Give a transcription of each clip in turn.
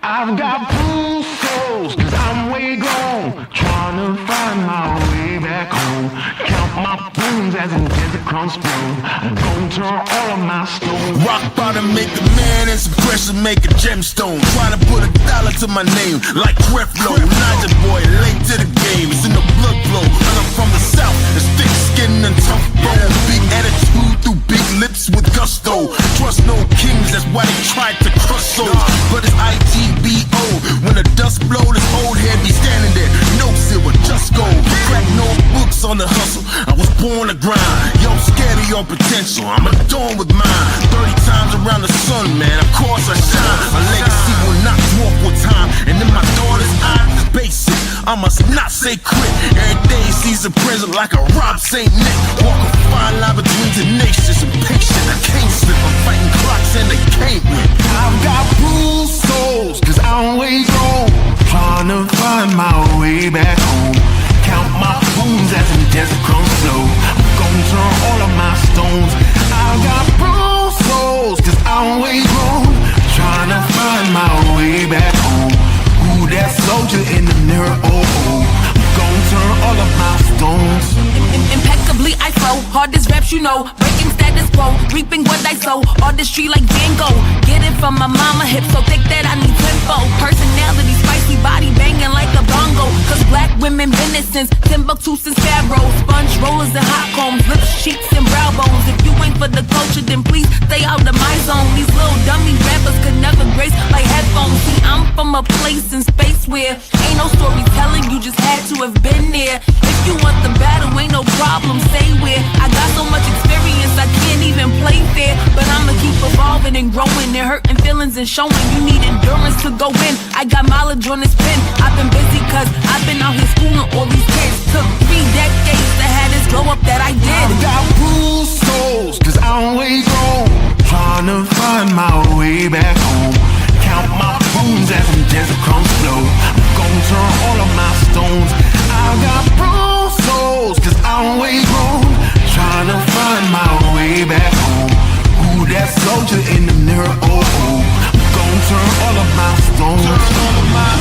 I've got blue souls, cause I'm way gone, trying to find my way back home. Count my bones as in desert crumbs blown. I'm gonna turn all of my stones. Rock bottom make a man and some pressure make a gemstone. Trying to put $1 to my name like Creflo. Ninja boy, late to the game, it's in the blood flow. And I'm from the south, it's thick skin and tough bone. Big attitude through big lips with gusto. Trust no kings, that's why they tried to crush souls. But it's ITBO, when the dust blow, this old head be standing there. No silver, just gold. Crack no books on the hustle, I was born to grind. Yo, I'm scared of your potential, I'm adorned with mine. 30 times around the sun, man, of course I shine. My legacy will not dwarf with time. And in my daughter's eyes, it's basic, I must not say quit. Every day sees a present like a Rob St. Nick. Walk a fine line between tenacious and patient. I can't slip, I'm fighting clocks and they can't win. I've got bruised souls, cause I'm way gone, trying to find my way back home. Count my bones as in desert crumbs flow. I'm gonna turn all of my stones. I've got bruised souls, cause I'm way gone, trying to find my way back home. Who that soldier in the mirror? Oh, oh. I'm gonna turn all of my stones. Impeccably I flow, hardest raps you know, breaking status quo, reaping what I sow, artistry like Django. Get it from my mama, hip so thick that I need tempo. Personality, spicy body banging like a bongo. Cause black women been it since Timbuktu, since Pharaoh. Sponge rollers and hot combs, lips, cheeks and brow bones. If you ain't for the culture, then please stay out of my zone. These little dummy rappers could never grace my headphones. See, I'm from a place in space where ain't no storytelling, you just had to have been there. If you want the battle, ain't no problem, say where. I got so much experience, I can't even play fair. But I'ma keep evolving and growing and hurting feelings and showing. You need endurance to go in, I got mileage on this pen. I've been busy cause I've been out here schooling all these kids. Took 3 decades to have this glow up that I did. I've got bruised souls, cause I'm way gone, trying to find my way back home. Count my bones as in desert crumbs flow. I'm gonna turn all of my stones. I've got bruised souls, cause I'm way gone, trying to find my way back home. Who that soldier in the mirror? Oh, oh. I'm gonna turn all of my stones. Turn all of my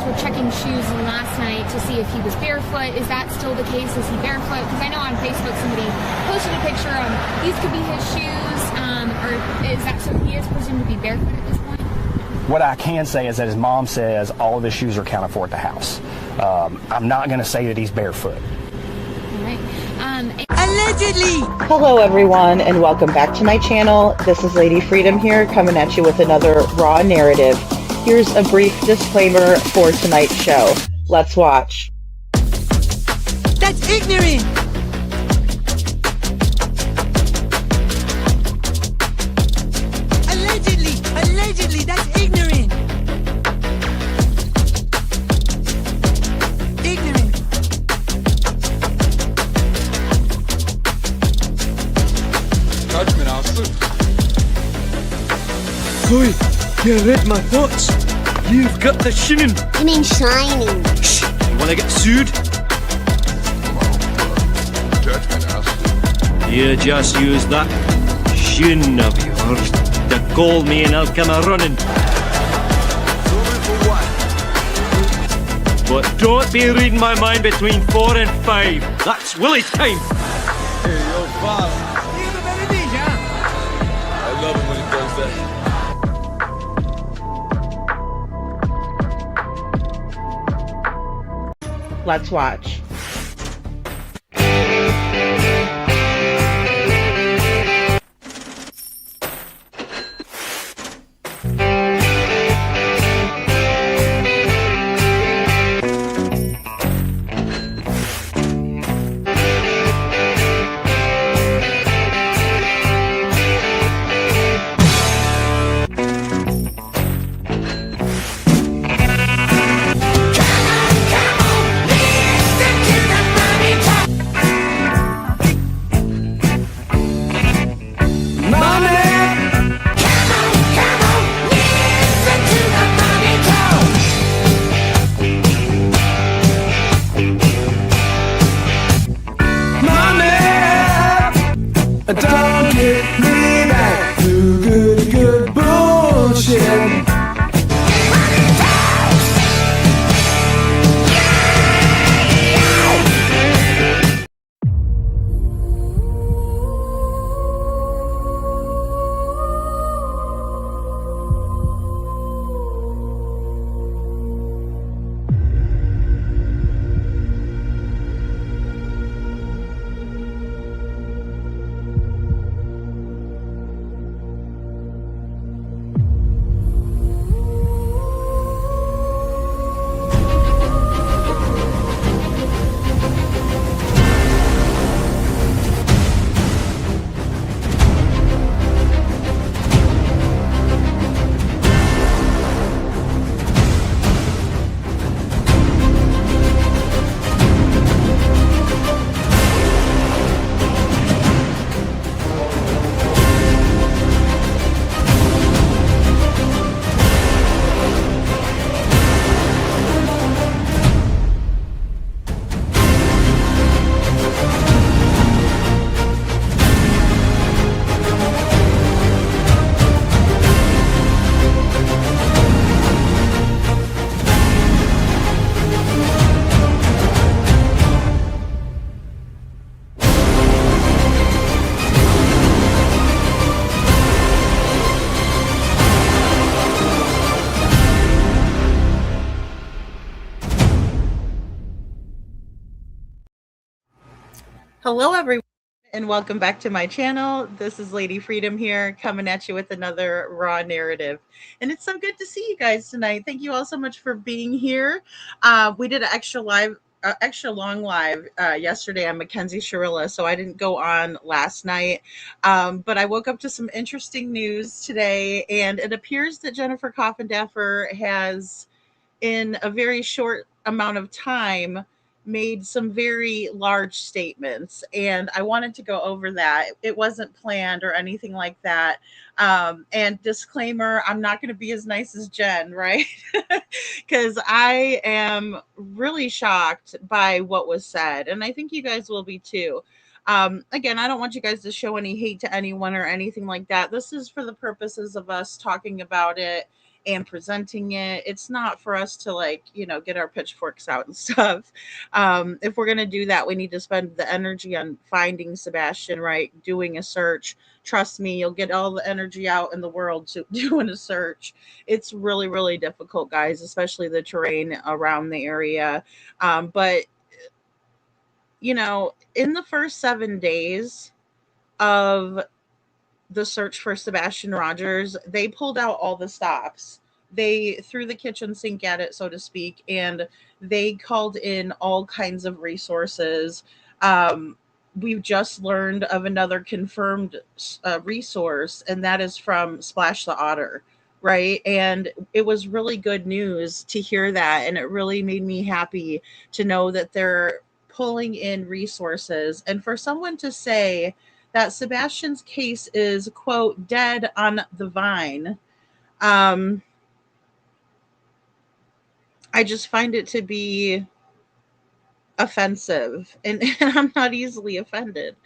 were checking shoes last night to see if he was barefoot. Is that still the case? Is he barefoot? Because I know on Facebook somebody posted a picture of these could be his shoes, or is that so he is presumed to be barefoot at this point? What I can say is that his mom says all of his shoes are accounted for at the house. I'm not going to say that he's barefoot. All right. Allegedly! Hello everyone and welcome back to my channel. This is Lady Freedom here, coming at you with another raw narrative. Here's a brief disclaimer for tonight's show. Let's watch. That's ignorant! Allegedly, that's ignorant! Ignorant. Judgment, Arthur. Oi, you read my thoughts. You've got the shinin. You mean shining? Shh, you wanna get sued? Judgment, Arthur. You just use that shin of yours to call me and I'll come a-running. But don't be reading my mind between 4 and 5. That's Willie's time. Hey, yo, Bob. I love it when he does that. Let's watch. Don't get me back to good bullshit. Hello everyone and welcome back to my channel. This is Lady Freedom here, coming at you with another raw narrative. And it's so good to see you guys tonight. Thank you all so much for being here. We did an extra long live yesterday on Mackenzie Shirilla, so I didn't go on last night. But I woke up to some interesting news today, and it appears that Jennifer Coffindaffer has, in a very short amount of time, made some very large statements, and I wanted to go over that. It wasn't planned or anything like that. And disclaimer, I'm not going to be as nice as Jen, right? Because I am really shocked by what was said, and I think you guys will be too. Again, I don't want you guys to show any hate to anyone or anything like that. This is for the purposes of us talking about it and presenting it. It's not for us to like, get our pitchforks out and stuff. If we're going to do that, we need to spend the energy on finding Sebastian, right? Doing a search. Trust me, you'll get all the energy out in the world to doing a search. It's really, really difficult, guys, especially the terrain around the area. But, in the first 7 days of the search for Sebastian Rogers, they pulled out all the stops. They threw the kitchen sink at it, so to speak, and they called in all kinds of resources. We've just learned of another confirmed resource, and that is from Splash the Otter, right? And it was really good news to hear that, and it really made me happy to know that they're pulling in resources. And for someone to say that Sebastian's case is, quote, dead on the vine, I just find it to be offensive, and I'm not easily offended,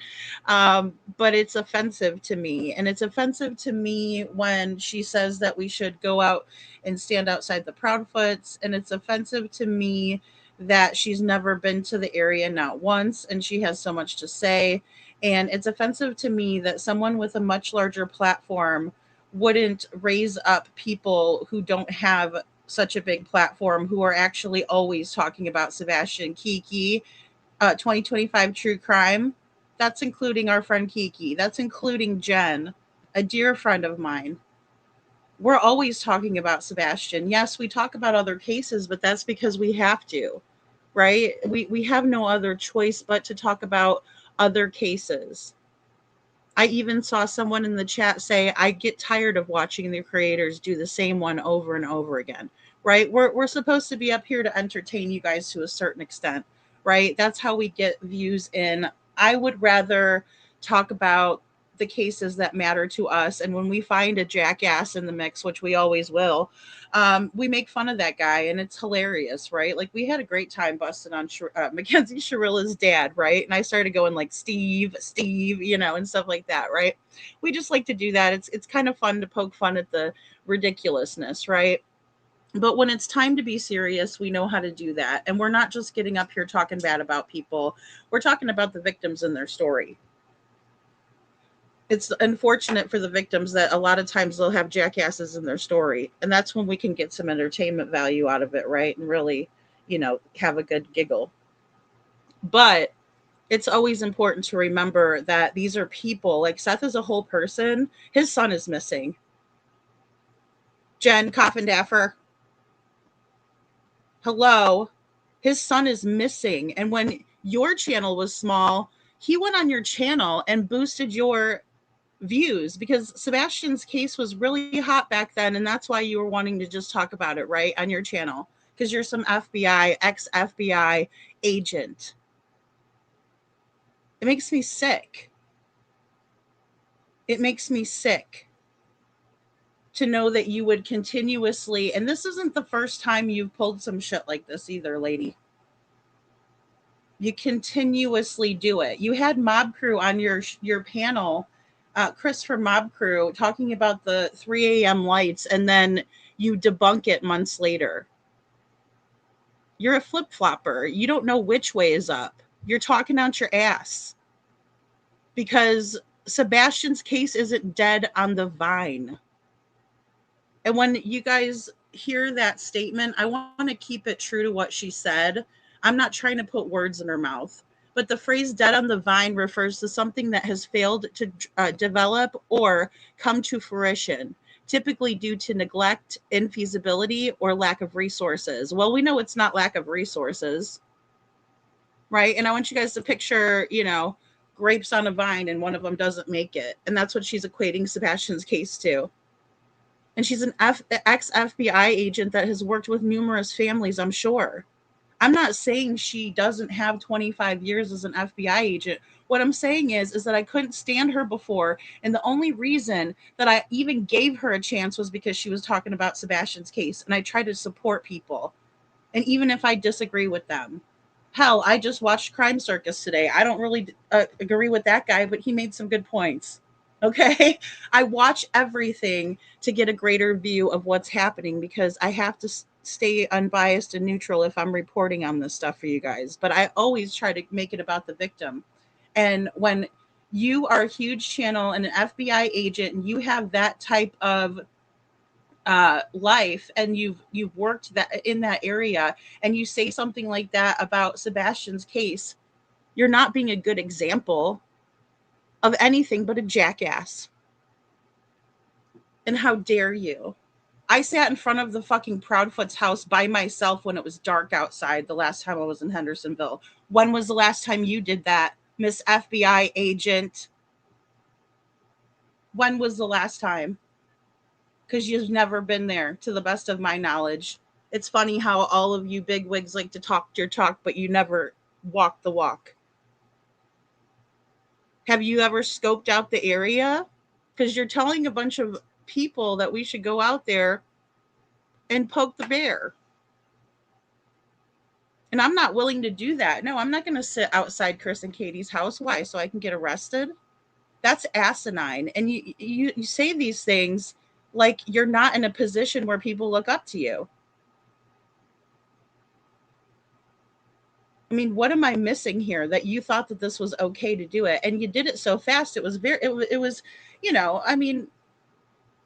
but it's offensive to me. And it's offensive to me when she says that we should go out and stand outside the Proudfoots, and it's offensive to me that she's never been to the area, not once, and she has so much to say. And it's offensive to me that someone with a much larger platform wouldn't raise up people who don't have such a big platform, who are actually always talking about Sebastian. Kiki, 2025 True Crime. That's including our friend Kiki. That's including Jen, a dear friend of mine. We're always talking about Sebastian. Yes, we talk about other cases, but that's because we have to, right? We have no other choice but to talk about other cases. I even saw someone in the chat say, I get tired of watching the creators do the same one over and over again, right? We're supposed to be up here to entertain you guys to a certain extent, right? That's how we get views in. I would rather talk about the cases that matter to us. And when we find a jackass in the mix, which we always will, we make fun of that guy, and it's hilarious, right? Like, we had a great time busting on Mackenzie Sharilla's dad, right? And I started going like Steve, and stuff like that, right? We just like to do that. It's kind of fun to poke fun at the ridiculousness, right? But when it's time to be serious, we know how to do that. And we're not just getting up here talking bad about people. We're talking about the victims and their story. It's unfortunate for the victims that a lot of times they'll have jackasses in their story. And that's when we can get some entertainment value out of it, right? And really, have a good giggle. But it's always important to remember that these are people. Like, Seth is a whole person. His son is missing. Jen Coffindaffer. Hello. His son is missing. And when your channel was small, he went on your channel and boosted your views, because Sebastian's case was really hot back then, and that's why you were wanting to just talk about it, right, on your channel, because you're some ex-FBI agent. It makes me sick. It makes me sick to know that you would continuously, and this isn't the first time you've pulled some shit like this either, lady. You continuously do it. You had Mob Crew on your panel, Chris from Mob Crew, talking about the 3 a.m. lights, and then you debunk it months later. You're a flip-flopper. You don't know which way is up. You're talking out your ass. Because Sebastian's case isn't dead on the vine. And when you guys hear that statement, I want to keep it true to what she said. I'm not trying to put words in her mouth. But the phrase dead on the vine refers to something that has failed to develop or come to fruition, typically due to neglect, infeasibility, or lack of resources. Well, we know it's not lack of resources, right? And I want you guys to picture, grapes on a vine, and one of them doesn't make it. And that's what she's equating Sebastian's case to. And she's an ex-FBI agent that has worked with numerous families, I'm sure. I'm not saying she doesn't have 25 years as an FBI agent. What I'm saying is that I couldn't stand her before. And the only reason that I even gave her a chance was because she was talking about Sebastian's case. And I try to support people. And even if I disagree with them. Hell, I just watched Crime Circus today. I don't really agree with that guy, but he made some good points. Okay. I watch everything to get a greater view of what's happening because I have to stay unbiased and neutral if I'm reporting on this stuff for you guys. But I always try to make it about the victim. And when you are a huge channel and an FBI agent and you have that type of life and you've worked that in that area and you say something like that about Sebastian's case, you're not being a good example of anything but a jackass. And how dare you? I sat in front of the fucking Proudfoot's house by myself when it was dark outside the last time I was in Hendersonville. When was the last time you did that, Miss FBI agent? When was the last time? Because you've never been there, to the best of my knowledge. It's funny how all of you bigwigs like to talk your talk, but you never walk the walk. Have you ever scoped out the area? Because you're telling a bunch of people that we should go out there and poke the bear. And I'm not willing to do that. No, I'm not going to sit outside Chris and Katie's house. Why? So I can get arrested? That's asinine. And you say these things like you're not in a position where people look up to you. I mean, what am I missing here that you thought that this was okay to do it? And you did it so fast. It was I mean,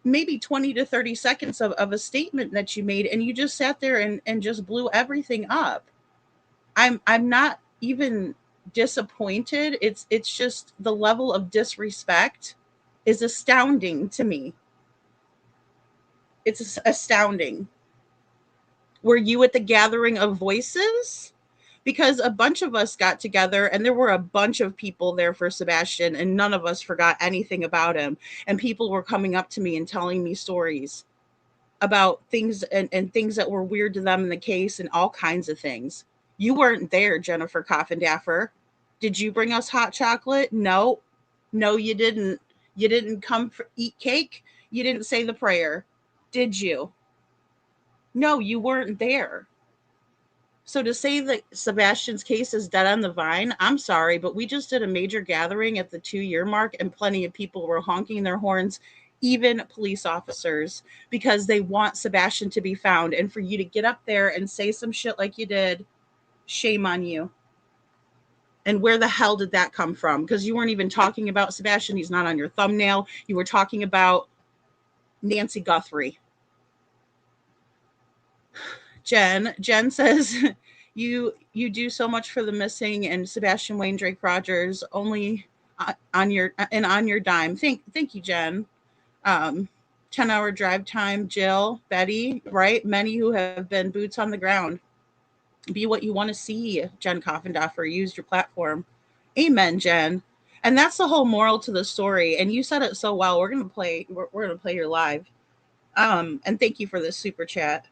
maybe 20 to 30 seconds of a statement that you made, and you just sat there and just blew everything up. I'm not even disappointed. It's just the level of disrespect is astounding to me. It's astounding. Were you at the gathering of voices? Because a bunch of us got together and there were a bunch of people there for Sebastian and none of us forgot anything about him. And people were coming up to me and telling me stories about things and things that were weird to them in the case and all kinds of things. You weren't there, Jennifer Coffindaffer. Did you bring us hot chocolate? No. No, you didn't. You didn't come for eat cake. You didn't say the prayer. Did you? No, you weren't there. So to say that Sebastian's case is dead on the vine, I'm sorry, but we just did a major gathering at the 2-year mark and plenty of people were honking their horns, even police officers, because they want Sebastian to be found. And for you to get up there and say some shit like you did, shame on you. And where the hell did that come from? Because you weren't even talking about Sebastian. He's not on your thumbnail. You were talking about Nancy Guthrie. Jen says you do so much for the missing and Sebastian Wayne Drake Rogers only on your dime. Thank you, Jen. 10-hour drive time, Jill, Betty, right? Many who have been boots on the ground. Be what you want to see, Jen Coffindaffer. Use your platform. Amen, Jen. And that's the whole moral to the story. And you said it so well. We're gonna play your live. And thank you for this super chat.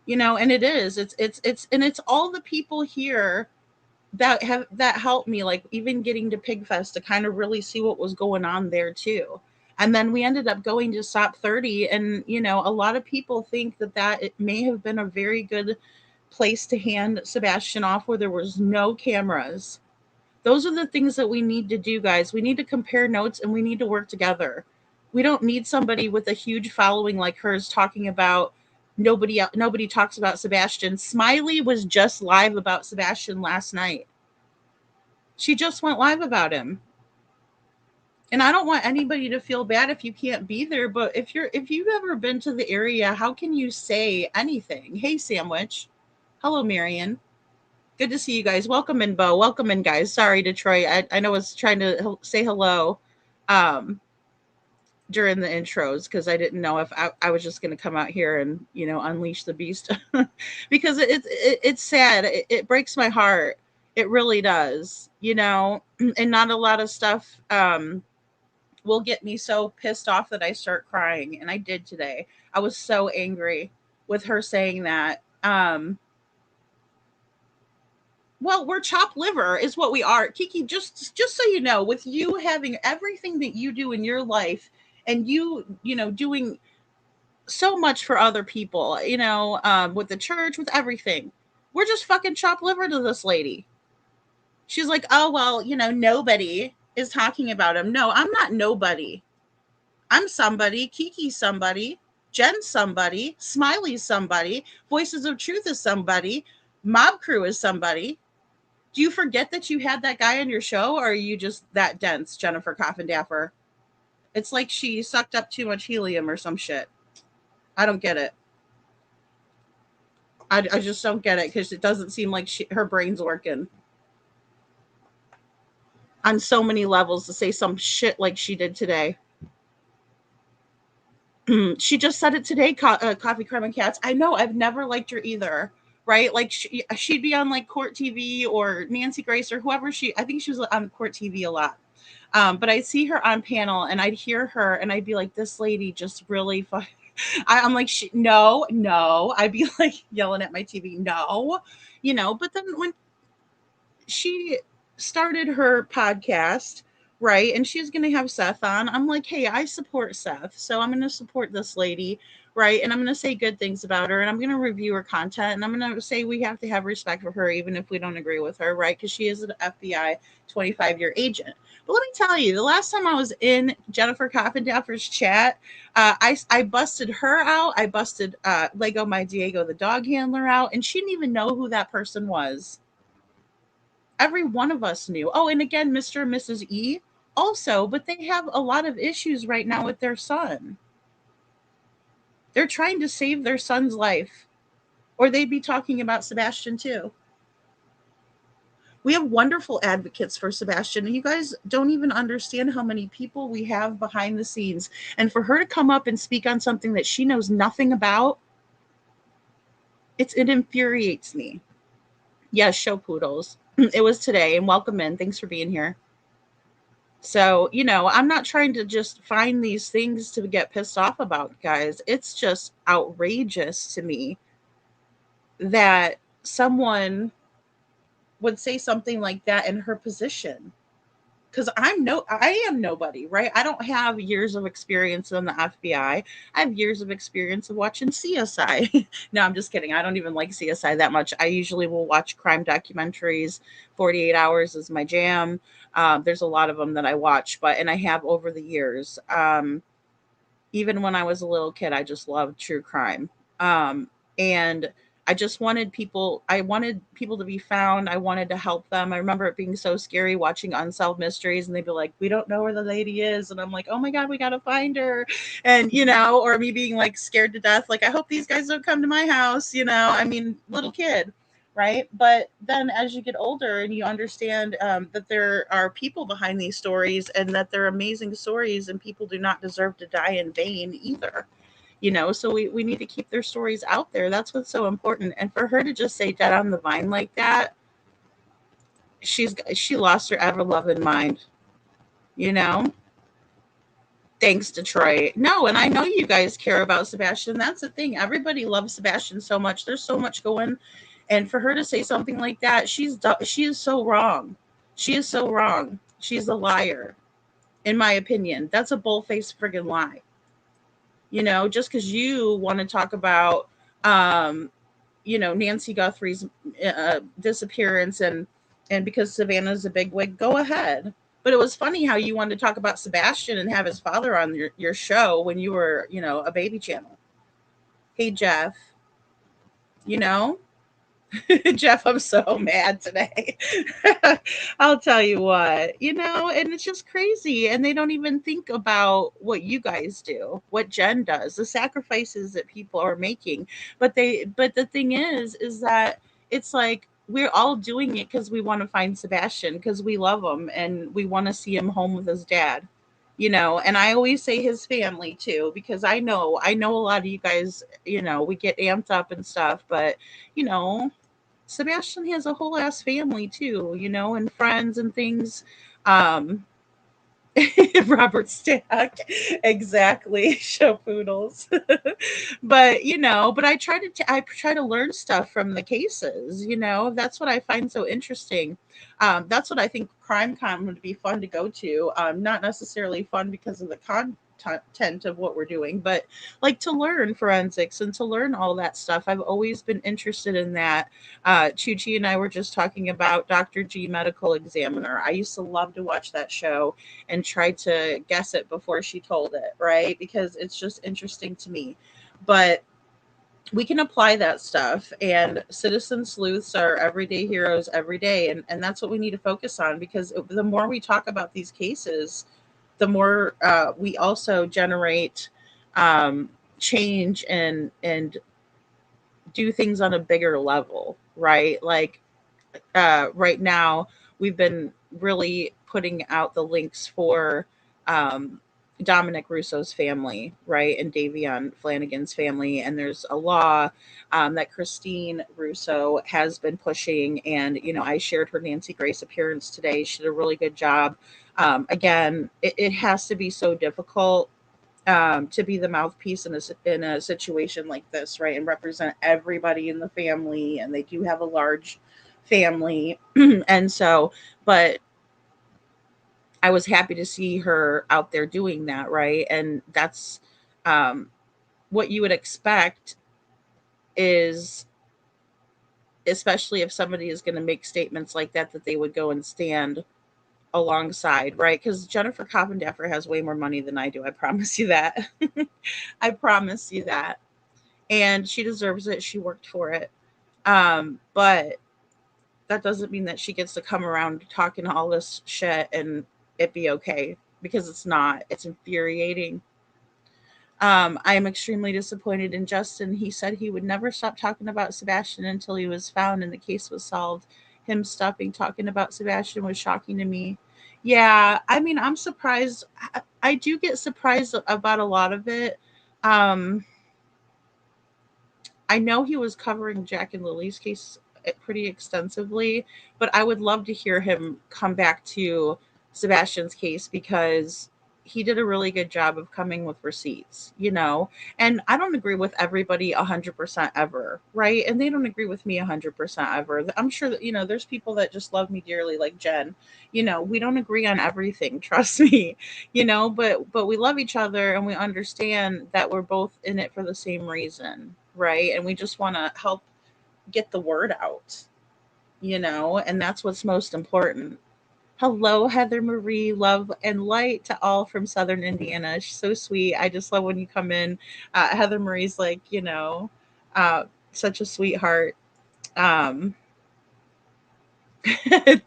And it is. It's all the people here that helped me, like even getting to Pigfest to kind of really see what was going on there too. And then we ended up going to Stop 30, and a lot of people think that it may have been a very good place to hand Sebastian off where there was no cameras. Those are the things that we need to do, guys. We need to compare notes and we need to work together. We don't need somebody with a huge following like hers talking about nobody talks about Sebastian. Smiley was just live about Sebastian last night. She just went live about him. And I don't want anybody to feel bad if you can't be there, but if you've ever been to the area, how can you say anything? Hey, Sandwich. Hello, Marion. Good to see you guys. Welcome in, Bo. Welcome in, guys. Sorry, Detroit. I know I was trying to say hello during the intros because I didn't know if I was just going to come out here and, unleash the beast because it's sad. It breaks my heart. It really does, and not a lot of stuff will get me so pissed off that I start crying. And I did today. I was so angry with her saying that. Well, we're chopped liver is what we are. Kiki, just so you know, with you having everything that you do in your life and you doing so much for other people, with the church, with everything, we're just fucking chopped liver to this lady. She's like, oh, well, nobody is talking about him. No, I'm not nobody. I'm somebody, Kiki somebody, Jen somebody, Smiley somebody, Voices of Truth is somebody, Mob Crew is somebody. Do you forget that you had that guy on your show, or are you just that dense, Jennifer Coffindaffer? It's like she sucked up too much helium or some shit. I don't get it. I just don't get it, because it doesn't seem like her brain's working on so many levels to say some shit like she did today. She just said it today, Coffee, Crime, and Cats. I know, I've never liked her either, right? Like, she'd be on, like, Court TV or Nancy Grace or whoever I think she was on Court TV a lot. But I'd see her on panel, and I'd hear her, and I'd be like, this lady just really I'm like, no. I'd be like yelling at my TV, no, but then when she started her podcast, right, and she's going to have Seth on, I'm like, hey, I support Seth, so I'm going to support this lady, right, and I'm going to say good things about her, and I'm going to review her content, and I'm going to say we have to have respect for her even if we don't agree with her, right, because she is an FBI 25-year agent. But let me tell you, the last time I was in Jennifer Coffindaffer's chat, I busted her out. I busted Lego My Diego, the dog handler, out, and she didn't even know who that person was. Every one of us knew. Oh, and again, Mr. and Mrs. E also, but they have a lot of issues right now with their son. They're trying to save their son's life, or they'd be talking about Sebastian too. We have wonderful advocates for Sebastian, and you guys don't even understand how many people we have behind the scenes. And for her to come up and speak on something that she knows nothing about, it infuriates me. Yes, show poodles. It was today, and welcome in. Thanks for being here. So, I'm not trying to just find these things to get pissed off about, guys. It's just outrageous to me that someone would say something like that in her position. Because I am nobody, right? I don't have years of experience in the FBI. I have years of experience of watching CSI. No, I'm just kidding. I don't even like CSI that much. I usually will watch crime documentaries. 48 Hours is my jam. There's a lot of them that I watch, and I have over the years. Even when I was a little kid, I just loved true crime. And I wanted people to be found. I wanted to help them. I remember it being so scary watching Unsolved Mysteries, and they'd be like, we don't know where the lady is. And I'm like, oh my God, we got to find her. And, or me being like scared to death. Like, I hope these guys don't come to my house, little kid. Right. But then as you get older and you understand that there are people behind these stories, and that they're amazing stories, and people do not deserve to die in vain either. So we need to keep their stories out there. That's what's so important. And for her to just say dead on the vine like that, she lost her ever loving mind. Thanks, Detroit. No, and I know you guys care about Sebastian. That's the thing. Everybody loves Sebastian so much. There's so much going. And for her to say something like that, she is so wrong. She is so wrong. She's a liar, in my opinion. That's a bull-faced friggin' lie. Just because you want to talk about, Nancy Guthrie's disappearance and because Savannah's a bigwig, go ahead. But it was funny how you wanted to talk about Sebastian and have his father on your show when you were, a baby channel. Hey, Jeff, Jeff, I'm so mad today. I'll tell you what, and it's just crazy. And they don't even think about what you guys do, what Jen does, the sacrifices that people are making. But the thing is that it's like we're all doing it because we want to find Sebastian, because we love him and we want to see him home with his dad. And I always say his family too, because I know a lot of you guys, we get amped up and stuff, but Sebastian has a whole ass family too, and friends and things. Robert Stack, exactly. Show poodles. But I try to learn stuff from the cases. That's what I find so interesting. That's what I think CrimeCon would be fun to go to. Not necessarily fun because of the content tent of what we're doing, but like to learn forensics and to learn all that stuff. I've always been interested in that. Chuchi and I were just talking about Dr. G Medical Examiner. I used to love to watch that show and try to guess it before she told it, right? Because it's just interesting to me. But we can apply that stuff, and citizen sleuths are everyday heroes every day, and that's what we need to focus on, because the more we talk about these cases, the more we also generate change and do things on a bigger level, right? Like right now, we've been really putting out the links for um, Dominic Russo's family, right, and Davion Flanagan's family. And there's a law that Christine Russo has been pushing. And, you know, I shared her Nancy Grace appearance today. She did a really good job. Again, it has to be so difficult to be the mouthpiece in a situation like this, right, and represent everybody in the family. And they do have a large family, and so, but I was happy to see her out there doing that, right? And that's um, what you would expect is, especially if somebody is going to make statements like that, that they would go and stand alongside, right? Because Jennifer Coffindaffer has way more money than I do. I promise you that. I promise you that. And she deserves it. She worked for it. But that doesn't mean that she gets to come around talking all this shit and it be okay, because it's not. It's infuriating. I am extremely disappointed in Justin. He said he would never stop talking about Sebastian until he was found and the case was solved. Him stopping talking about Sebastian was shocking to me. Yeah, I mean, I'm surprised. I do get surprised about a lot of it. Um, I know he was covering Jack and Lily's case pretty extensively, but I would love to hear him come back to Sebastian's case, because he did a really good job of coming with receipts, you know. And I don't agree with everybody 100% ever, right? And they don't agree with me 100% ever. I'm sure that, you know, there's people that just love me dearly, like Jen. You know, we don't agree on everything, trust me, you know, but we love each other, and we understand that we're both in it for the same reason, right? And we just want to help get the word out, you know, and that's what's most important. Hello, Heather Marie. Love and light to all from Southern Indiana. She's so sweet. I just love when you come in. Heather Marie's like, you know, such a sweetheart. Um,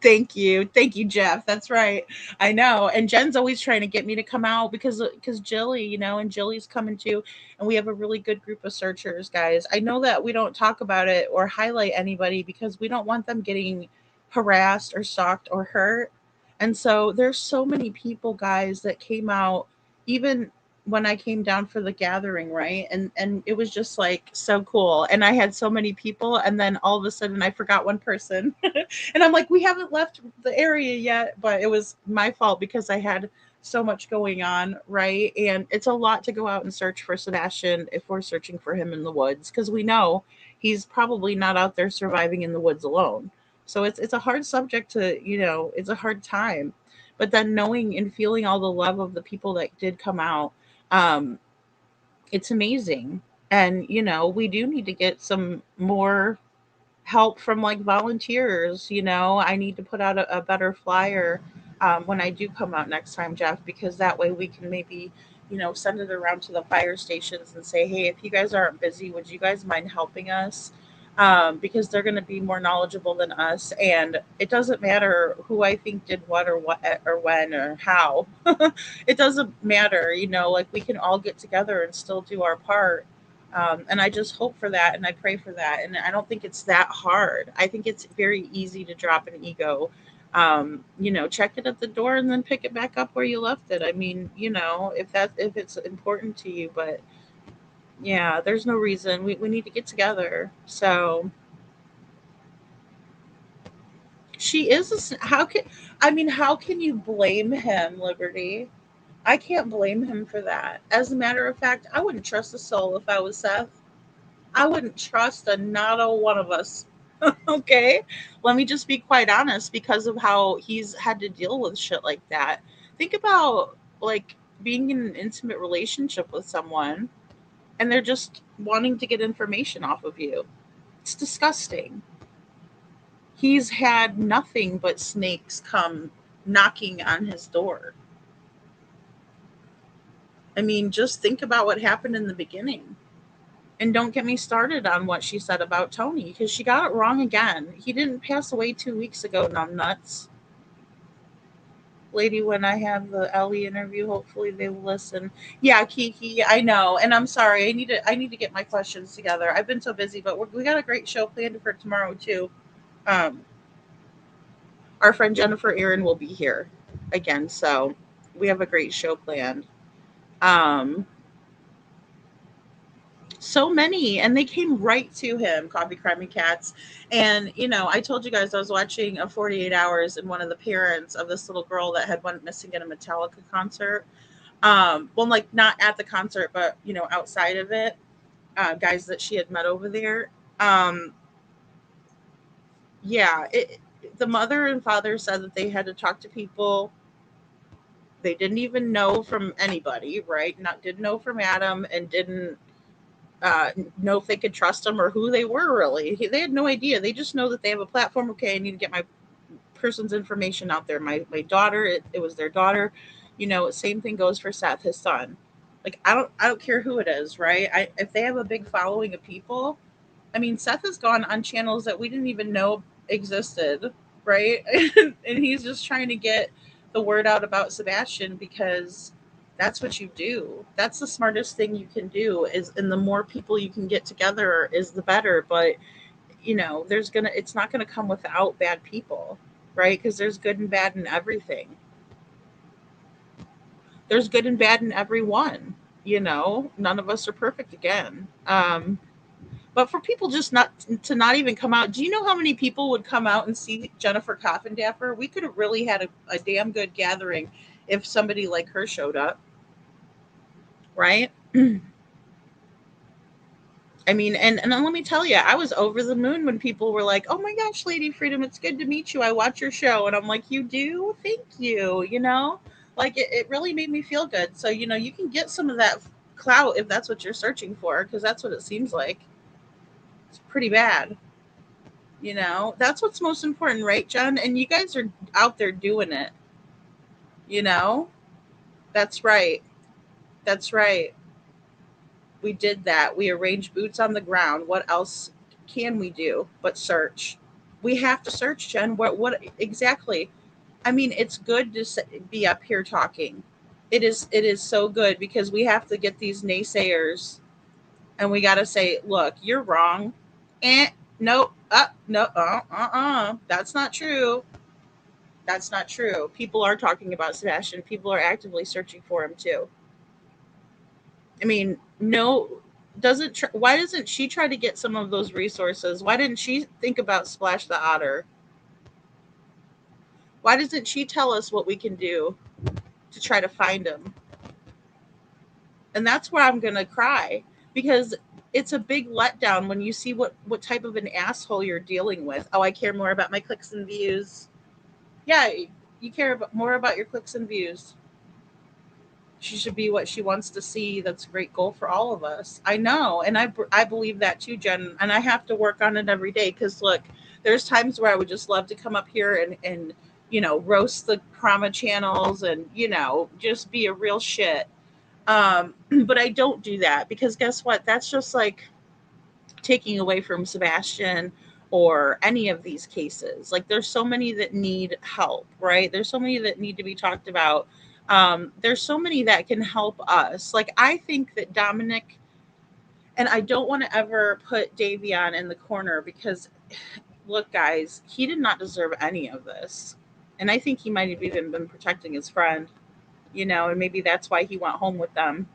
Thank you. Thank you, Jeff. That's right. I know. And Jen's always trying to get me to come out because Jilly, you know, and Jilly's coming too. And we have a really good group of searchers, guys. I know that we don't talk about it or highlight anybody because we don't want them getting harassed or stalked or hurt. And so there's so many people, guys, that came out even when I came down for the gathering, right? And it was just like so cool. And I had so many people, and then all of a sudden I forgot one person. And I'm like, we haven't left the area yet, but it was my fault because I had so much going on, right? And it's a lot to go out and search for Sebastian if we're searching for him in the woods, because we know he's probably not out there surviving in the woods alone. So it's a hard subject to, you know, it's a hard time. But then knowing and feeling all the love of the people that did come out, um, it's amazing. And, you know, we do need to get some more help from like volunteers. You know, I need to put out a better flyer when I do come out next time, Jeff, because that way we can maybe, you know, send it around to the fire stations and say, hey, if you guys aren't busy, would you guys mind helping us? Because they're going to be more knowledgeable than us, and it doesn't matter who I think did what or when or how. It doesn't matter, you know, like we can all get together and still do our part. And I just hope for that, and I pray for that. And I don't think it's that hard. I think it's very easy to drop an ego. You know, check it at the door and then pick it back up where you left it. I mean, you know, if it's important to you, but yeah, there's no reason. We need to get together. So she is. How can I mean? How can you blame him, Liberty? I can't blame him for that. As a matter of fact, I wouldn't trust a soul if I was Seth. I wouldn't trust a not a one of us. Okay? Let me just be quite honest, because of how he's had to deal with shit like that. Think about like being in an intimate relationship with someone and they're just wanting to get information off of you. It's disgusting. He's had nothing but snakes come knocking on his door. I mean, just think about what happened in the beginning. And don't get me started on what she said about Tony, because she got it wrong again. He didn't pass away 2 weeks ago, numbnuts. Lady, when I have the Ellie interview, hopefully they will listen. Yeah, Kiki, I know. And I'm sorry. I need to get my questions together. I've been so busy, but we got a great show planned for tomorrow too. Um, our friend Jennifer Aaron will be here again, so we have a great show planned. Um, so many, and they came right to him, Coffee Crime and Cats. And I told you guys I was watching a 48 hours, and one of the parents of this little girl that had went missing at a Metallica concert, well, like not at the concert, but outside of it, guys that she had met over there. um yeah, the mother and father said that they had to talk to people they didn't even know from anybody, right? Not didn't know from Adam, and didn't know if they could trust them or who they were really. They had no idea. They just know that they have a platform. Okay, I need to get my person's information out there. My daughter, it was their daughter. Same thing goes for Seth, his son. Like, I don't care who it is, right? If they have a big following of people, I mean, Seth has gone on channels that we didn't even know existed, right? And he's just trying to get the word out about Sebastian, because that's what you do. That's the smartest thing you can do, is, and the more people you can get together is the better. But it's not gonna come without bad people, right? Because there's good and bad in everything. There's good and bad in everyone. None of us are perfect again. But for people just not even come out, do you know how many people would come out and see Jennifer Coffindaffer? We could have really had a damn good gathering if somebody like her showed up, right? I mean, and let me tell you, I was over the moon when people were like, "Oh my gosh, Lady Freedom, it's good to meet you. I watch your show," and I'm like, "You do? Thank you." Like it really made me feel good. So you can get some of that clout if that's what you're searching for, because that's what it seems like. It's pretty bad. That's what's most important, right, Jen? And you guys are out there doing it. You know, that's right. That's right. We did that. We arranged boots on the ground. What else can we do but search? We have to search, Jen. What exactly? I mean, it's good to be up here talking. It is so good, because we have to get these naysayers, and we got to say, look, you're wrong. No, no, that's not true. That's not true. People are talking about Sebastian. People are actively searching for him too. I mean, no, why doesn't she try to get some of those resources? Why didn't she think about Splash the Otter? Why doesn't she tell us what we can do to try to find him? And that's where I'm gonna cry, because it's a big letdown when you see what type of an asshole you're dealing with. Oh, I care more about my clicks and views. Yeah, you care more about your clicks and views. She should be what she wants to see. That's a great goal for all of us. I know, and I believe that too, Jen. And I have to work on it every day, because look, there's times where I would just love to come up here and roast the trauma channels, and just be a real shit. But I don't do that, because guess what? That's just like taking away from Sebastian or any of these cases. Like, there's so many that need help, right? There's so many that need to be talked about. There's so many that can help us. Like, I think that Dominic, and I don't want to ever put Davion in the corner, because look, guys, he did not deserve any of this. And I think he might have even been protecting his friend, and maybe that's why he went home with them.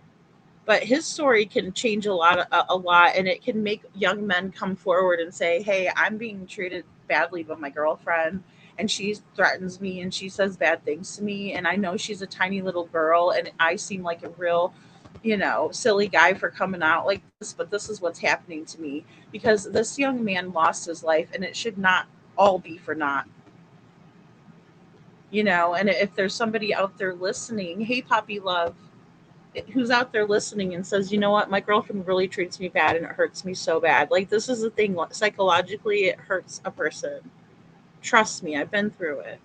But his story can change a lot, and it can make young men come forward and say, "Hey, I'm being treated badly by my girlfriend, and she threatens me, and she says bad things to me, and I know she's a tiny little girl, and I seem like a real, silly guy for coming out like this, but this is what's happening to me, because this young man lost his life, and it should not all be for naught." And if there's somebody out there listening, hey, Poppy Love, who's out there listening and says, you know what, my girlfriend really treats me bad and it hurts me so bad. Like, this is the thing, psychologically, it hurts a person. Trust me, I've been through it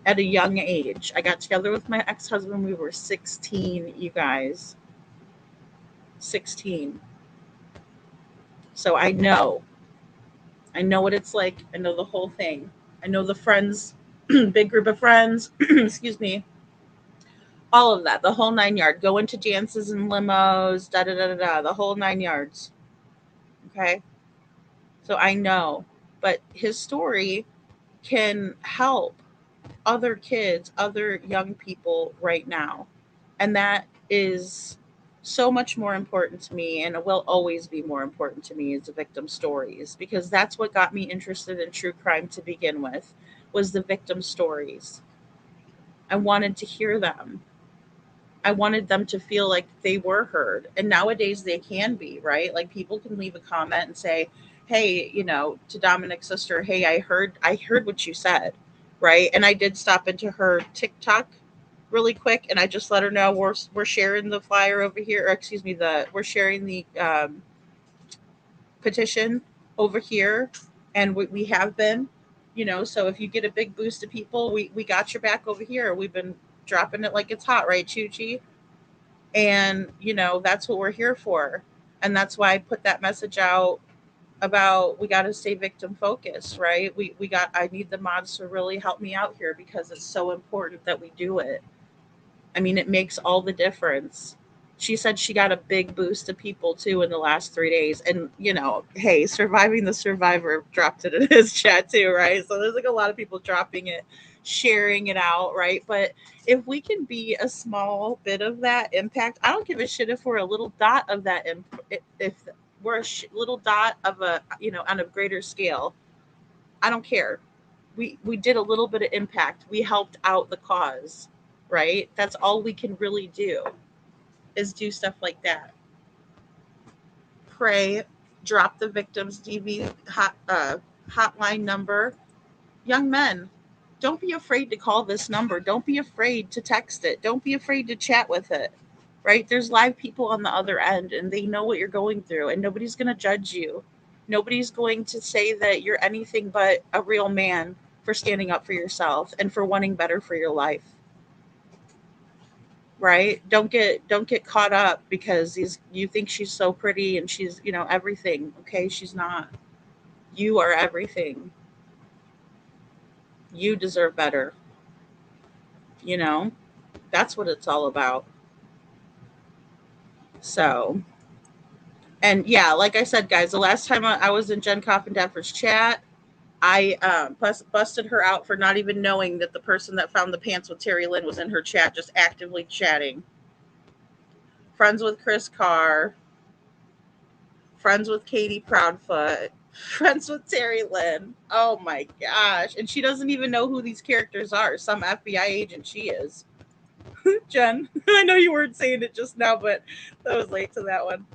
at a young age. I got together with my ex husband, we were 16, you guys. 16. So I know. I know what it's like. I know the whole thing. I know the friends, big group of friends, excuse me, all of that, the whole 9 yard. Going to dances and limos, da da da da da, the whole 9 yards. Okay. So I know. But his story can help other kids, other young people right now. And that is so much more important to me, and it will always be more important to me, is the victim stories, because that's what got me interested in true crime to begin with, was the victim stories. I wanted to hear them. I wanted them to feel like they were heard. And nowadays they can be, right? Like, people can leave a comment and say, "Hey, to Dominic's sister, hey, I heard what you said." Right? And I did stop into her TikTok really quick, and I just let her know we're sharing the flyer over here, or excuse me, the we're sharing the petition over here, and we have been, so if you get a big boost of people, we got your back over here. We've been dropping it like it's hot, right, Chuchi? And that's what we're here for. And that's why I put that message out about, we got to stay victim focused, right? I need the mods to really help me out here, because it's so important that we do it. I mean, it makes all the difference. She said she got a big boost of people too in the last 3 days. And, hey, Surviving the Survivor dropped it in his chat too, right? So there's like a lot of people dropping it, sharing it out, right? But if we can be a small bit of that impact, I don't give a shit if we're a little dot of that. If we're a little dot of on a greater scale, I don't care. We did a little bit of impact. We helped out the cause, right? That's all we can really do, is do stuff like that. Pray, drop the victims hotline number. Young men, don't be afraid to call this number. Don't be afraid to text it. Don't be afraid to chat with it. Right? There's live people on the other end, and they know what you're going through, and nobody's going to judge you. Nobody's going to say that you're anything but a real man for standing up for yourself and for wanting better for your life. Right? Don't get caught up because you think she's so pretty and she's, everything. Okay, she's not. You are everything. You deserve better. You know? That's what it's all about. So, and yeah, like I said, guys, the last time I was in Jen Coffindaffer's chat, I busted her out for not even knowing that the person that found the pants with Terry Lynn was in her chat, just actively chatting. Friends with Chris Carr, friends with Katie Proudfoot, friends with Terry Lynn. Oh my gosh. And she doesn't even know who these characters are. Some FBI agent she is. Jen, I know you weren't saying it just now, but I was late to that one.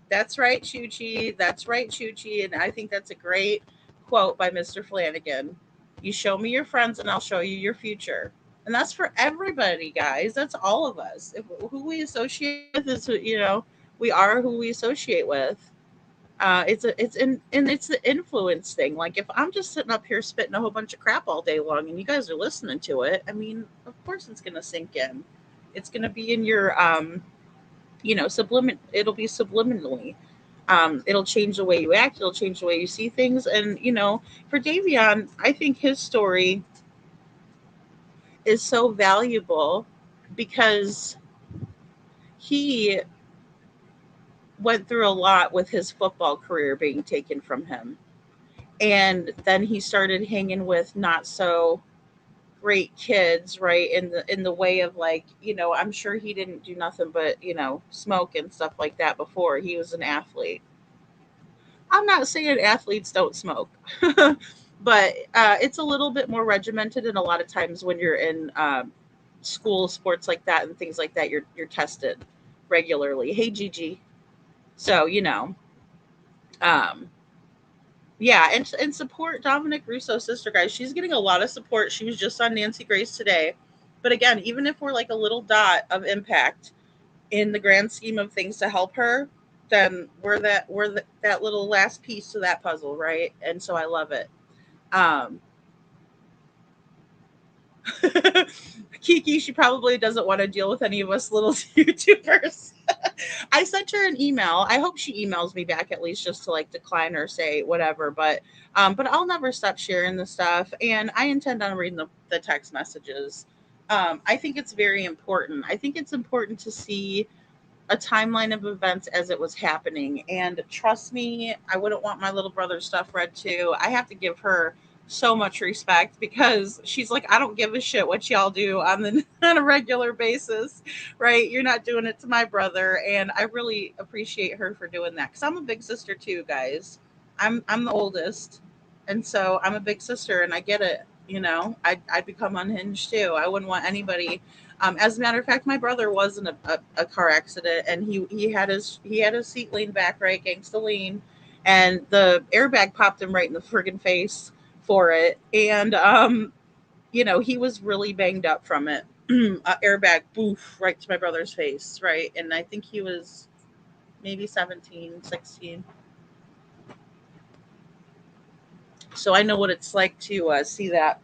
That's right, Chuchi. That's right, Chuchi. And I think that's a great quote by Mr. Flanagan. You show me your friends and I'll show you your future. And that's for everybody, guys. That's all of us. Who we associate with is, we are who we associate with. It's the influence thing. Like, if I'm just sitting up here spitting a whole bunch of crap all day long and you guys are listening to it, I mean, of course it's going to sink in. It's going to be in your, it'll be subliminally. It'll change the way you act. It'll change the way you see things. And, for Davion, I think his story is so valuable because he went through a lot with his football career being taken from him. And then he started hanging with not so great kids, right? In the way of, like, I'm sure he didn't do nothing but, smoke and stuff like that before he was an athlete. I'm not saying athletes don't smoke, but it's a little bit more regimented. And a lot of times when you're in school sports like that and things like that, you're tested regularly. Hey, Gigi. So, yeah, and support Dominic Russo's sister, guys. She's getting a lot of support. She was just on Nancy Grace today. But again, even if we're like a little dot of impact in the grand scheme of things to help her, then that little last piece to that puzzle, right? And so I love it. Um, Kiki, she probably doesn't want to deal with any of us little YouTubers. I sent her an email. I hope she emails me back at least just to like decline or say whatever. But I'll never stop sharing the stuff, and I intend on reading the text messages. I think it's very important. I think it's important to see a timeline of events as it was happening. And trust me, I wouldn't want my little brother's stuff read too. I have to give her so much respect because she's like, I don't give a shit what y'all do on the on a regular basis, right? You're not doing it to my brother, and I really appreciate her for doing that because I'm a big sister too, guys. I'm the oldest, and so I'm a big sister, and I get it. You know, I'd become unhinged too. I wouldn't want anybody. As a matter of fact, my brother was in a car accident, and he had his seat leaned back, right, gangsta lean, and the airbag popped him right in the friggin' face for it, and he was really banged up from it. Airbag, boof, right to my brother's face, right, and I think he was maybe 17, 16. So I know what it's like to see that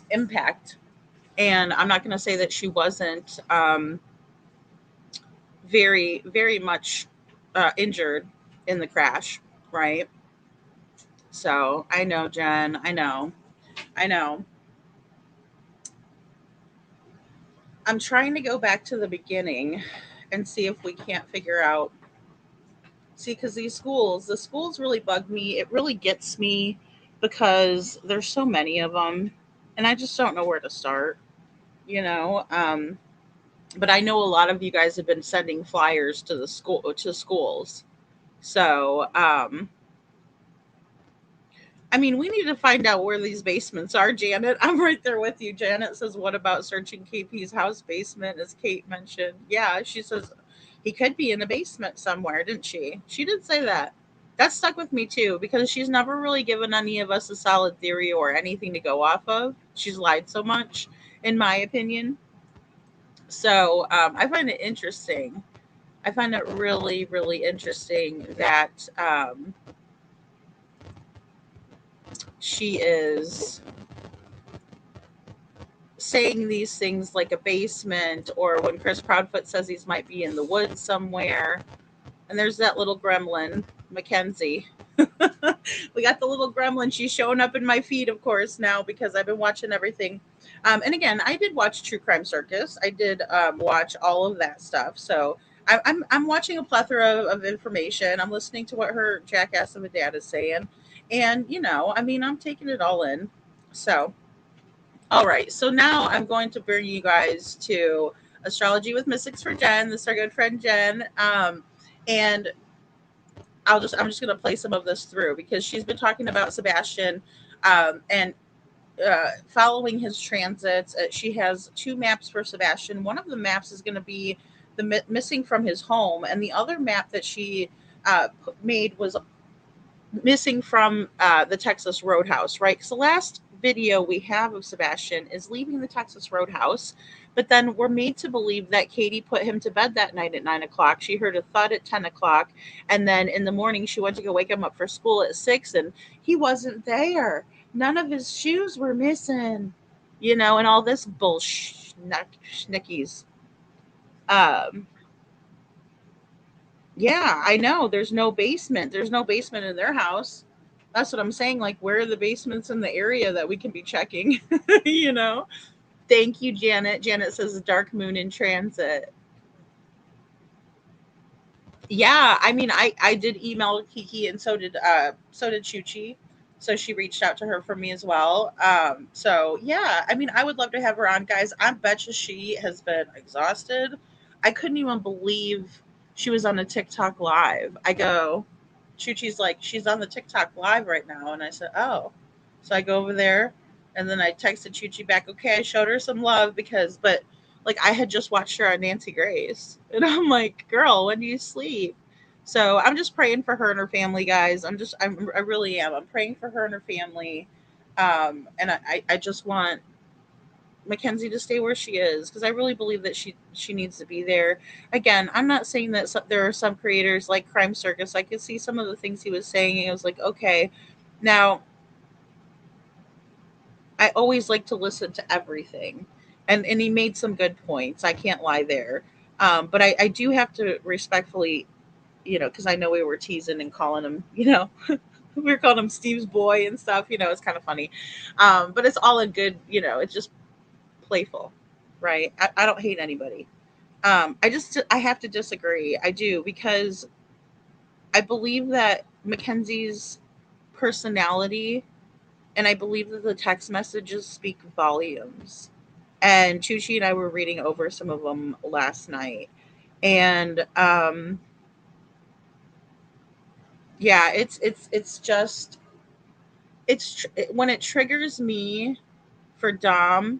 impact. And I'm not going to say that she wasn't very, very much injured in the crash, right? So I know, Jen. I know. I know. I'm trying to go back to the beginning and see if we can't figure out. See, because the schools really bug me. It really gets me because there's so many of them, and I just don't know where to start. You know, but I know a lot of you guys have been sending flyers to schools. So, I mean, we need to find out where these basements are, Janet. I'm right there with you. Janet says, "What about searching KP's house basement?" As Kate mentioned, yeah, she says he could be in a basement somewhere, didn't she? She did say that. That stuck with me too because she's never really given any of us a solid theory or anything to go off of. She's lied so much, in my opinion. So I find it interesting. I find it really, really interesting that she is saying these things like a basement, or when Chris Proudfoot says he might be in the woods somewhere. And there's that little gremlin, Mackenzie. We got the little gremlin. She's showing up in my feed, of course, now because I've been watching everything. And again, I did watch True Crime Circus. I did watch all of that stuff. So I'm watching a plethora of information. I'm listening to what her jackass of a dad is saying. And, I mean, I'm taking it all in. So, all right. So now I'm going to bring you guys to Astrology with Mystics for Jen. This is our good friend Jen. And I'm just going to play some of this through because she's been talking about Sebastian and following his transits. She has two maps for Sebastian. One of the maps is going to be the missing from his home, and the other map that she made was missing from the Texas Roadhouse, right? Because the last video we have of Sebastian is leaving the Texas Roadhouse, but then we're made to believe that Katie put him to bed that night at 9 o'clock. She heard a thud at 10 o'clock, and then in the morning she went to go wake him up for school at 6, and he wasn't there. None of his shoes were missing, and all this bullshit schnickies. Um, Yeah, I know. There's no basement. There's no basement in their house. That's what I'm saying. Like, where are the basements in the area that we can be checking? you know? Thank you, Janet. Janet says dark moon in transit. Yeah, I mean, I did email Kiki, and so did Chuchi. So she reached out to her for me as well. So yeah, I mean, I would love to have her on, guys. I bet you she has been exhausted. I couldn't even believe she was on a TikTok live. I go, Chuchi's like, she's on the TikTok live right now, and I said, oh. So I go over there, and then I texted Chuchi back. Okay, I showed her some love but like I had just watched her on Nancy Grace, and I'm like, girl, when do you sleep? So I'm just praying for her and her family, guys. I really am. I'm praying for her and her family, and I just want Mackenzie to stay where she is, because I really believe that she needs to be there. Again, I'm not saying that there are some creators like Crime Circus. I could see some of the things he was saying, and I was like, okay. Now, I always like to listen to everything, and he made some good points. I can't lie there. But I do have to respectfully, because I know we were teasing and calling him, we were calling him Steve's boy and stuff. It's kind of funny, but it's all in good. It's just playful, right? I don't hate anybody. I have to disagree. I do, because I believe that Mackenzie's personality, and I believe that the text messages speak volumes. And Chuchi and I were reading over some of them last night, and yeah, it's just when it triggers me for Dom,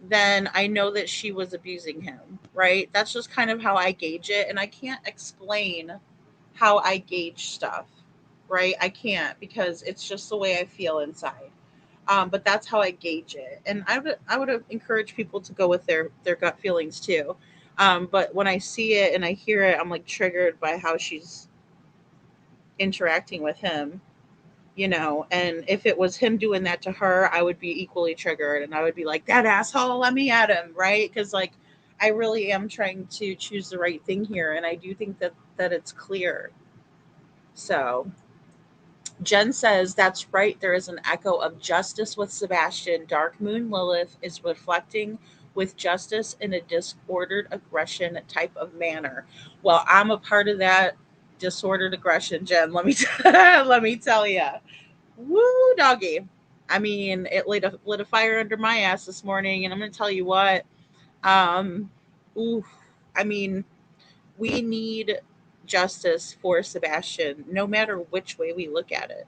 then I know that she was abusing him, right? That's just kind of how I gauge it. And I can't explain how I gauge stuff, right? I can't, because it's just the way I feel inside. But that's how I gauge it. And I would encourage people to go with their gut feelings too. But when I see it and I hear it, I'm like triggered by how she's interacting with him, and if it was him doing that to her, I would be equally triggered, and I would be like, that asshole, let me at him, right? Because like, I really am trying to choose the right thing here, and I do think that it's clear. So Jen says, that's right, there is an echo of justice with Sebastian. Dark Moon Lilith is reflecting with justice in a disordered aggression type of manner. Well, I'm a part of that disordered aggression, Jen. Let me tell you. Woo, doggy. I mean, it lit a fire under my ass this morning, and I'm going to tell you what. Um, ooh, I mean, we need justice for Sebastian, no matter which way we look at it.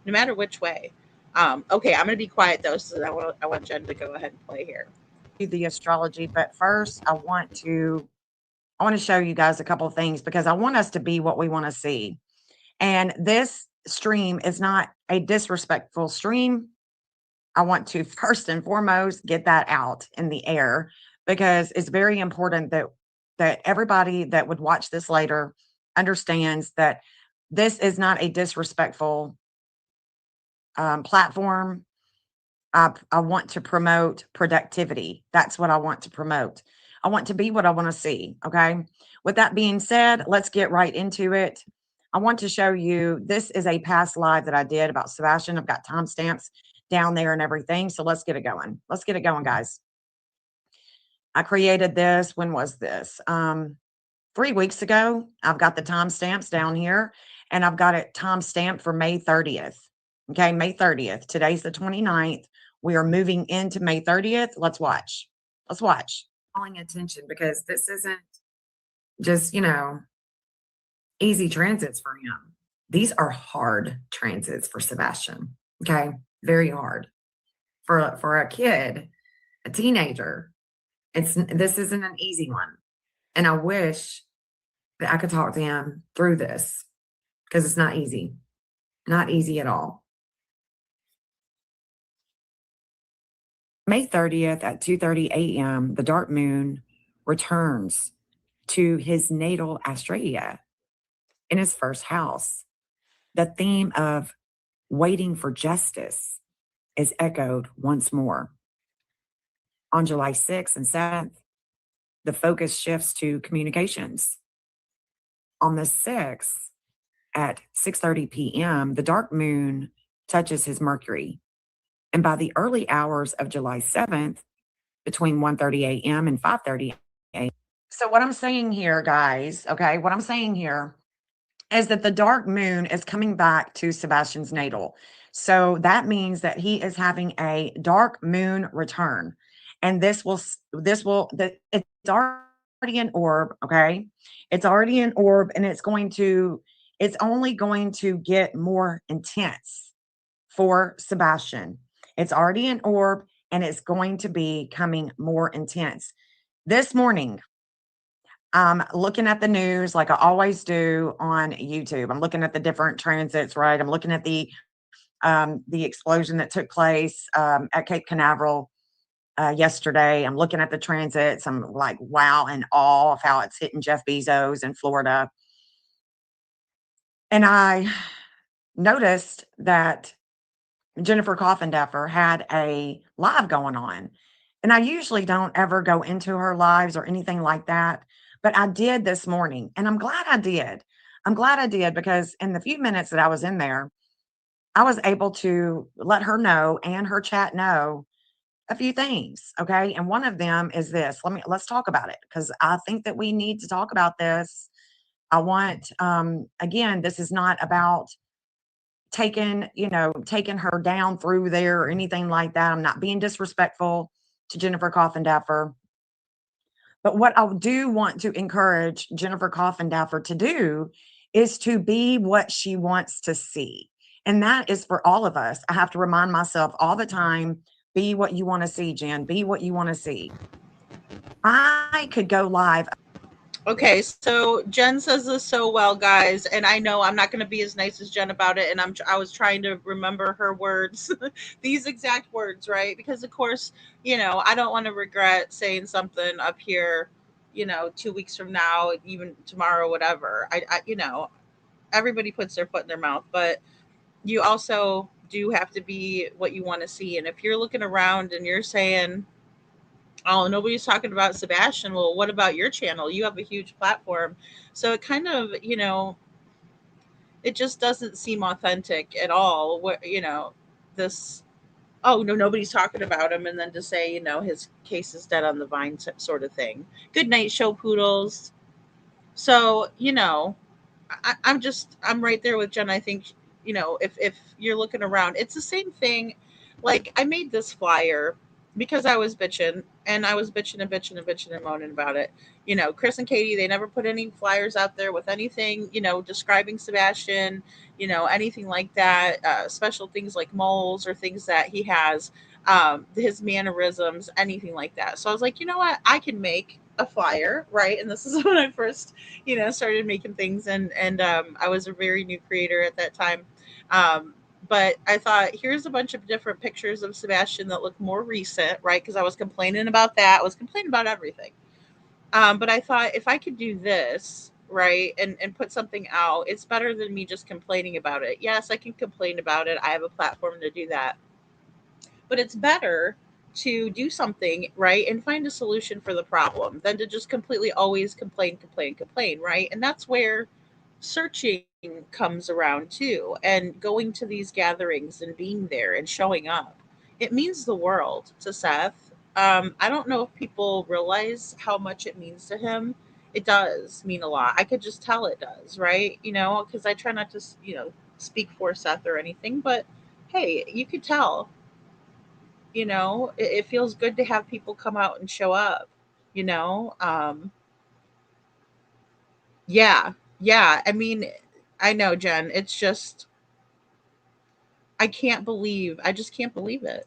No matter which way. Okay, I'm going to be quiet though, so I want Jen to go ahead and play here. The astrology, but first I want to show you guys a couple of things, because I want us to be what we want to see. And this stream is not a disrespectful stream. I want to first and foremost get that out in the air, because it's very important that everybody that would watch this later understands that this is not a disrespectful platform. I want to promote productivity. That's what I want to promote. I want to be what I want to see. Okay. With that being said, let's get right into it. I want to show you, this is a past live that I did about Sebastian. I've got timestamps down there and everything. So let's get it going. Let's get it going, guys. I created this. When was this? 3 weeks ago. I've got the timestamps down here, and I've got it timestamped for May 30th. Okay. May 30th. Today's the 29th. We are moving into May 30th. Let's watch. Let's watch. Calling attention, because this isn't just, easy transits for him. These are hard transits for Sebastian. Okay. Very hard for a kid, a teenager. This isn't an easy one. And I wish that I could talk to him through this, because it's not easy. Not easy at all. May 30th at 2:30 a.m., the dark moon returns to his natal Australia in his first house. The theme of waiting for justice is echoed once more. On July 6th and 7th, the focus shifts to communications. On the 6th at 6:30 p.m., the dark moon touches his Mercury. And by the early hours of July 7th, between 1:30 a.m. and 5:30 a.m. So what I'm saying here, guys, okay, what I'm saying here is that the dark moon is coming back to Sebastian's natal. So that means that he is having a dark moon return. And it's already an orb, okay? It's already an orb, and it's only going to get more intense for Sebastian. It's already an orb, and it's going to be coming more intense. This morning, I'm looking at the news like I always do on YouTube. I'm looking at the different transits, right? I'm looking at the explosion that took place at Cape Canaveral. yesterday. I'm looking at the transits. I'm like, wow, in awe of how it's hitting Jeff Bezos in Florida. And I noticed that Jennifer Coffindaffer had a live going on. And I usually don't ever go into her lives or anything like that, but I did this morning. And I'm glad I did. I'm glad I did because in the few minutes that I was in there, I was able to let her know and her chat know a few things. Okay. And one of them is this. Let's talk about it because I think that we need to talk about this. I want, again, this is not about taking her down through there or anything like that. I'm not being disrespectful to Jennifer Coffindaffer. But what I do want to encourage Jennifer Coffindaffer to do is to be what she wants to see. And that is for all of us. I have to remind myself all the time, be what you want to see, Jen. Be what you want to see. I could go live. Okay, so Jen says this so well, guys, and I know I'm not going to be as nice as Jen about it, and I was trying to remember her words, these exact words, right? Because of course, I don't want to regret saying something up here, 2 weeks from now, even tomorrow, whatever. Everybody puts their foot in their mouth, but you also do have to be what you want to see. And if you're looking around and you're saying, oh, nobody's talking about Sebastian, well, what about your channel? You have a huge platform. So it kind of, it just doesn't seem authentic at all. What, this, oh, no, nobody's talking about him. And then to say, his case is dead on the vine sort of thing. Good night, show poodles. So, I'm right there with Jen. I think, if you're looking around, it's the same thing. Like I made this flyer because I was bitching and I was bitching and bitching and bitching and moaning about it. Chris and Katie, they never put any flyers out there with anything, describing Sebastian, anything like that, special things like moles or things that he has, his mannerisms, anything like that. So I was like, you know what? I can make a flyer, right? And this is when I first, started making things, and I was a very new creator at that time. But I thought, here's a bunch of different pictures of Sebastian that look more recent, right? Because I was complaining about that. I was complaining about everything. But I thought if I could do this, right, and put something out, it's better than me just complaining about it. Yes, I can complain about it. I have a platform to do that. But it's better to do something, right, and find a solution for the problem than to just completely always complain, complain, complain, right? And that's where searching comes around too, and going to these gatherings and being there and showing up. It means the world to Seth. I don't know if people realize how much it means to him. It does mean a lot. I could just tell it does, right? Because I try not to, speak for Seth or anything, but hey, you could tell. It feels good to have people come out and show up. You know, yeah, yeah. I mean, I know, Jen. It's just I just can't believe it.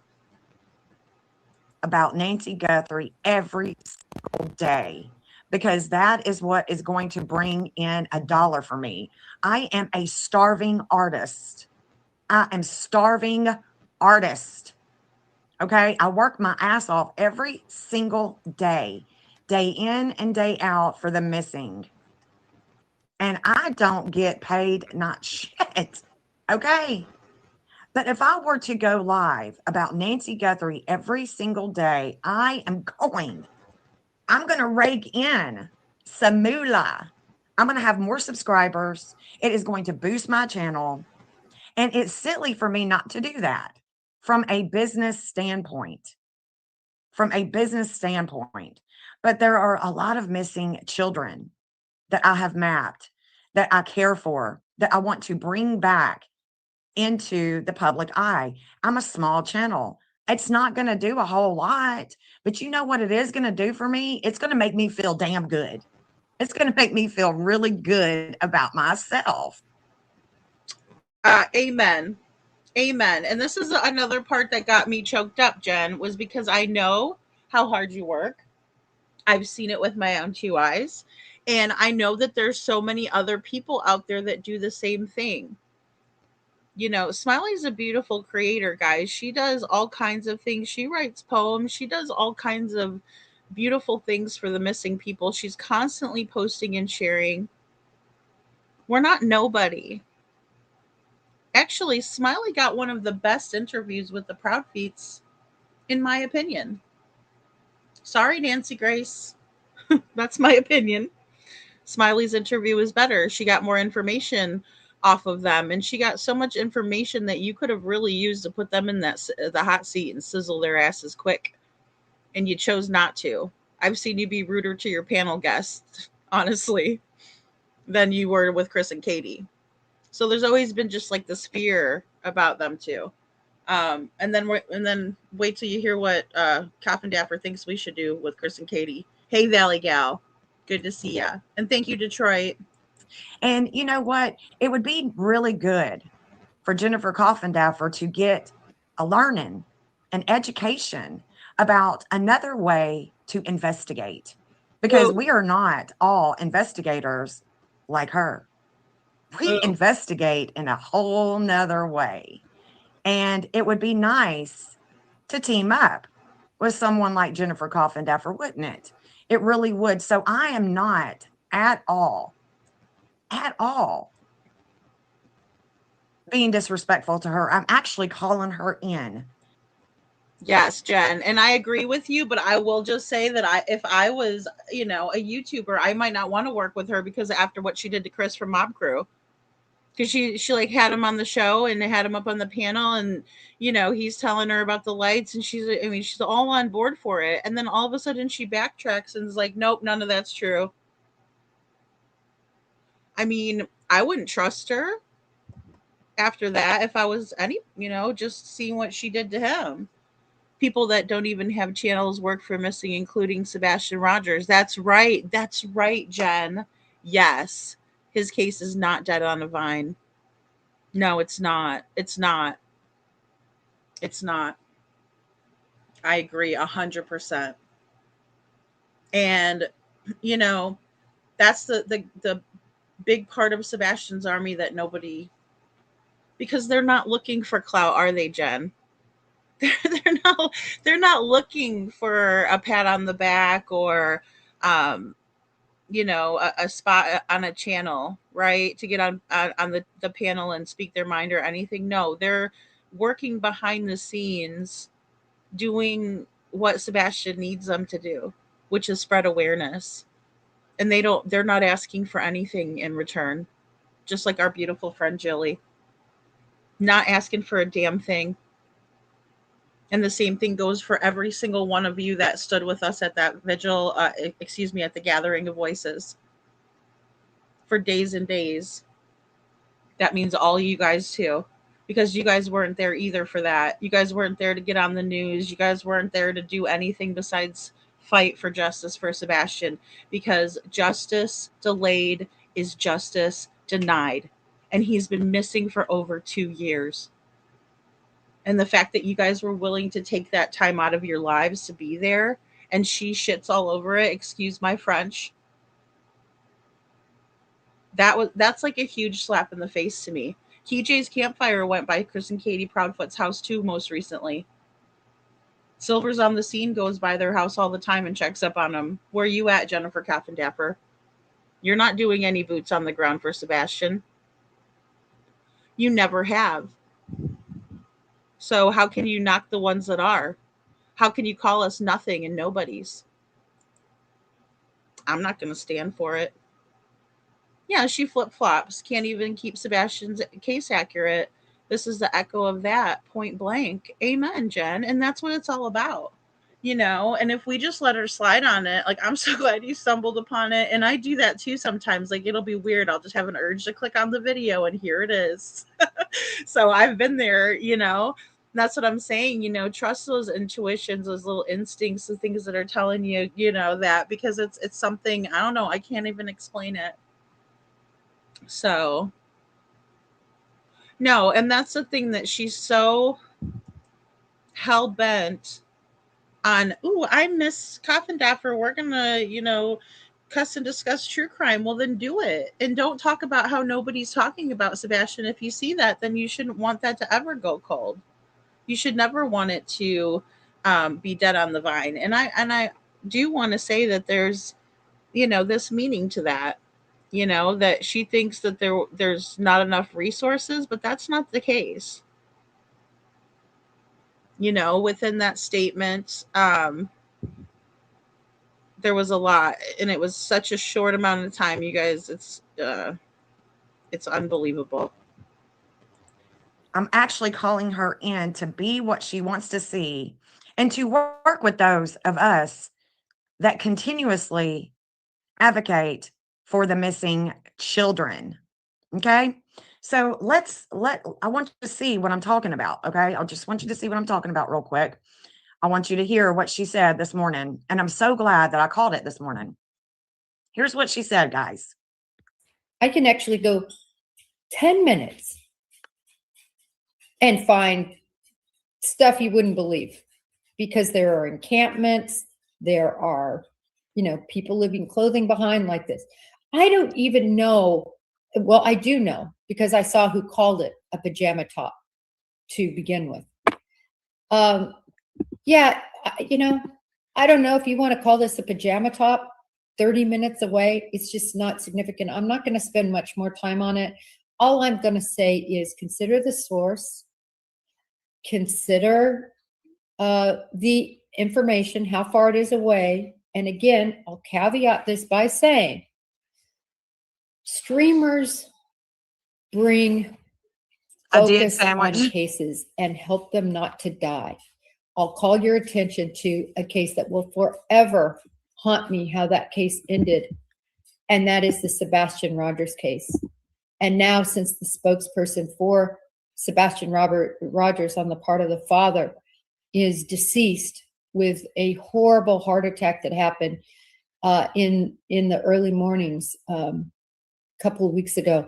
About Nancy Guthrie every single day because that is what is going to bring in a dollar for me. I am a starving artist. I am starving artist. Okay. I work my ass off every single day in and day out for the missing. And I don't get paid not shit. Okay. But if I were to go live about Nancy Guthrie every single day, I'm going to rake in some moolah. I'm going to have more subscribers. It is going to boost my channel. And it's silly for me not to do that from a business standpoint. From a business standpoint. But there are a lot of missing children that I have mapped, that I care for, that I want to bring back into the public eye. I'm a small channel. It's not going to do a whole lot, but you know what it is going to do for me? It's going to make me feel damn good. It's going to make me feel really good about myself. Amen. Amen. And this is another part that got me choked up, Jen, was because I know how hard you work. I've seen it with my own two eyes. And I know that there's so many other people out there that do the same thing. You know, Smiley's a beautiful creator, guys. She does all kinds of things. She writes poems. She does all kinds of beautiful things for the missing people. She's constantly posting and sharing. We're not nobody. Actually, Smiley got one of the best interviews with the Proud Feets, in my opinion. Sorry, Nancy Grace. That's my opinion. Smiley's interview was better. She got more information off of them, and she got so much information that you could have really used to put them in the hot seat and sizzle their asses quick, and you chose not to. I've seen you be ruder to your panel guests, honestly, than you were with Chris and Katie. So there's always been just like this fear about them too. And then wait till you hear what Coffindaffer thinks we should do with Chris and Katie. Hey, Valley Gal, good to see ya, and thank you, Detroit. And you know what? It would be really good for Jennifer Coffindaffer to get a learning, an education about another way to investigate, because we are not all investigators like her. We investigate in a whole nother way. And it would be nice to team up with someone like Jennifer Coffindaffer, wouldn't it? It really would. So I am not at all being disrespectful to her. I'm actually calling her in. Yes, Jen, and I agree with you, but I will just say that if I was, a YouTuber, I might not want to work with her because after what she did to Chris from Mob Crew, because she like had him on the show and had him up on the panel, and he's telling her about the lights, and she's all on board for it, and then all of a sudden she backtracks and is like, nope, none of that's true. I mean, I wouldn't trust her after that if I was just seeing what she did to him. People that don't even have channels work for missing, including Sebastian Rogers. That's right, Jen. Yes, his case is not dead on a vine. No, it's not. It's not. I agree 100%. And that's the big part of Sebastian's army that nobody, because they're not looking for clout, are they, Jen? They're not looking for a pat on the back or a spot on a channel, right, to get on the panel and speak their mind or anything. No, they're working behind the scenes doing what Sebastian needs them to do, which is spread awareness. And they're not asking for anything in return, just like our beautiful friend Jilly, not asking for a damn thing. And the same thing goes for every single one of you that stood with us at that vigil, at the gathering of voices for days and days. That means all you guys too, because you guys weren't there either for that. You guys weren't there to get on the news. You guys weren't there to do anything besides fight for justice for Sebastian, because justice delayed is justice denied. And he's been missing for over 2 years. And the fact that you guys were willing to take that time out of your lives to be there, and she shits all over it, excuse my French, that's like a huge slap in the face to me. KJ's Campfire went by Chris and Katie Proudfoot's house too most recently. Silver's on the Scene goes by their house all the time and checks up on them. Where you at, Jennifer Coffindaffer? You're not doing any boots on the ground for Sebastian. You never have. So how can you knock the ones that are? How can you call us nothing and nobodies? I'm not going to stand for it. Yeah, she flip-flops. Can't even keep Sebastian's case accurate. This is the echo of that, point blank. Amen, Jen. And that's what it's all about. And if we just let her slide on it, like, I'm so glad you stumbled upon it. And I do that too sometimes. Like, it'll be weird. I'll just have an urge to click on the video and here it is. So I've been there, That's what I'm saying, trust those intuitions, those little instincts, the things that are telling you, that, because it's something, I don't know, I can't even explain it. So, no, and that's the thing, that she's so hell-bent on, ooh, I miss Coffindaffer. We're gonna, discuss and discuss true crime, well, then do it. And don't talk about how nobody's talking about Sebastian. If you see that, then you shouldn't want that to ever go cold. You should never want it to be dead on the vine. And I do want to say that there's, this meaning to that, that she thinks that there's not enough resources, but that's not the case. Within that statement, there was a lot, and it was such a short amount of time, you guys. It's unbelievable. I'm actually calling her in to be what she wants to see and to work with those of us that continuously advocate for the missing children. Okay. So I want you to see what I'm talking about. Okay. I just want you to see what I'm talking about real quick. I want you to hear what she said this morning. And I'm so glad that I called it this morning. Here's what she said, guys. I can actually go 10 minutes and find stuff you wouldn't believe, because there are encampments, there are, people leaving clothing behind like this. I don't even know. Well, I do know, because I saw who called it a pajama top to begin with. Yeah, I don't know if you want to call this a pajama top 30 minutes away. It's just not significant. I'm not going to spend much more time on it. All I'm going to say is consider the source, consider the information, how far it is away. And again, I'll caveat this by saying streamers bring focus on cases and help them not to die. I'll call your attention to a case that will forever haunt me, how that case ended. And that is the Sebastian Rogers case. And now, since the spokesperson for Sebastian Rogers on the part of the father is deceased with a horrible heart attack that happened in the early mornings a couple of weeks ago,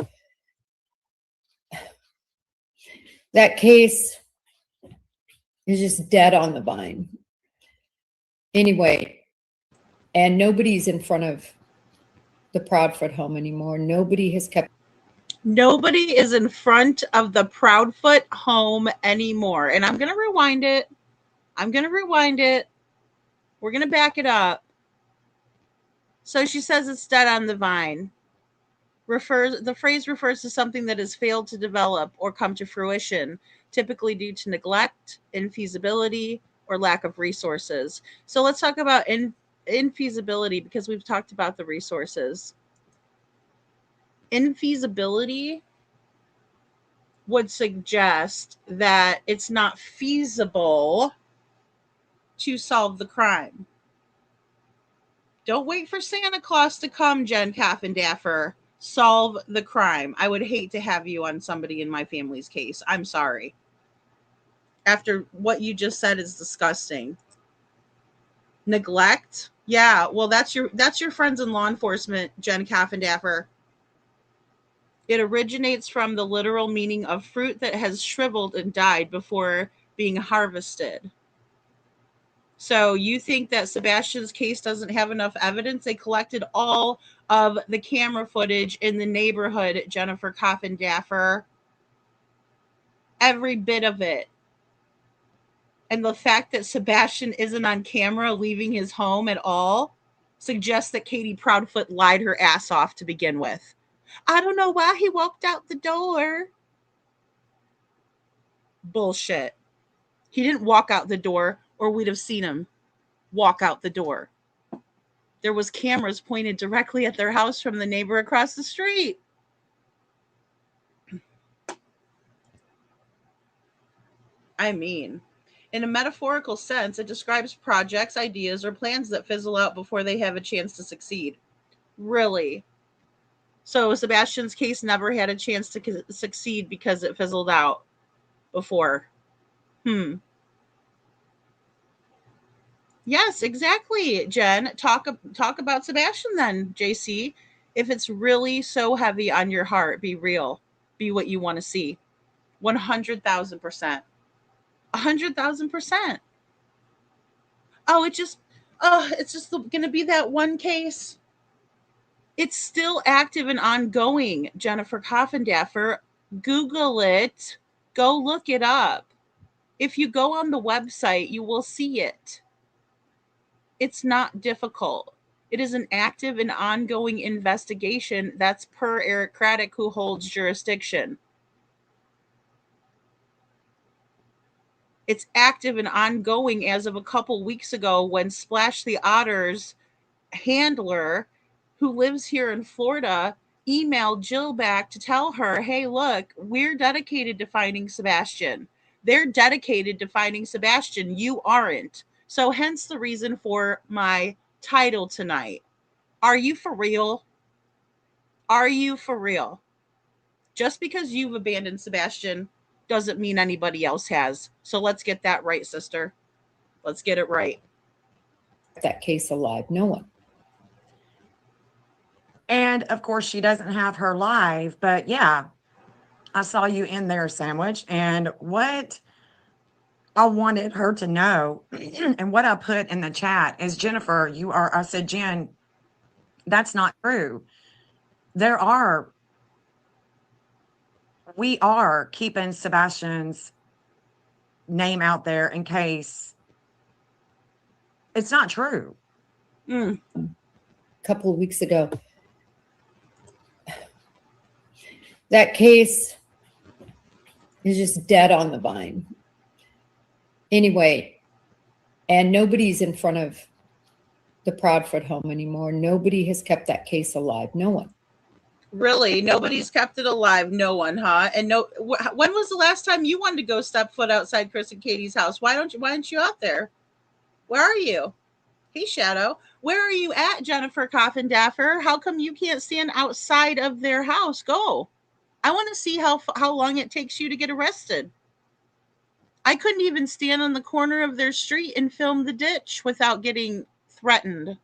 that case is just dead on the vine. Anyway, and nobody's in front of the Proudfoot home anymore. Nobody is in front of the Proudfoot home anymore. And I'm going to rewind it. We're going to back it up. So she says it's dead on the vine. The phrase refers to something that has failed to develop or come to fruition, typically due to neglect, infeasibility, or lack of resources. So let's talk about infeasibility, because we've talked about the resources. Infeasibility would suggest that it's not feasible to solve the crime. Don't wait for Santa Claus to come, Jen Coffindaffer. Solve the crime. I would hate to have you on somebody in my family's case. I'm sorry. After what you just said is disgusting. Neglect? Yeah, well, that's your friends in law enforcement, Jen Coffindaffer. It originates from the literal meaning of fruit that has shriveled and died before being harvested. So you think that Sebastian's case doesn't have enough evidence? They collected all of the camera footage in the neighborhood, Jennifer Coffindaffer. Every bit of it. And the fact that Sebastian isn't on camera leaving his home at all suggests that Katie Proudfoot lied her ass off to begin with. I don't know why he walked out the door. Bullshit. He didn't walk out the door, or we'd have seen him walk out the door. There was cameras pointed directly at their house from the neighbor across the street. I mean, in a metaphorical sense, it describes projects, ideas, or plans that fizzle out before they have a chance to succeed. Really? So Sebastian's case never had a chance to succeed because it fizzled out before. Yes, exactly, Jen. Talk about Sebastian then, JC. If it's really so heavy on your heart, be real. Be what you want to see. 100,000%. 100,000%. Oh, it's just going to be that one case. It's still active and ongoing, Jennifer Coffindaffer. Google it. Go look it up. If you go on the website, you will see it. It's not difficult. It is an active and ongoing investigation. That's per Eric Craddock, who holds jurisdiction. It's active and ongoing as of a couple weeks ago when Splash the Otter's handler, who lives here in Florida, emailed Jill back to tell her, hey, look, we're dedicated to finding Sebastian. They're dedicated to finding Sebastian. You aren't. So hence the reason for my title tonight. Are you for real? Are you for real? Just because you've abandoned Sebastian doesn't mean anybody else has. So let's get that right, sister. Let's get it right. That case alive. No one. And of course, she doesn't have her live, but yeah, I saw you in there, Sandwich. And what I wanted her to know, and what I put in the chat is, Jennifer, I said, Jen, that's not true. We are keeping Sebastian's name out there in case it's not true. A couple of weeks ago, that case is just dead on the vine. Anyway, and nobody's in front of the Proudfoot home anymore. Nobody has kept that case alive. No one. Really? Nobody's kept it alive? No one, huh? And no, when was the last time you wanted to go step foot outside Chris and Katie's house? Why aren't you out there? Where are you? Hey, Shadow. Where are you at, Jennifer Coffindaffer? How come you can't stand outside of their house? Go. I want to see how long it takes you to get arrested. I couldn't even stand on the corner of their street and film the ditch without getting threatened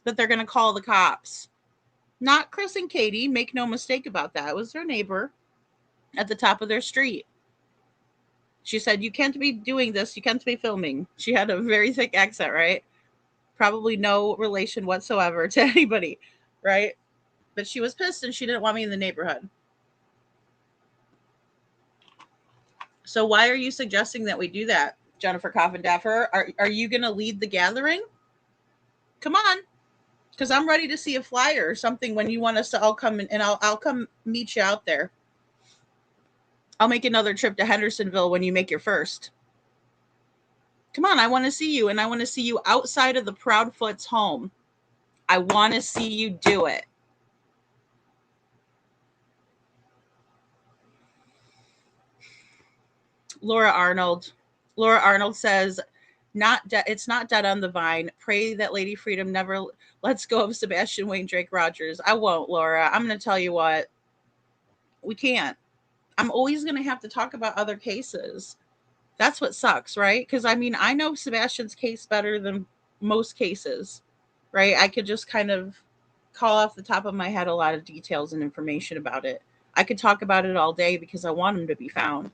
that they're going to call the cops. Not Chris and Katie, make no mistake about that. It was their neighbor at the top of their street. She said, you can't be doing this. You can't be filming. She had a very thick accent, right? Probably no relation whatsoever to anybody, right? But she was pissed and she didn't want me in the neighborhood. So why are you suggesting that we do that, Jennifer Coffindaffer? Are you going to lead the gathering? Come on. Because I'm ready to see a flyer or something when you want us to all come in, and I'll come meet you out there. I'll make another trip to Hendersonville when you make your first. Come on, I want to see you, and I want to see you outside of the Proudfoot's home. I want to see you do it. Laura Arnold says, it's not dead on the vine. Pray that Lady Freedom never lets go of Sebastian Wayne Drake Rogers. I won't, Laura. I'm going to tell you what. We can't. I'm always going to have to talk about other cases. That's what sucks, right? Because, I mean, I know Sebastian's case better than most cases, right? I could just kind of call off the top of my head a lot of details and information about it. I could talk about it all day because I want him to be found.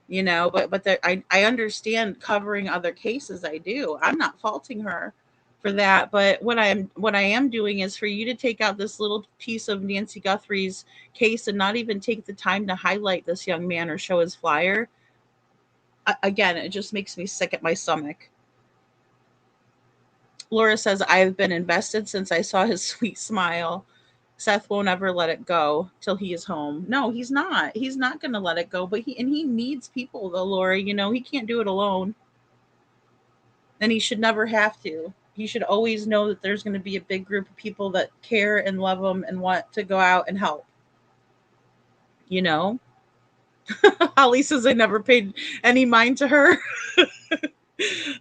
You know, but I understand covering other cases. I do. I'm not faulting her for that. But what I am doing is for you to take out this little piece of Nancy Guthrie's case and not even take the time to highlight this young man or show his flyer. Again, it just makes me sick at my stomach. Laura says, I've been invested since I saw his sweet smile. Seth won't ever let it go till he is home. No, he's not. He's not going to let it go. But he needs people, though, Laura. You know, he can't do it alone. And he should never have to. He should always know that there's going to be a big group of people that care and love him and want to go out and help. You know? Holly says I never paid any mind to her.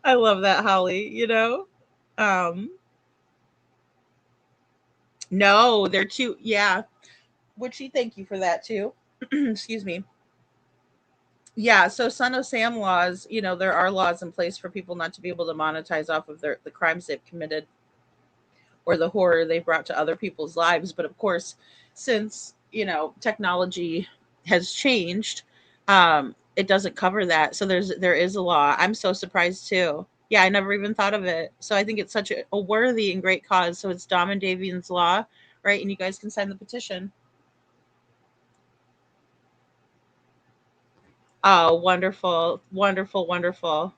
I love that, Holly, you know? No, they're too, yeah. Witchy, thank you for that too. Excuse me. Yeah, so Son of Sam laws, you know, there are laws in place for people not to be able to monetize off of the crimes they've committed or the horror they've brought to other people's lives. But of course, since, you know, technology has changed, it doesn't cover that. So there is a law. I'm so surprised too. Yeah, I never even thought of it. So I think it's such a worthy and great cause. So it's Dom and Davian's Law, right? And you guys can sign the petition. Oh, wonderful, wonderful, wonderful.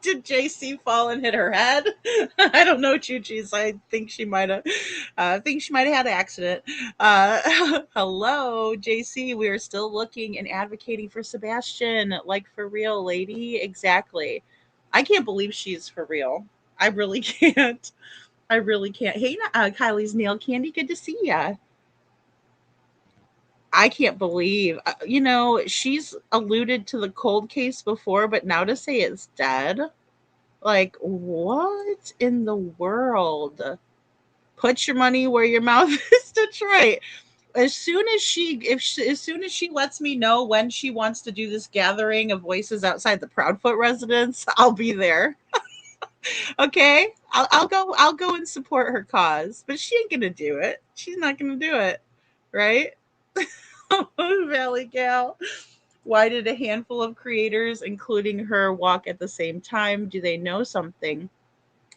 Did JC fall and hit her head? I don't know, Choo-Chees. I think she might have. I think she might have had an accident. Hello, JC. We are still looking and advocating for Sebastian, like for real, lady. Exactly. I can't believe she's for real. I really can't. I really can't. Hey, Kylie's nail candy. Good to see ya. I can't believe, she's alluded to the cold case before, but now to say it's dead. Like, what in the world? Put your money where your mouth is, Detroit. As soon as she lets me know when she wants to do this gathering of voices outside the Proudfoot residence, I'll be there. Okay? I'll go and support her cause. But she ain't gonna do it. She's not gonna do it. Right? Valley Gal. Why did a handful of creators, including her, walk at the same time? Do they know something?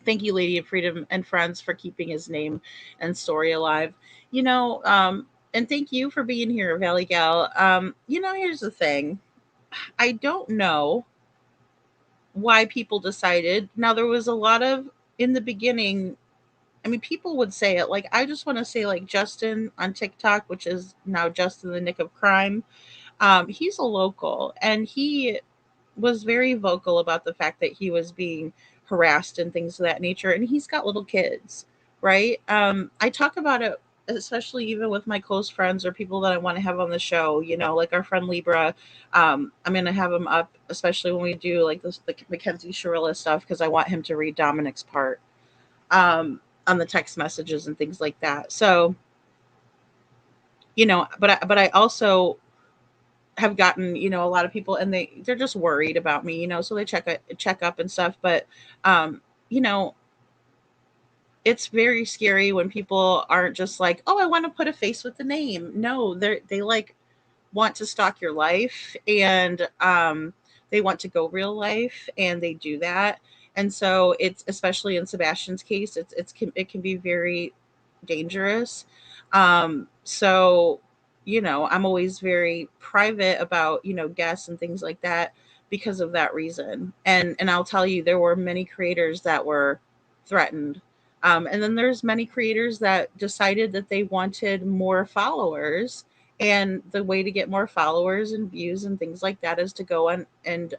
Thank you, Lady of Freedom and friends, for keeping his name and story alive. And thank you for being here, Valley Gal. Here's the thing. I don't know why people decided. Now, there was a lot of, in the beginning, I mean, people would say it. Like, I just want to say, like, Justin on TikTok, which is now Justin the Nick of Crime. He's a local, and he was very vocal about the fact that he was being harassed and things of that nature. And he's got little kids, right? I talk about it, especially even with my close friends or people that I want to have on the show, like our friend Libra. I'm going to have him up, especially when we do like the Mackenzie Shirilla stuff, because I want him to read Dominic's part on the text messages and things like that. So, but I also have gotten, a lot of people, and they're just worried about me, so they check up and stuff. But you know, it's very scary when people aren't just like, oh, I want to put a face with the name. No, they like want to stalk your life, and they want to go real life, and they do that. And so it's, especially in Sebastian's case, it can be very dangerous. So, I'm always very private about, guests and things like that because of that reason. And I'll tell you, there were many creators that were threatened. And then there's many creators that decided that they wanted more followers, and the way to get more followers and views and things like that is to go and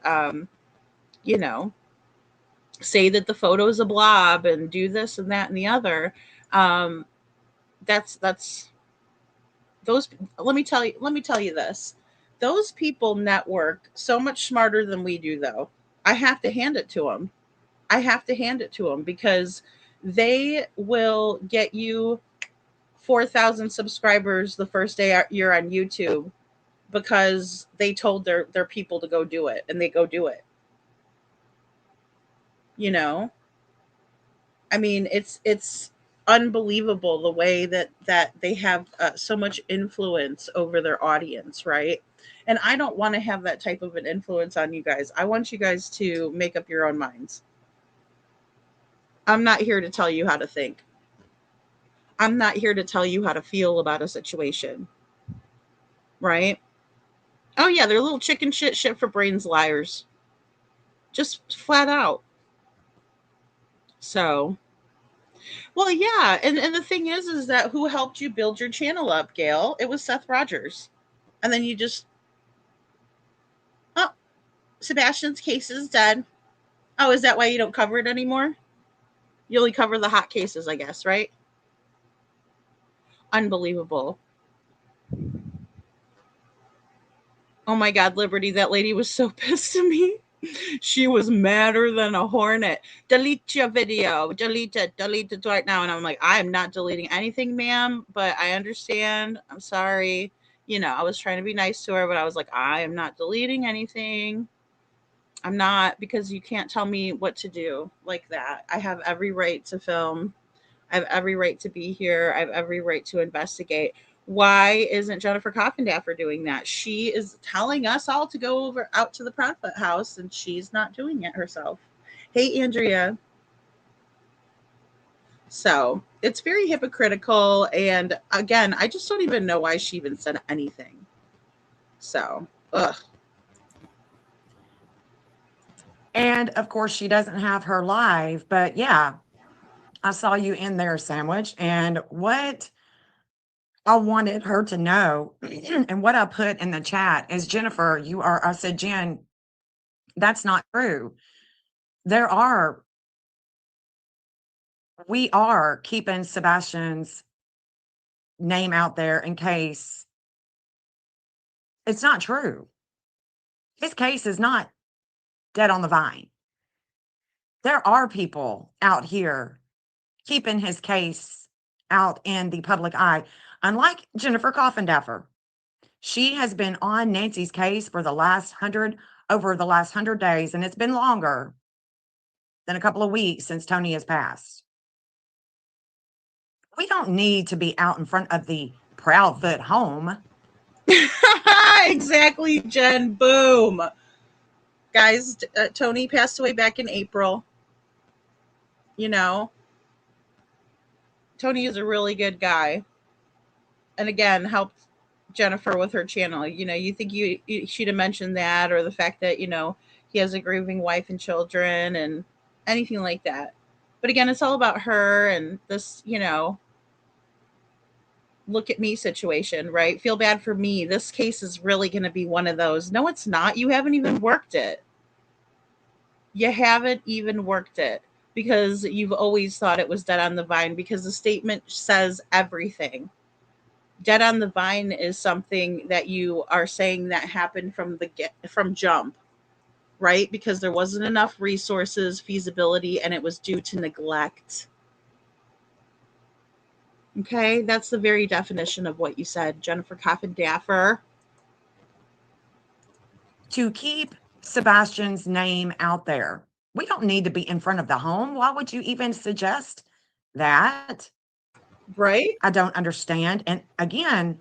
you know say that the photo is a blob and do this and that and the other. um that's those let me tell you this. Those people network so much smarter than we do, though. I have to hand it to them. Because they will get you 4,000 subscribers the first day you're on YouTube, because they told their people to go do it, and they go do it. You know, I mean, it's unbelievable the way that they have so much influence over their audience, right? And I don't want to have that type of an influence on you guys. I want you guys to make up your own minds. I'm not here to tell you how to think. I'm not here to tell you how to feel about a situation, right? Oh yeah, they're little chicken shit for brains liars. Just flat out. So, well, yeah, and the thing is that who helped you build your channel up, Gail? It was Seth Rogers. And then you just, oh, Sebastian's case is dead. Oh, is that why you don't cover it anymore? You only cover the hot cases, I guess, right? Unbelievable. Oh my God, Liberty, that lady was so pissed at me. She was madder than a hornet. Delete your video. Delete it right now. And I'm like, I'm not deleting anything, ma'am, but I understand. I'm sorry. I was trying to be nice to her, but I was like, I am not deleting anything. I'm not, because you can't tell me what to do like that. I have every right to film. I have every right to be here. I have every right to investigate. Why isn't Jennifer Coffindaffer doing that? She is telling us all to go out to the Proudfoot house, and she's not doing it herself. Hey, Andrea. So it's very hypocritical. And again, I just don't even know why she even said anything. So, ugh. And of course, she doesn't have her live, but yeah, I saw you in there, Sandwich. And what I wanted her to know, and what I put in the chat is, Jennifer, I said, Jen, that's not true. We are keeping Sebastian's name out there in case it's not true. His case is not dead on the vine. There are people out here keeping his case out in the public eye. Unlike Jennifer Coffindaffer, she has been on Nancy's case for over the last 100 days, and it's been longer than a couple of weeks since Tony has passed. We don't need to be out in front of the Proudfoot home. Exactly, Jen. Boom. Guys, Tony passed away back in April. You know, Tony is a really good guy. And again, helped Jennifer with her channel. You think she'd have mentioned that, or the fact that, he has a grieving wife and children and anything like that. But again, it's all about her and this, look at me situation, right? Feel bad for me. This case is really going to be one of those. No, it's not. You haven't even worked it. You haven't even worked it, because you've always thought it was dead on the vine, because the statement says everything. Dead on the vine is something that you are saying that happened from jump, right? Because there wasn't enough resources, feasibility, and it was due to neglect. Okay, that's the very definition of what you said, Jennifer Coffindaffer. To keep Sebastian's name out there, we don't need to be in front of the home. Why would you even suggest that? Right? I don't understand. And again,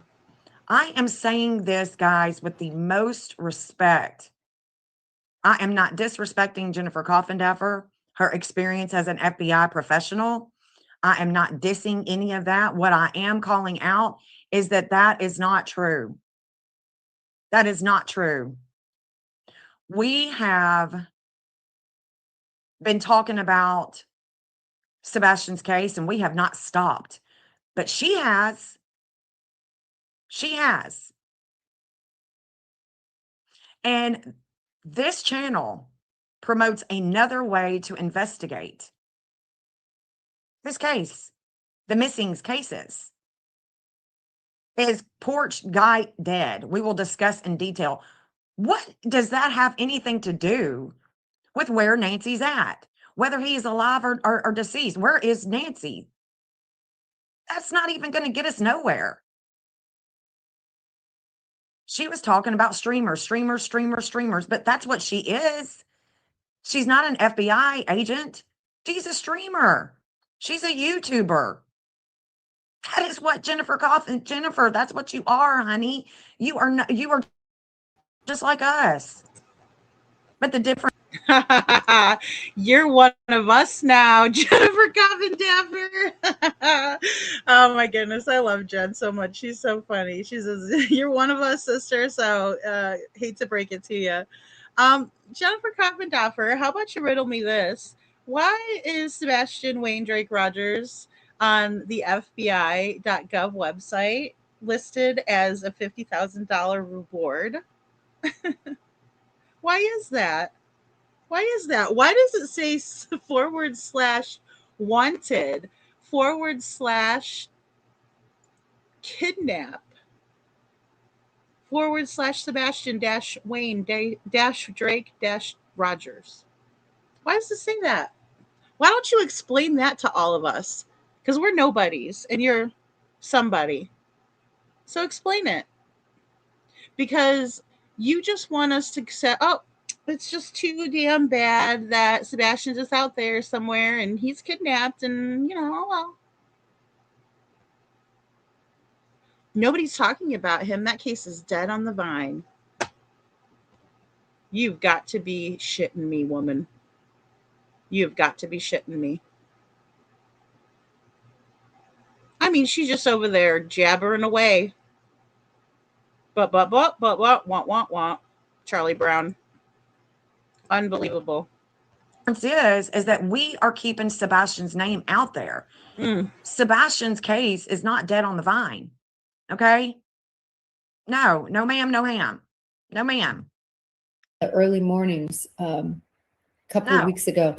I am saying this, guys, with the most respect. I am not disrespecting Jennifer Coffindaffer, her experience as an FBI professional. I am not dissing any of that. What I am calling out is that is not true. That is not true. We have been talking about Sebastian's case, and we have not stopped. But she has. She has. And this channel promotes another way to investigate this case, the missings cases. Is Porch Guy dead? We will discuss in detail. What does that have anything to do with where Nancy's at? Whether he's alive or deceased? Where is Nancy? That's not even going to get us nowhere. She was talking about streamers, but that's what she is. She's not an FBI agent. She's a streamer. She's a YouTuber. That is what Jennifer, that's what you are, honey. You are just like us. But the difference. You're one of us now, Jennifer Coffindaffer. Oh my goodness, I love Jen so much. She's so funny. She says, "You're one of us, sister." So hate to break it to you, Jennifer Coffindaffer. How about you riddle me this? Why is Sebastian Wayne Drake Rogers on the FBI.gov website listed as a $50,000 reward? Why is that? Why is that? Why does it say /wanted /kidnap /Sebastian Wayne Drake Rogers? Why does it say that? Why don't you explain that to all of us? Because we're nobodies and you're somebody. So explain it. Because you just want us to say, oh, it's just too damn bad that Sebastian's just out there somewhere and he's kidnapped, and well, Nobody's talking about him. That case is dead on the vine. You've got to be shitting me, woman. You've got to be shitting me. I mean, she's just over there jabbering away. But, want. Charlie Brown. Unbelievable. Is that we are keeping Sebastian's name out there. Sebastian's case is not dead on the vine. Okay? No, ma'am, no ham. No, ma'am. The early mornings, a couple of weeks ago,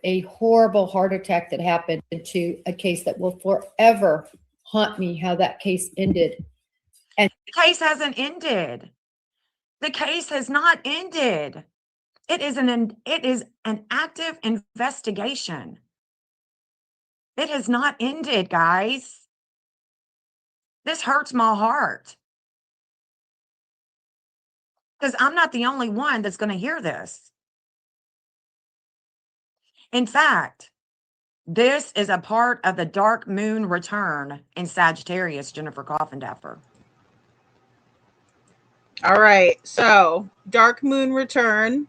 a horrible heart attack that happened to a case that will forever haunt me, how that case ended. And the case hasn't ended. The case has not ended. It is an active investigation. It has not ended, guys. This hurts my heart. Because I'm not the only one that's going to hear this. In fact, this is a part of the dark moon return in Sagittarius, Jennifer Coffindaffer. All right. So, dark moon return.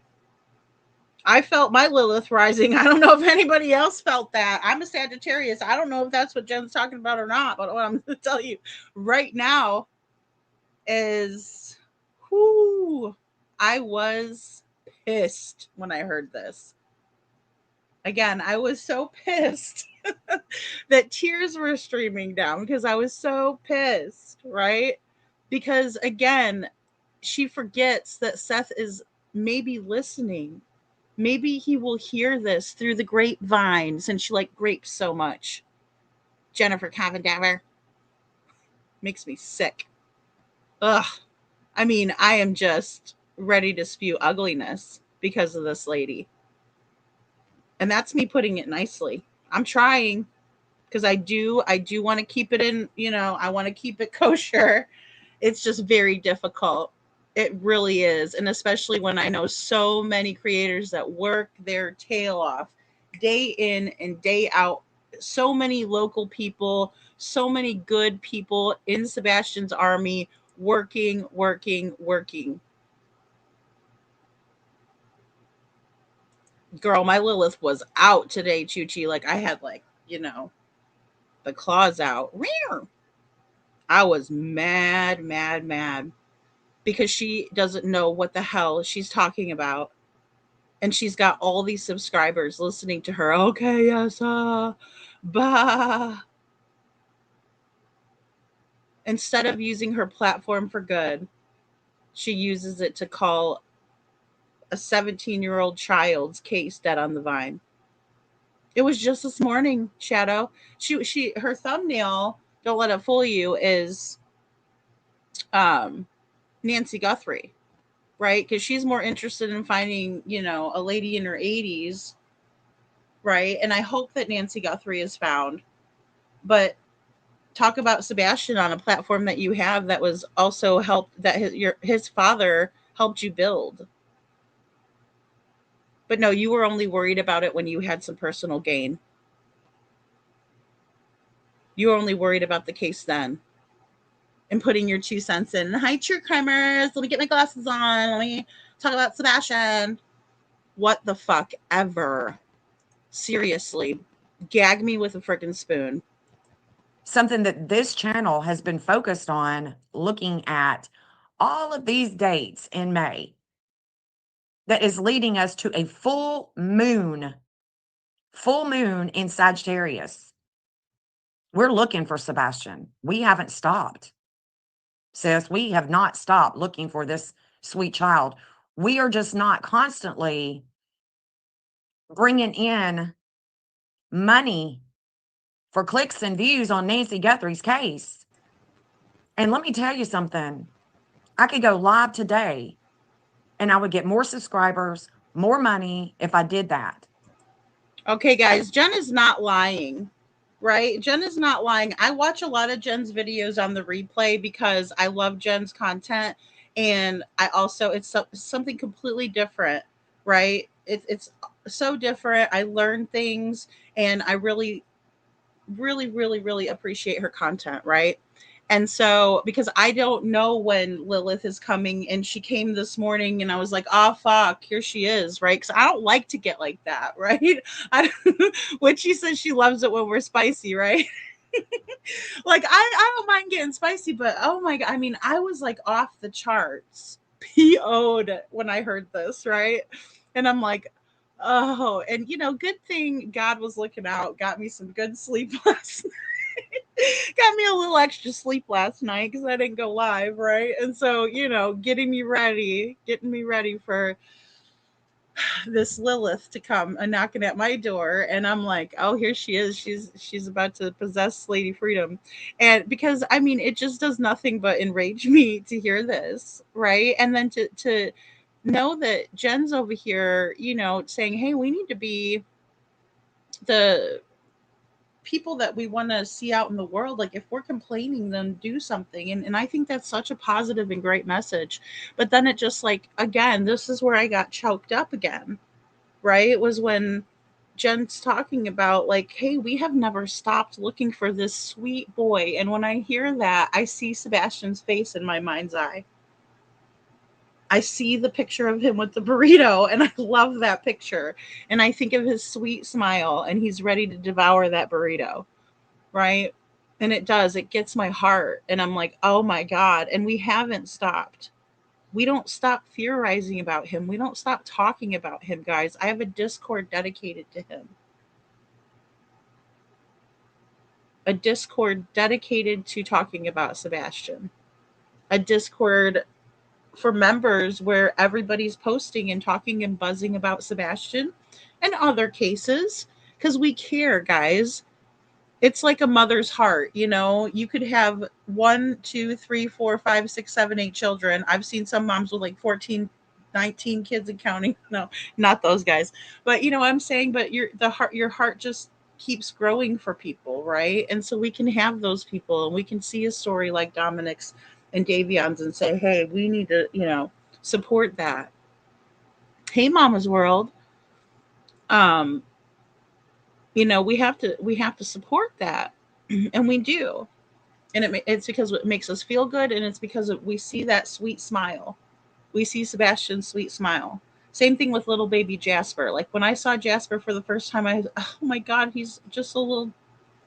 I felt my Lilith rising. I don't know if anybody else felt that. I'm a Sagittarius. I don't know if that's what Jen's talking about or not. But what I'm going to tell you right now is, I was pissed when I heard this. Again, I was so pissed that tears were streaming down because I was so pissed, right? Because again, she forgets that Seth is maybe listening. Maybe he will hear this through the grapevine since she liked grapes so much. Jennifer Coffindaffer makes me sick. Ugh. I mean, I am just ready to spew ugliness because of this lady. And that's me putting it nicely. I'm trying because I do want to keep it in, I want to keep it kosher. It's just very difficult. It really is. And especially when I know so many creators that work their tail off day in and day out. So many local people, so many good people in Sebastian's army working. Girl, my Lilith was out today, Chuchi. Like I had the claws out. I was mad because she doesn't know what the hell she's talking about. And she's got all these subscribers listening to her. Okay, yes, bah. Instead of using her platform for good, she uses it to call a 17-year-old child's case dead on the vine. It was just this morning, Shadow. Her thumbnail, don't let it fool you, is Nancy Guthrie, right? Because she's more interested in finding, a lady in her 80s, right? And I hope that Nancy Guthrie is found. But talk about Sebastian on a platform that you have that was also helped, that his father helped you build. But no, you were only worried about it when you had some personal gain. You were only worried about the case then. And putting your 2 cents in. Hi, true crimers. Let me get my glasses on. Let me talk about Sebastian. What the fuck ever. Seriously. Gag me with a freaking spoon. Something that this channel has been focused on, looking at all of these dates in May, that is leading us to a full moon in Sagittarius. We're looking for Sebastian. We haven't stopped. Sis, we have not stopped looking for this sweet child. We are just not constantly bringing in money for clicks and views on Nancy Guthrie's case. And let me tell you something. I could go live today and I would get more subscribers, more money if I did that. Okay, guys, Jen is not lying. Right? Jen is not lying. I watch a lot of Jen's videos on the replay because I love Jen's content. And I also, it's something completely different, right? It's so different. I learn things and I really appreciate her content, right? And so, because I don't know when Lilith is coming, and she came this morning, and I was like, oh, fuck, here she is, right? Because I don't like to get like that, right? When she says she loves it when we're spicy, right? Like, I don't mind getting spicy, but oh my God, I mean, I was like off the charts, PO'd when I heard this, right? And I'm like, oh, and good thing God was looking out, got me some good sleep last night. Got me a little extra sleep last night because I didn't go live, right? And so, getting me ready for this Lilith to come and knocking at my door, and I'm like, oh, here she is. She's about to possess Lady Freedom. And because I mean, it just does nothing but enrage me to hear this, right? And then to know that Jen's over here, saying, hey, we need to be the people that we want to see out in the world. Like, if we're complaining, then do something. And I think that's such a positive and great message. But then it just, like, again, this is where I got choked up again, right? It was when Jen's talking about, like, hey, we have never stopped looking for this sweet boy. And when I hear that, I see Sebastian's face in my mind's eye. I see the picture of him with the burrito, and I love that picture. And I think of his sweet smile, and he's ready to devour that burrito, right? And it gets my heart. And I'm like, oh my God. And we haven't stopped. We don't stop theorizing about him. We don't stop talking about him, guys. I have a Discord dedicated to him. A Discord dedicated to talking about Sebastian. A Discord for members where everybody's posting and talking and buzzing about Sebastian and other cases, because we care, guys. It's like a mother's heart. You could have 1, 2, 3, 4, 5, 6, 7, 8 children. I've seen some moms with like 14, 19 kids and counting. No, not those guys, but what I'm saying, but your heart just keeps growing for people, right? And so we can have those people, and we can see a story like Dominic's and Davion's and say, hey, we need to support that. Hey, Mama's World. We have to support that. And we do. And it's because it makes us feel good, and it's because we see that sweet smile. We see Sebastian's sweet smile. Same thing with little baby Jasper. Like, when I saw Jasper for the first time, oh my God, he's just a little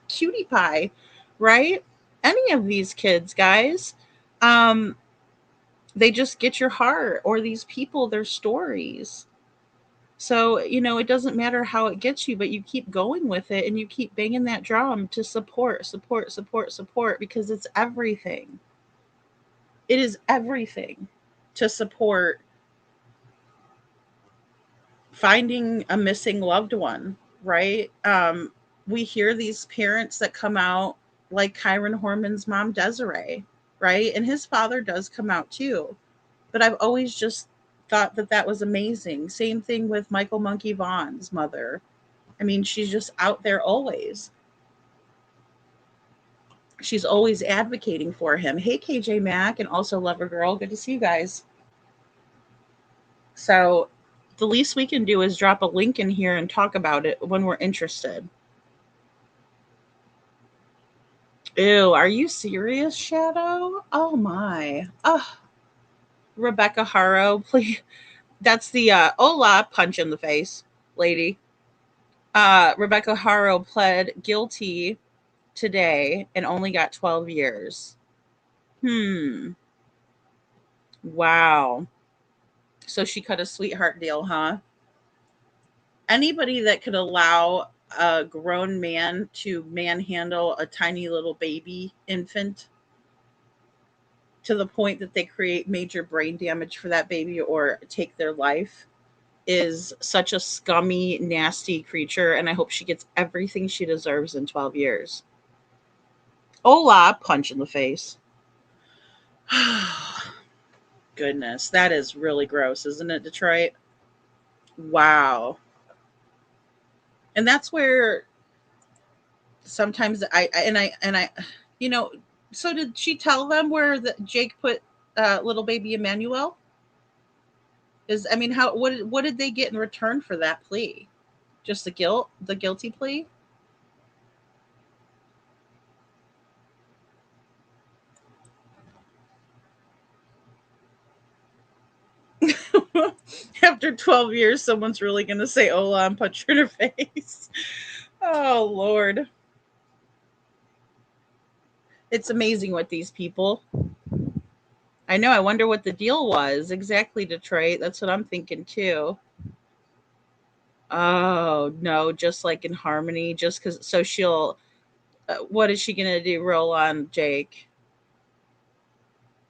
cutie pie, right? Any of these kids, guys, they just get your heart, or these people, their stories. So, it doesn't matter how it gets you, but you keep going with it, and you keep banging that drum to support, because it's everything. It is everything to support finding a missing loved one, right? We hear these parents that come out, like Kyron Horman's mom, Desiree, right? And his father does come out too. But I've always just thought that was amazing. Same thing with Michael Monkey Vaughn's mother. I mean, she's just out there always. She's always advocating for him. Hey, KJ Mack, and also Lover Girl. Good to see you guys. So the least we can do is drop a link in here and talk about it when we're interested. Ew, are you serious, Shadow? Oh my. Oh, Rebecca Haro, please. That's the hola punch in the face, lady. Rebecca Haro pled guilty today and only got 12 years. Wow. So she cut a sweetheart deal, huh? Anybody that could allow a grown man to manhandle a tiny little baby infant to the point that they create major brain damage for that baby or take their life is such a scummy, nasty creature, and I hope she gets everything she deserves in 12 years. Hola, punch in the face. Goodness, that is really gross, isn't it, Detroit? Wow. And that's where sometimes I so did she tell them where Jake put little baby Emmanuel? What did they get in return for that plea? Just the guilty plea? After 12 years, someone's really going to say hola and punch her in her face. Oh, Lord. It's amazing what these people. I know. I wonder what the deal was. Exactly, Detroit. That's what I'm thinking, too. Oh, no. Just like in Harmony. Just because. So she'll. What is she going to do? Roll on Jake?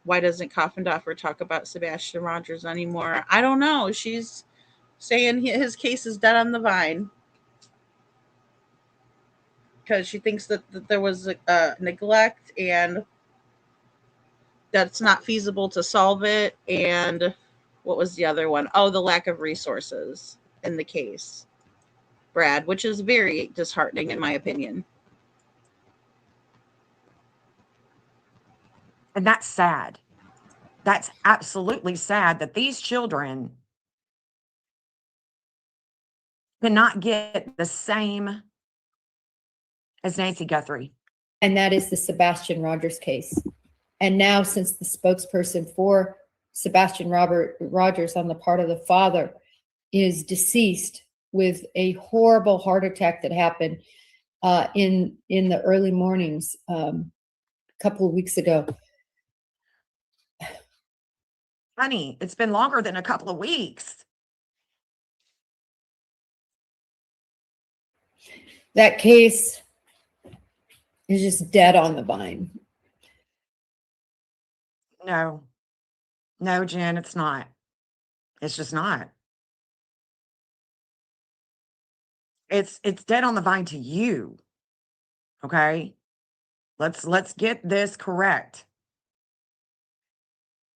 Why doesn't Coffindaffer talk about Sebastian Rogers anymore? I don't know. She's saying his case is dead on the vine because she thinks that there was neglect and that's not feasible to solve it. And what was the other one? Oh, the lack of resources in the case, Brad, which is very disheartening in my opinion. And that's sad. That's absolutely sad that these children cannot get the same as Nancy Guthrie. And that is the Sebastian Rogers case. And now, since the spokesperson for Sebastian Rogers on the part of the father is deceased with a horrible heart attack that happened in the early mornings a couple of weeks ago. Honey, it's been longer than a couple of weeks. That case is just dead on the vine. No, Jen, it's not. It's just not. It's dead on the vine to you. Okay? Let's get this correct.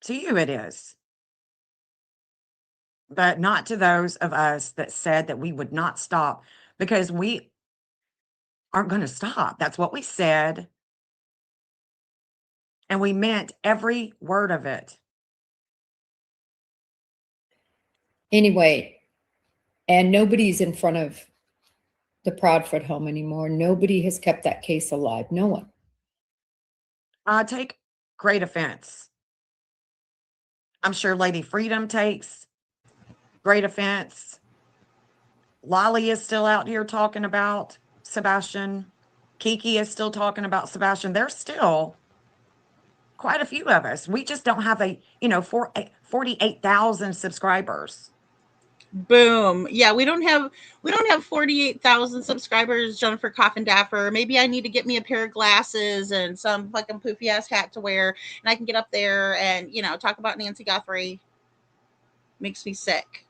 To you it is. But not to those of us that said that we would not stop, because we aren't going to stop. That's what we said. And we meant every word of it. Anyway, and nobody's in front of the Proudfoot home anymore. Nobody has kept that case alive. No one. I take great offense. I'm sure Lady Freedom takes great offense. Lolly is still out here talking about Sebastian. Kiki is still talking about Sebastian. There's still quite a few of us. We just don't have 48,000 subscribers. Boom. Yeah, we don't have 48,000 subscribers, Jennifer Coffindaffer. Maybe I need to get me a pair of glasses and some fucking poofy ass hat to wear, and I can get up there and, talk about Nancy Guthrie. Makes me sick.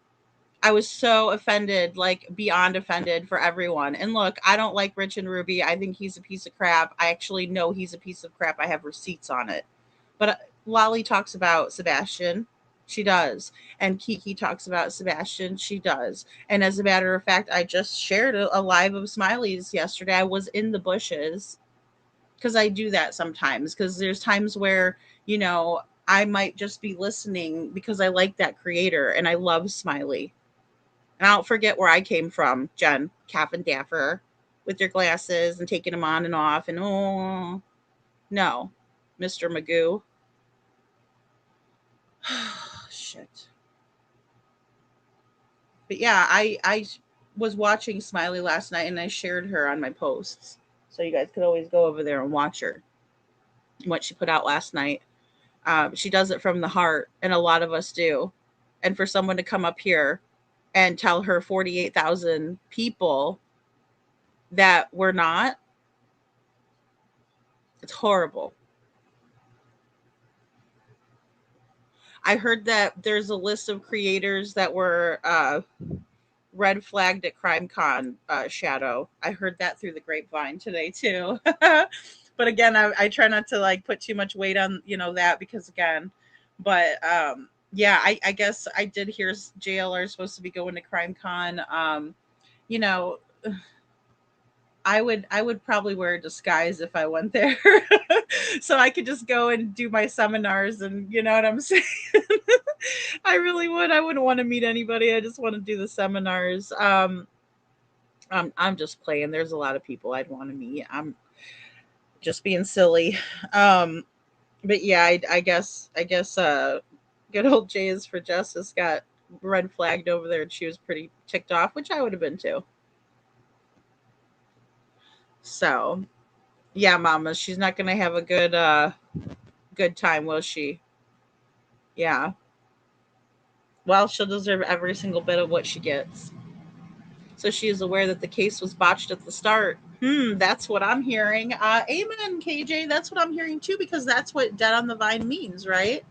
I was so offended, like beyond offended for everyone. And look, I don't like Rich and Ruby. I think he's a piece of crap. I actually know he's a piece of crap. I have receipts on it. But Lolly talks about Sebastian. She does. And Kiki talks about Sebastian. She does. And as a matter of fact, I just shared a live of Smiley's yesterday. I was in the bushes because I do that sometimes, because there's times where, I might just be listening because I like that creator and I love Smiley. And I don't forget where I came from, Jen Coffindaffer, with your glasses and taking them on and off. And no, Mr. Magoo. Shit. But yeah, I was watching Smiley last night and I shared her on my posts. So you guys could always go over there and watch her. What she put out last night. She does it from the heart, and a lot of us do. And for someone to come up here and tell her 48,000 people that we're not, it's horrible. I heard that there's a list of creators that were red flagged at CrimeCon, Shadow. I heard that through the grapevine today too. But again, I try not to put too much weight on, that, because again, but yeah, I guess I did hear JLR is supposed to be going to CrimeCon. I would probably wear a disguise if I went there. So I could just go and do my seminars, and you know what I'm saying? I really would. I wouldn't want to meet anybody. I just want to do the seminars. I'm just playing. There's a lot of people I'd want to meet. I'm just being silly. But yeah, I guess good old Jay is for Justice got red flagged over there and she was pretty ticked off, which I would have been too. So yeah, mama, she's not gonna have a good time, will she? Yeah. Well, she'll deserve every single bit of what she gets. So she is aware that the case was botched at the start. That's what I'm hearing. Amen, KJ. That's what I'm hearing too, because that's what dead on the vine means, right?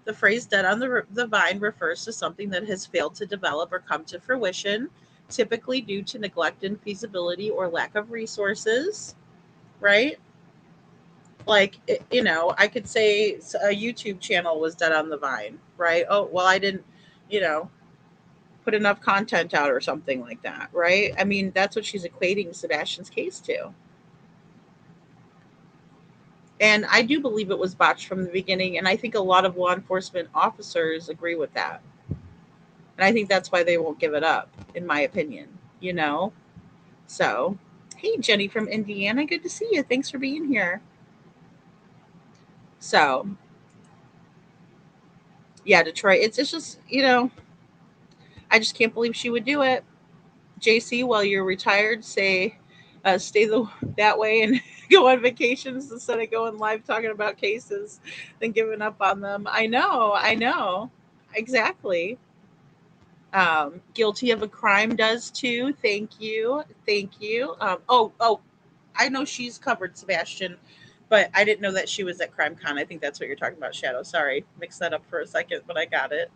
The phrase dead on the vine refers to something that has failed to develop or come to fruition, typically due to neglect, infeasibility, or lack of resources, right? Like, I could say a YouTube channel was dead on the vine, right? Oh, well, I didn't, you know, put enough content out or something like that, right? I mean, that's what she's equating Sebastian's case to. And I do believe it was botched from the beginning. And I think a lot of law enforcement officers agree with that. And I think that's why they won't give it up, in my opinion. So, hey, Jenny from Indiana, good to see you. Thanks for being here. So, yeah, Detroit, it's just, I just can't believe she would do it. JC, while you're retired, stay that way and go on vacations instead of going live talking about cases, then giving up on them. I know, exactly. Guilty of a crime does too. Thank you. Oh, I know she's covered Sebastian, but I didn't know that she was at CrimeCon. I think that's what you're talking about, Shadow. Sorry, mixed that up for a second, but I got it.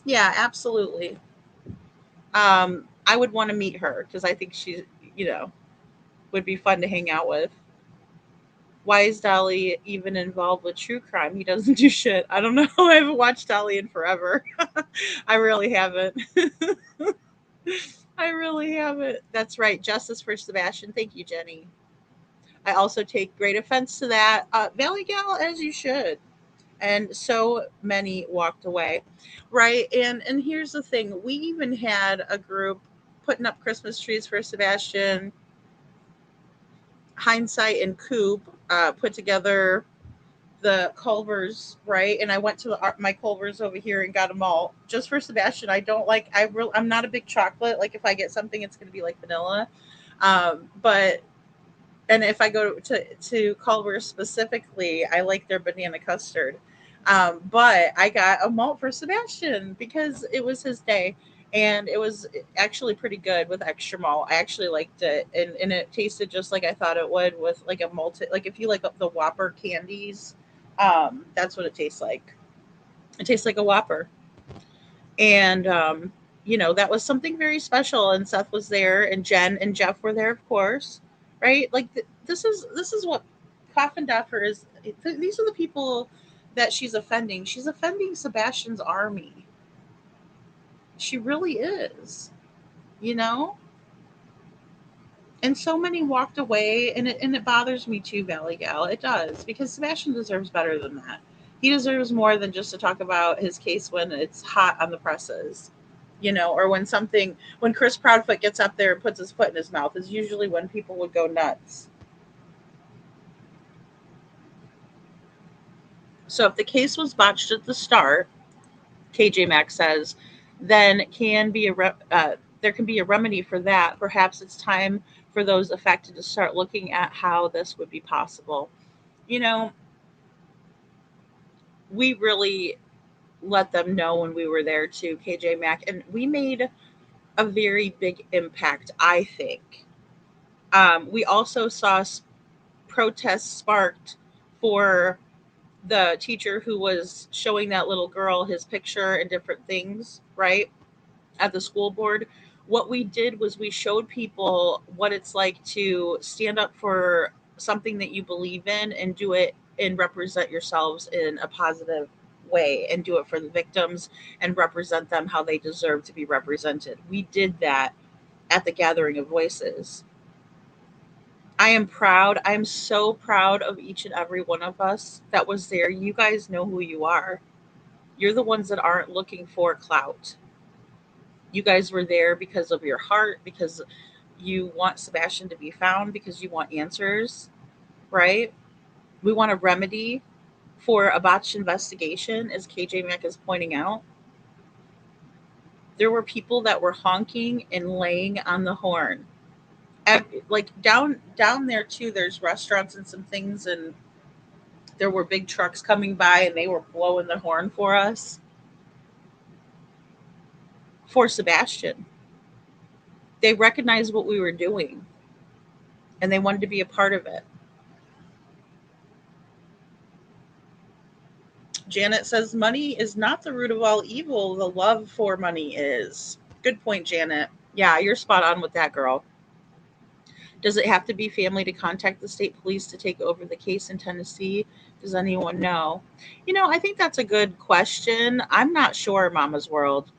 Yeah, absolutely. I would want to meet her because I think she's, would be fun to hang out with. Why is Dolly even involved with true crime? He doesn't do shit. I don't know. I haven't watched Dolly in forever. I really haven't. I really haven't. That's right. Justice for Sebastian. Thank you, Jenny. I also take great offense to that. Valley Gal, as you should. And so many walked away, right? And here's the thing: we even had a group putting up Christmas trees for Sebastian. Hindsight and Coop put together the Culvers, right? And I went to my Culvers over here and got them all just for Sebastian. I don't like. I'm not a big chocolate. Like if I get something, it's going to be like vanilla. But and if I go to Culver's specifically, I like their banana custard. But I got a malt for Sebastian because it was his day, and it was actually pretty good with extra malt. I actually liked it, and it tasted just like I thought it would with like a malted. Like if you like the Whopper candies, that's what it tastes like. It tastes like a Whopper, and that was something very special. And Seth was there, and Jen and Jeff were there, of course, right? Like this is what Coffindaffer is. These are the people that she's offending. She's offending Sebastian's army. She really is, you know. And so many walked away, and it bothers me too, Valley Gal. It does, because Sebastian deserves better than that. He deserves more than just to talk about his case when it's hot on the presses, or when Chris Proudfoot gets up there and puts his foot in his mouth is usually when people would go nuts. So if the case was botched at the start, KJ Max says, then there can be a remedy for that. Perhaps it's time for those affected to start looking at how this would be possible. You know, we really let them know when we were there too, KJ Mac, and we made a very big impact, I think. We also saw protests sparked for the teacher who was showing that little girl his picture and different things, right, at the school board. What we did was we showed people what it's like to stand up for something that you believe in and do it and represent yourselves in a positive way and do it for the victims and represent them how they deserve to be represented. We did that at the Gathering of Voices. I am proud. I am so proud of each and every one of us that was there. You guys know who you are. You're the ones that aren't looking for clout. You guys were there because of your heart, because you want Sebastian to be found, because you want answers, right? We want a remedy for a botched investigation, as KJ Mack is pointing out, there were people that were honking and laying on the horn. Like down there too, there's restaurants and some things, and there were big trucks coming by and they were blowing the horn for us, for Sebastian. They recognized what we were doing and they wanted to be a part of it. Janet says money is not the root of all evil. The love for money is. Good point, Janet. Yeah, you're spot on with that, girl. Does it have to be family to contact the state police to take over the case in Tennessee? Does anyone know? I think that's a good question. I'm not sure, Mama's World,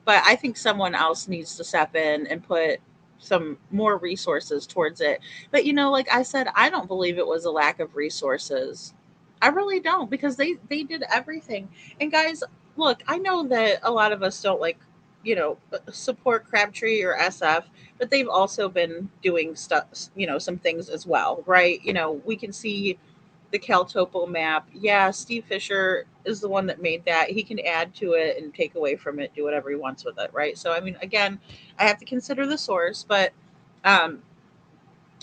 but I think someone else needs to step in and put some more resources towards it. But like I said, I don't believe it was a lack of resources. I really don't, because they did everything. And guys, look, I know that a lot of us don't support Crabtree or SF, but they've also been doing stuff, some things as well, right? We can see the Caltopo map. Yeah, Steve Fisher is the one that made that. He can add to it and take away from it, do whatever he wants with it, right? So, I mean, again, I have to consider the source, but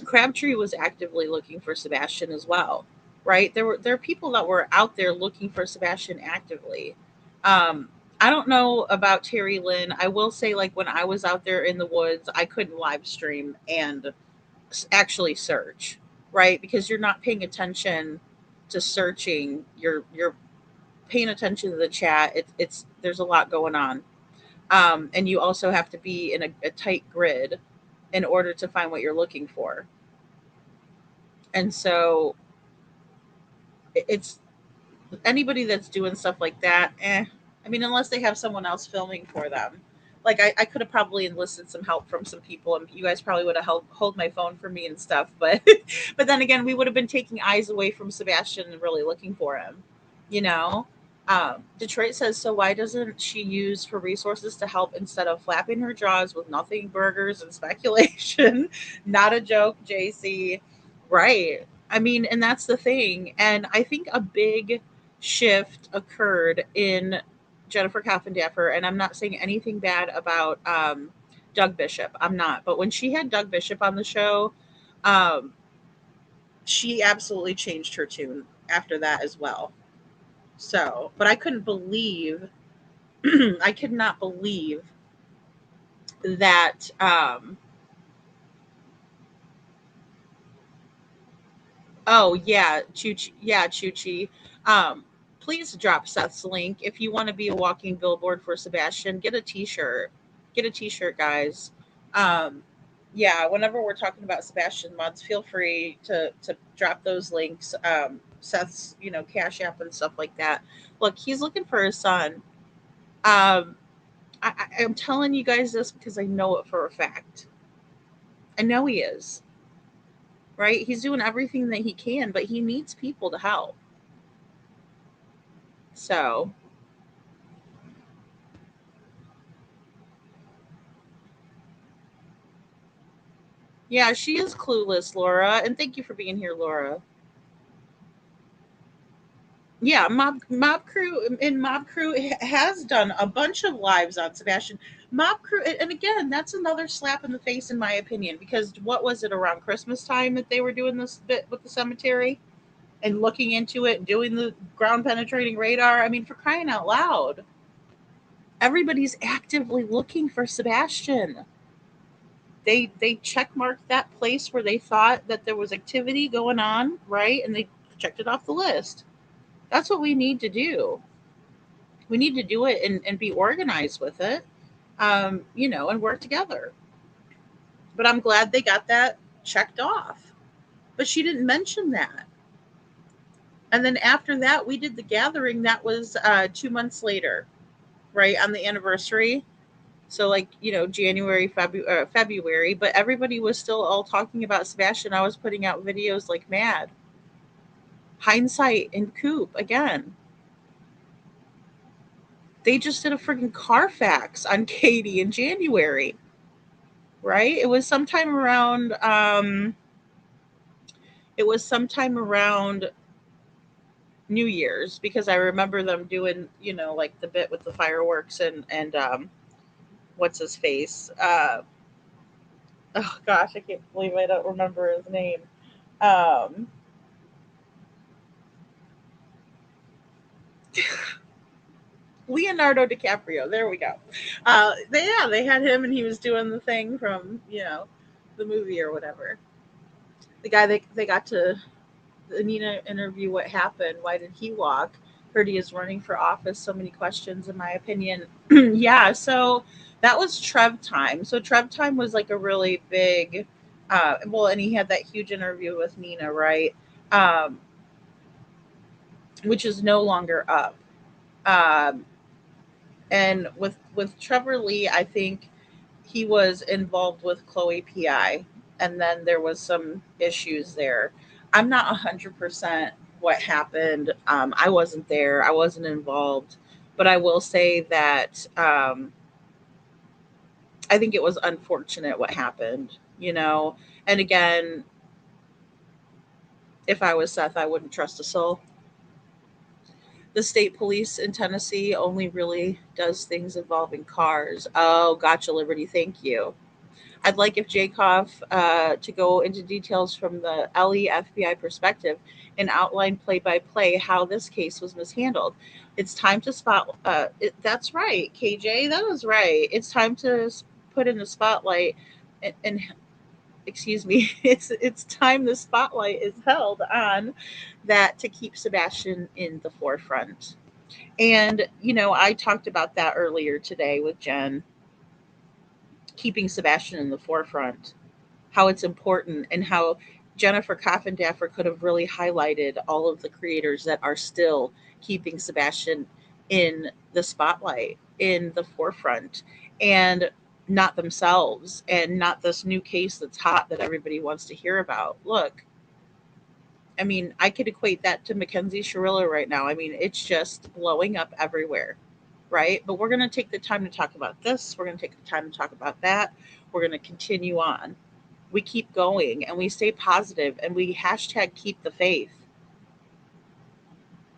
Crabtree was actively looking for Sebastian as well, right? There are people that were out there looking for Sebastian actively. I don't know about Terry Lynn. I will say, like, when I was out there in the woods, I couldn't live stream and actually search, right? Because you're not paying attention to searching. You're paying attention to the chat. It's there's a lot going on, and you also have to be in a tight grid in order to find what you're looking for. And so it's anybody that's doing stuff like that, I mean, unless they have someone else filming for them. Like, I could have probably enlisted some help from some people, and you guys probably would have hold my phone for me and stuff. But but then again, we would have been taking eyes away from Sebastian and really looking for him. Detroit says, so why doesn't she use her resources to help instead of flapping her jaws with nothing burgers and speculation? Not a joke, JC. Right. I mean, and that's the thing. And I think a big shift occurred in Jennifer Coffindaffer, and I'm not saying anything bad about Doug Bishop. I'm not. But when she had Doug Bishop on the show, she absolutely changed her tune after that as well. So, but I couldn't believe, I could not believe that, oh yeah, Chuchi. Please drop Seth's link. If you want to be a walking billboard for Sebastian, get a t-shirt. Get a t-shirt, guys. Yeah, whenever we're talking about Sebastian mods, feel free to drop those links. Seth's, Cash App and stuff like that. Look, he's looking for his son. I'm telling you guys this because I know it for a fact. I know he is. Right? He's doing everything that he can, but he needs people to help. So, yeah, she is clueless, Laura. And thank you for being here, Laura. Yeah, Mob Crew has done a bunch of lives on Sebastian. Mob Crew, and again, that's another slap in the face, in my opinion, because what was it, around Christmas time that they were doing this bit with the cemetery and looking into it and doing the ground penetrating radar? I mean, for crying out loud, everybody's actively looking for Sebastian. They checkmarked that place where they thought that there was activity going on, right? And they checked it off the list. That's what we need to do. We need to do it and be organized with it, and work together. But I'm glad they got that checked off. But she didn't mention that. And then after that, we did the gathering. That was 2 months later, right, on the anniversary. So, like, January, February. But everybody was still all talking about Sebastian. I was putting out videos like mad. Hindsight and Coop again. They just did a freaking Carfax on Katie in January, right? It was sometime around New Year's, because I remember them doing, like the bit with the fireworks and what's his face? Oh gosh, I can't believe I don't remember his name. Um, Leonardo DiCaprio. There we go. They had him, and he was doing the thing from the movie or whatever. The guy they got to the Nina interview. What happened? Why did he walk? Heard he is running for office. So many questions, in my opinion. Yeah. So that was Trev time. So Trev time was like a really big. Well, and he had that huge interview with Nina, right? Um, which is no longer up. Um, and with Trevor Lee, I think he was involved with Chloe Pi, and then there was some issues there. I'm not 100% what happened. I wasn't there. I wasn't involved, but I will say that I think it was unfortunate what happened. And again, if I was Seth, I wouldn't trust a soul. The state police in Tennessee only really does things involving cars. Oh, gotcha, Liberty. Thank you. I'd like if Jacob to go into details from the LE FBI perspective and outline play by play how this case was mishandled. It's time to spot. That's right, KJ. That was right. It's time to put in the spotlight and excuse me. It's time the spotlight is held on that to keep Sebastian in the forefront. And I talked about that earlier today with Jen, keeping Sebastian in the forefront, how it's important, and how Jennifer Coffindaffer could have really highlighted all of the creators that are still keeping Sebastian in the spotlight, in the forefront, and not themselves, and not this new case that's hot that everybody wants to hear about. Look, I mean, I could equate that to Mackenzie Shirilla right now. I mean, it's just blowing up everywhere, right? But we're going to take the time to talk about this. We're going to take the time to talk about that. We're going to continue on. We keep going and we stay positive and we hashtag keep the faith.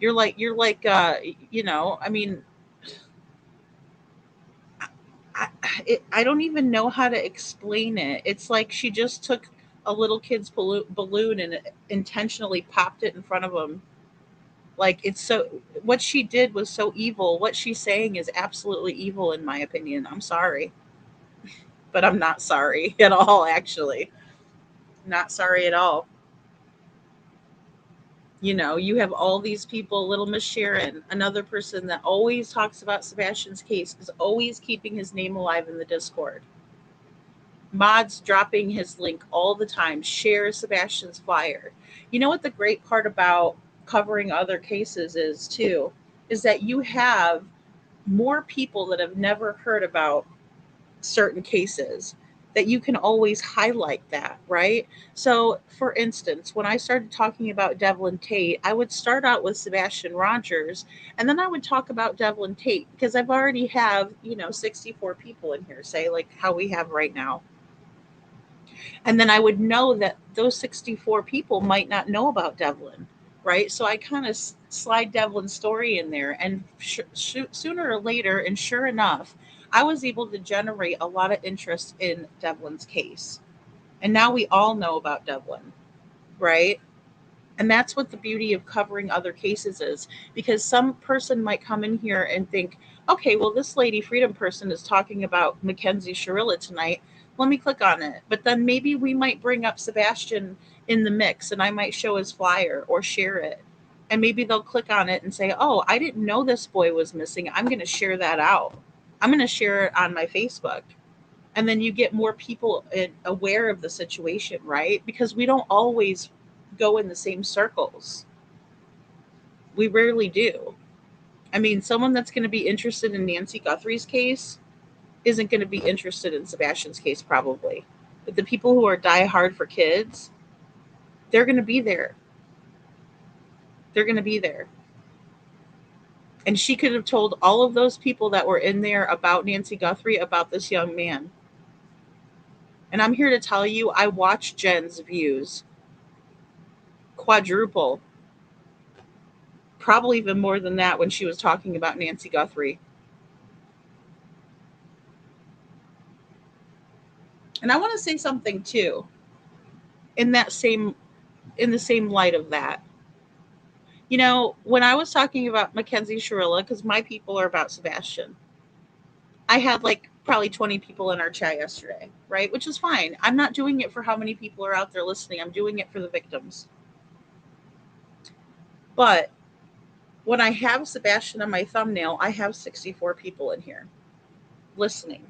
I mean, I don't even know how to explain it. It's like she just took a little kid's balloon and intentionally popped it in front of him. Like, it's so, what she did was so evil. What she's saying is absolutely evil, in my opinion. I'm sorry, but I'm not sorry at all, actually. Not sorry at all. You have all these people, little Miss Sharon, another person that always talks about Sebastian's case, is always keeping his name alive in the Discord. Mods dropping his link all the time. Share Sebastian's flyer. You know what the great part about covering other cases is too, is that you have more people that have never heard about certain cases, that you can always highlight that, right? So, for instance, when I started talking about Devlin Tate, I would start out with Sebastian Rogers, and then I would talk about Devlin Tate because I've already have, 64 people in here, say like how we have right now. And then I would know that those 64 people might not know about Devlin, right? So I kind of slide Devlin's story in there, and sooner or later, and sure enough, I was able to generate a lot of interest in Devlin's case. And now we all know about Devlin, right? And that's what the beauty of covering other cases is, because some person might come in here and think, okay, well, this Lady Freedom person is talking about Mackenzie Shirilla tonight. Let me click on it. But then maybe we might bring up Sebastian in the mix, and I might show his flyer or share it. And maybe they'll click on it and say, oh, I didn't know this boy was missing. I'm going to share that out. I'm going to share it on my Facebook. And then you get more people aware of the situation, right? Because we don't always go in the same circles. We rarely do. I mean, someone that's going to be interested in Nancy Guthrie's case isn't going to be interested in Sebastian's case, probably. But the people who are die hard for kids, they're going to be there. They're going to be there. And she could have told all of those people that were in there about Nancy Guthrie about this young man. And I'm here to tell you, I watched Jen's views quadruple probably even more than that when she was talking about Nancy Guthrie. And I want to say something too in the same light of that. You know, when I was talking about Mackenzie Shirilla, because my people are about Sebastian, I had like probably 20 people in our chat yesterday, right? Which is fine. I'm not doing it for how many people are out there listening. I'm doing it for the victims. But when I have Sebastian on my thumbnail, I have 64 people in here listening,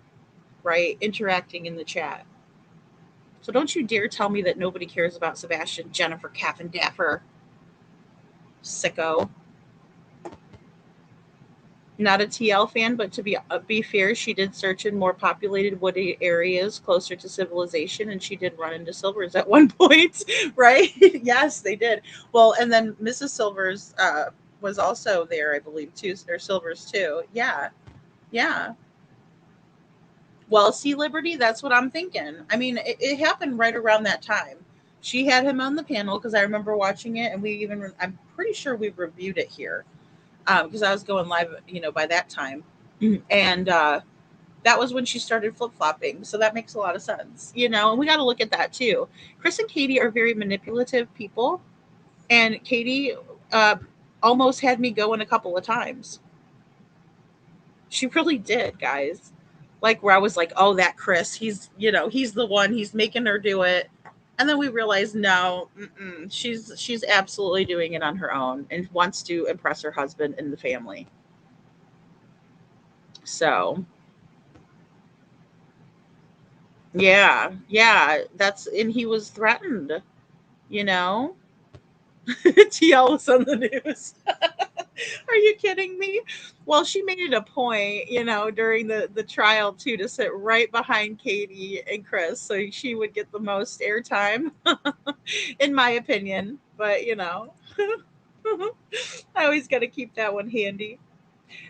right? Interacting in the chat. So don't you dare tell me that nobody cares about Sebastian, Jennifer Coffindaffer, sicko. Not a TL fan, but to be fair, she did search in more populated woody areas closer to civilization, and she did run into Silvers at one point, right? Yes, they did. Well, and then Mrs. Silvers was also there, I believe, too, or Silvers too. Yeah, yeah. Well, see, Liberty, that's what I'm thinking. I mean, it happened right around that time. She had him on the panel because I remember watching it, and I'm pretty sure we reviewed it here because I was going live, by that time. And that was when she started flip flopping. So that makes a lot of sense, and we got to look at that too. Chris and Katie are very manipulative people. And Katie almost had me going a couple of times. She really did, guys. Like where I was like, oh, that Chris, he's the one, he's making her do it. And then we realized, no, she's absolutely doing it on her own and wants to impress her husband and the family. So, yeah, and he was threatened, you know? TL was on the news. Are you kidding me? Well, she made it a point, during the trial too, to sit right behind Katie and Chris, so she would get the most airtime, in my opinion. But I always got to keep that one handy.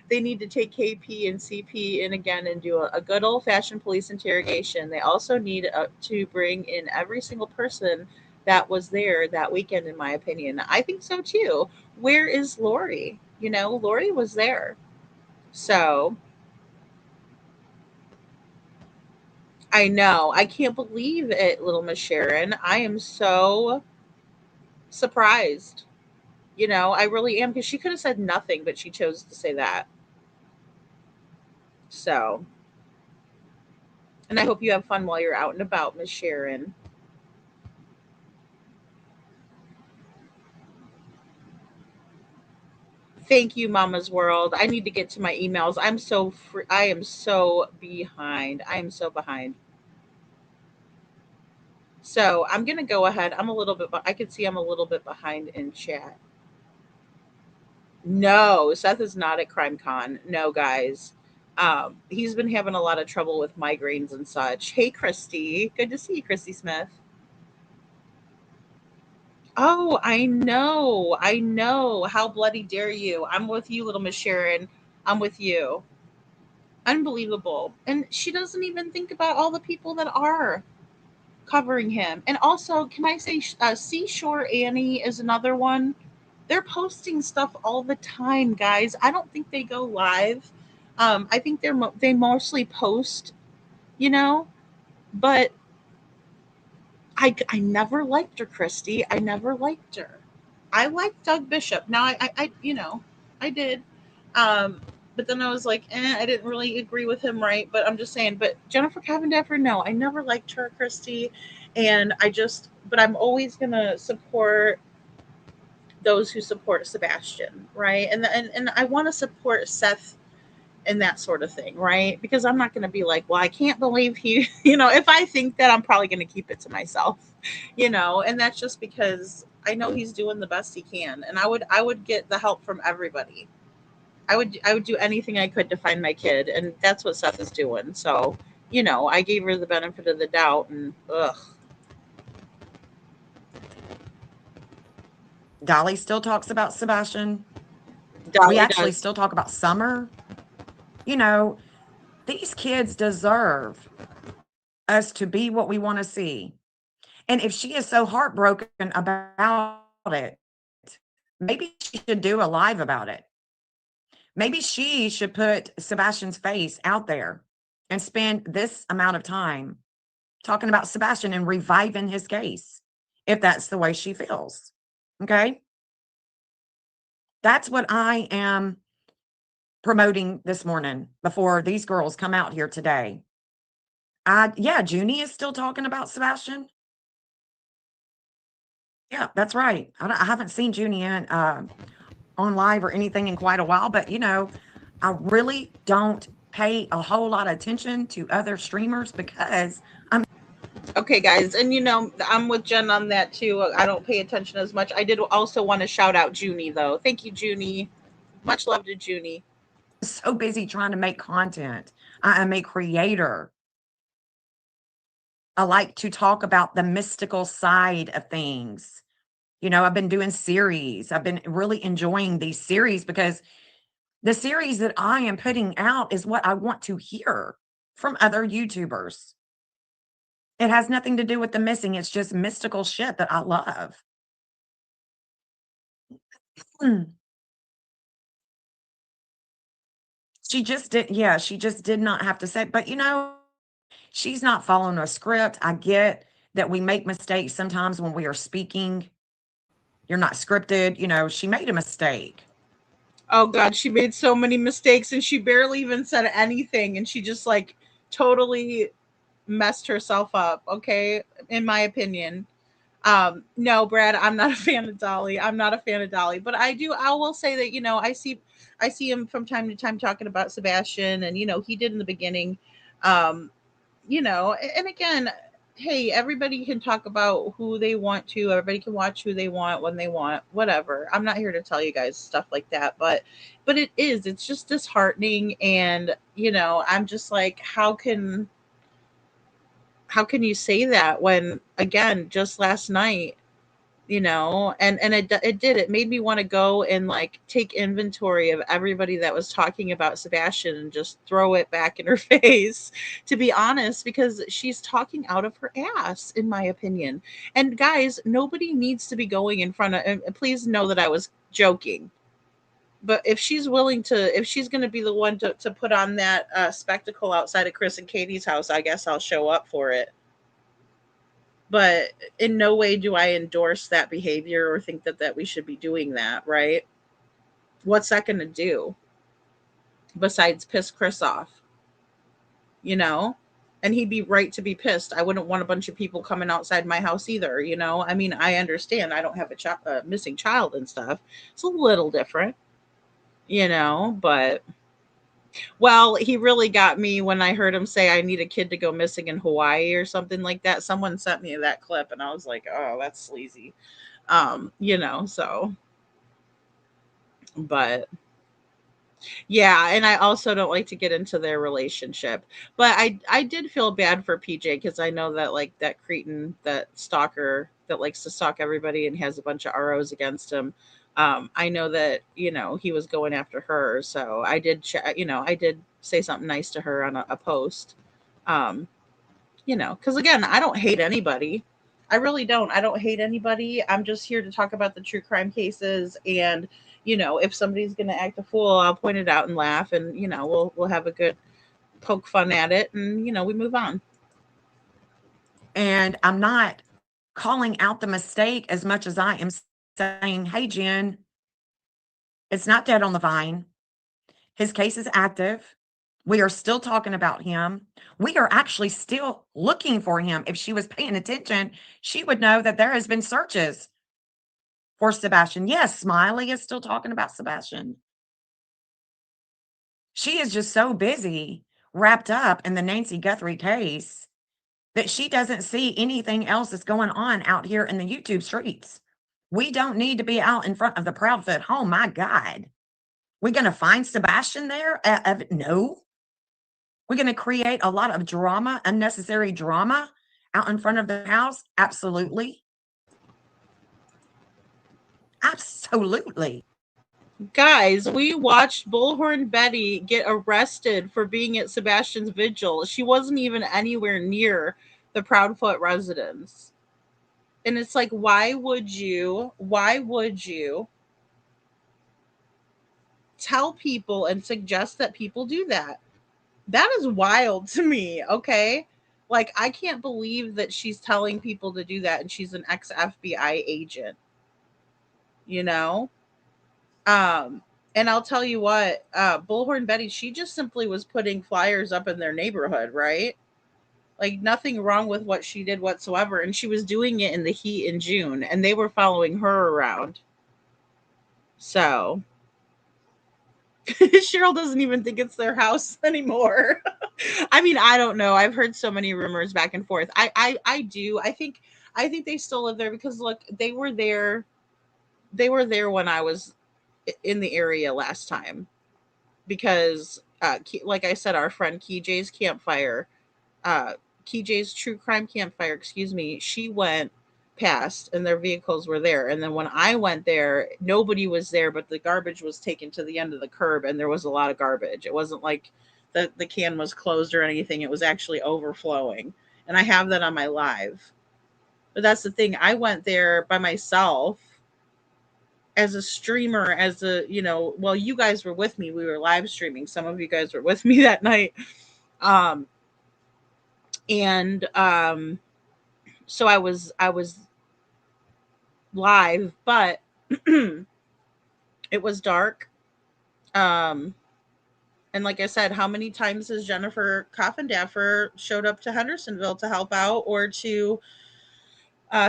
They need to take KP and CP in again and do a good old fashioned police interrogation. They also need to bring in every single person that was there that weekend, in my opinion. I think so too. Where is Lori? Lori was there. So I know. I can't believe it, little Miss Sharon. I am so surprised. I really am because she could have said nothing, but she chose to say that. So, and I hope you have fun while you're out and about, Miss Sharon. Thank you, Mama's World. I need to get to my emails. I am so behind. I am so behind. So I'm gonna go ahead. I can see I'm a little bit behind in chat. No, Seth is not at CrimeCon. No, guys. He's been having a lot of trouble with migraines and such. Hey, Christy. Good to see you, Christy Smith. Oh, I know. I know. How bloody dare you? I'm with you, little Miss Sharon. I'm with you. Unbelievable. And she doesn't even think about all the people that are covering him. And also, can I say, Seashore Annie is another one. They're posting stuff all the time, guys. I don't think they go live. I think they mostly post, but I never liked her, Christy. I never liked her. I liked Doug Bishop. Now I did. But then I was like, I didn't really agree with him, right? But I'm just saying. But Jennifer Coffindaffer, no, I never liked her, Christy. And but I'm always gonna support those who support Sebastian, right? And I want to support Seth and that sort of thing, right? Because I'm not going to be like, well, I can't believe he, if I think that, I'm probably going to keep it to myself, and that's just because I know he's doing the best he can, and I would get the help from everybody. I would do anything I could to find my kid, and that's what Seth is doing. So, I gave her the benefit of the doubt, and ugh. Dolly still talks about Sebastian. Dolly We actually does. still talk about Summer. These kids deserve us to be what we want to see. And if she is so heartbroken about it, Maybe she should do a live about it. Maybe she should put Sebastian's face out there and spend this amount of time talking about Sebastian and reviving his case, if that's the way she feels. Okay? That's what I am promoting this morning before these girls come out here today. Yeah, Junie is still talking about Sebastian. Yeah, that's right. I haven't seen Junie on live or anything in quite a while, but I really don't pay a whole lot of attention to other streamers because I'm Okay, guys, and I'm with Jen on that too. I don't pay attention as much. I did also want to shout out Junie, though. Thank you, Junie. Much love to Junie. so busy trying to make content. I am a creator. I like to talk about the mystical side of things. I've been doing series. I've been really enjoying these series because the series that I am putting out is what I want to hear from other YouTubers. It has nothing to do with the missing. It's just mystical shit that I love. She just did. Yeah, she just did not have to say, but she's not following a script. I get that we make mistakes sometimes when we are speaking. You're not scripted. She made a mistake. Oh God, she made so many mistakes and she barely even said anything and she just totally messed herself up, okay? In my opinion. No, Brad, I'm not a fan of Dolly. I'm not a fan of Dolly, but I will say that, I see him from time to time talking about Sebastian and he did in the beginning. And again, hey, everybody can talk about who they want to. Everybody can watch who they want when they want, whatever. I'm not here to tell you guys stuff like that, but it's just disheartening. And, I'm just like, how can you say that when, again, just last night, and it made me want to go and take inventory of everybody that was talking about Sebastian and just throw it back in her face, to be honest, because she's talking out of her ass, in my opinion. And guys, nobody needs to be going in front of, and please know that I was joking, but if she's going to be the one to put on that spectacle outside of Chris and Katie's house, I guess I'll show up for it. But in no way do I endorse that behavior or think that we should be doing that, right? What's that going to do besides piss Chris off? And he'd be right to be pissed. I wouldn't want a bunch of people coming outside my house either. I mean, I understand I don't have a missing child and stuff. It's a little different, but well, he really got me when I heard him say I need a kid to go missing in Hawaii or something like that. Someone sent me that clip and I was like, oh, that's sleazy. So, but yeah, and I also don't like to get into their relationship. But I did feel bad for PJ because I know that that cretin, that stalker that likes to stalk everybody and has a bunch of ROs against him. I know that he was going after her, so I did I did say something nice to her on a post. Because again, I don't hate anybody. I really don't. I don't hate anybody. I'm just here to talk about the true crime cases, and if somebody's going to act a fool, I'll point it out and laugh, and we'll have a good poke fun at it, and we move on. And I'm not calling out the mistake as much as I am saying, hey, Jen, it's not dead on the vine. His case is active. We are still talking about him. We are actually still looking for him. If she was paying attention, she would know that there has been searches for Sebastian. Yes, Smiley is still talking about Sebastian. She is just so busy, wrapped up in the Nancy Guthrie case, that she doesn't see anything else that's going on out here in the YouTube streets. We don't need to be out in front of the Proudfoot home. My God. We're going to find Sebastian there? No. We're going to create a lot of drama, unnecessary drama out in front of the house? Absolutely. Absolutely. Guys, we watched Bullhorn Betty get arrested for being at Sebastian's vigil. She wasn't even anywhere near the Proudfoot residence. And it's like, why would you tell people and suggest that people do that. That is wild to me, okay? Like, I can't believe that she's telling people to do that, and she's an ex-FBI agent, you know? And I'll tell you what, Bullhorn Betty, she just simply was putting flyers up in their neighborhood, right? Like, nothing wrong with what she did whatsoever, and she was doing it in the heat in June, and they were following her around. So Cheryl doesn't even think it's their house anymore. I mean, I don't know. I've heard so many rumors back and forth. I do. I think they still live there because look, they were there. They were there when I was in the area last time because, like I said, our friend KJ's campfire, uh, KJ's true crime campfire, excuse me, she went past and their vehicles were there. And then when I went there, nobody was there, but the garbage was taken to the end of the curb and there was a lot of garbage. It wasn't like the can was closed or anything. It was actually overflowing. And I have that on my live. But that's the thing. I went there by myself as a streamer, as a, well, you guys were with me. We were live streaming. Some of you guys were with me that night. And so I was live, but it was dark. And like I said, how many times has Jennifer Coffindaffer showed up to Hendersonville to help out or to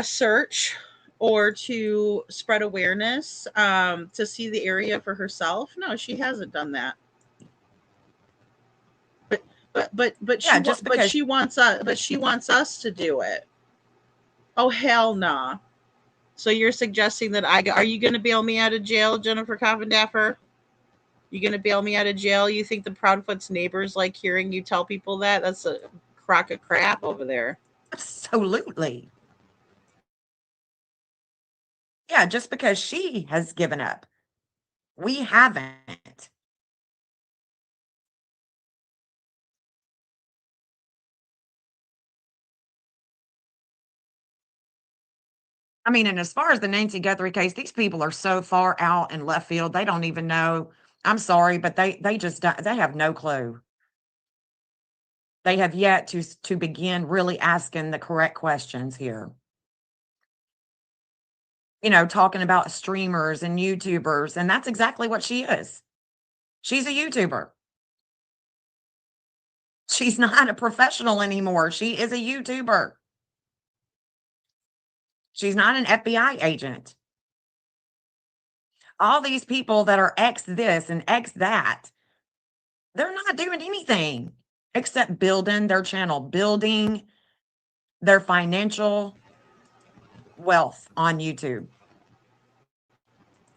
search or to spread awareness, to see the area for herself? No, she hasn't done that. But Yeah, just because she wants us to do it. Oh, hell nah. So you're suggesting that are you going to bail me out of jail, Jennifer Coffindaffer? You going to bail me out of jail? You think the Proudfoot's neighbors like hearing you tell people that? That's a crock of crap over there. absolutely. Yeah, just because she has given up. We haven't. I mean, and as far as the Nancy Guthrie case, these people are so far out in left field, they don't even know. I'm sorry, but they just don't, they have no clue. They have yet to begin really asking the correct questions here. Talking about streamers and YouTubers, and that's exactly what she is. She's a YouTuber. She's not a professional anymore. She is a YouTuber. She's not an FBI agent. All these people that are ex this and ex that, they're not doing anything except building their channel, building their financial wealth on YouTube.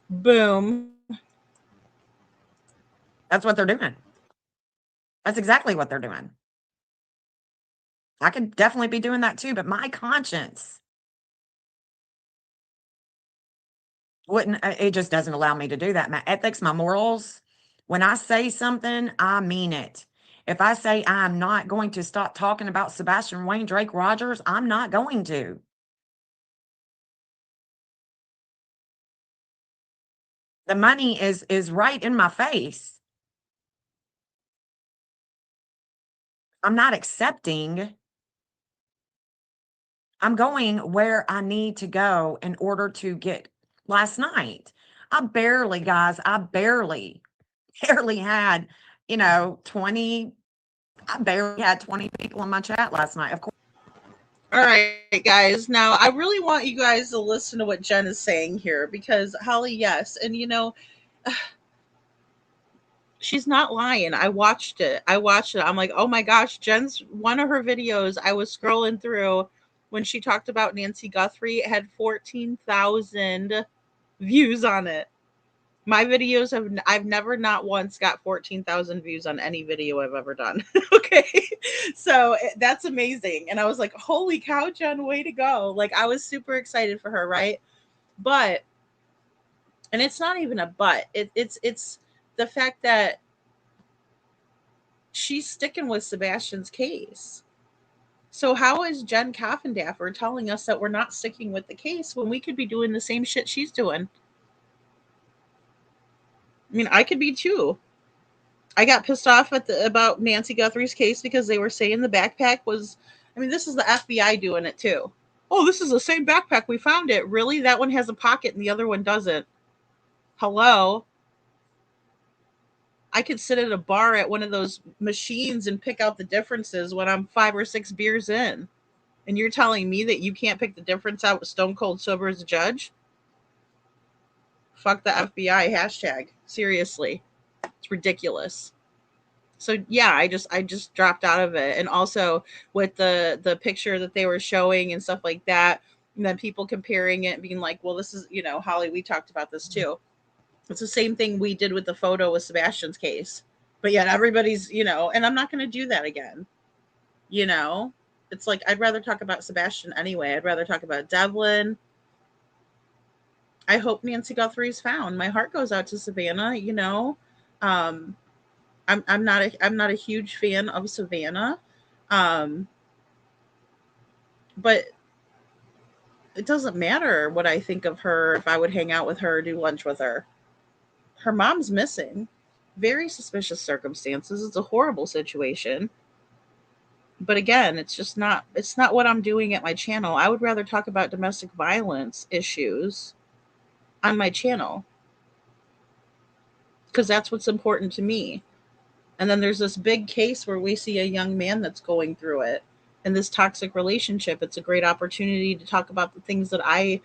Boom. That's what they're doing. That's exactly what they're doing. I could definitely be doing that too, but my conscience wouldn't, it just doesn't allow me to do that. My ethics, my morals, when I say something, I mean it. If I say I'm not going to stop talking about Sebastian Wayne Drake Rogers, I'm not going to. The money is right in my face. I'm not accepting. I'm going where I need to go in order to get. Last night, I barely had, 20. I barely had 20 people in my chat last night. Of course. All right, guys. Now, I really want you guys to listen to what Jen is saying here because, Holly, yes. And, she's not lying. I watched it. I'm like, oh my gosh, one of her videos I was scrolling through when she talked about Nancy Guthrie. It had 14,000 views on it. My videos I've never not once got 14,000 views on any video I've ever done. Okay. So that's amazing. And I was like, holy cow, Jen, way to go. Like, I was super excited for her. Right. But, and it's not even a but, it's the fact that she's sticking with Sebastian's case. So how is Jen Coffindaffer telling us that we're not sticking with the case when we could be doing the same shit she's doing? I mean, I could be too. I got pissed off about Nancy Guthrie's case because they were saying the backpack was, I mean, this is the FBI doing it too. Oh, this is the same backpack. We found it. Really? That one has a pocket and the other one doesn't. Hello? I could sit at a bar at one of those machines and pick out the differences when I'm 5 or 6 beers in. And you're telling me that you can't pick the difference out with stone cold sober as a judge? Fuck the FBI hashtag. Seriously. It's ridiculous. So yeah, I just dropped out of it. And also with the picture that they were showing and stuff like that, and then people comparing it and being like, well, this is, Holly, we talked about this too. It's the same thing we did with the photo with Sebastian's case. But yet everybody's, and I'm not going to do that again. It's like, I'd rather talk about Sebastian anyway. I'd rather talk about Devlin. I hope Nancy Guthrie's found. My heart goes out to Savannah, I'm not a huge fan of Savannah. But it doesn't matter what I think of her if I would hang out with her or do lunch with her. Her mom's missing. Very suspicious circumstances. It's a horrible situation. But again, it's not what I'm doing at my channel. I would rather talk about domestic violence issues on my channel, because that's what's important to me. And then there's this big case where we see a young man that's going through it and this toxic relationship. It's a great opportunity to talk about the things that I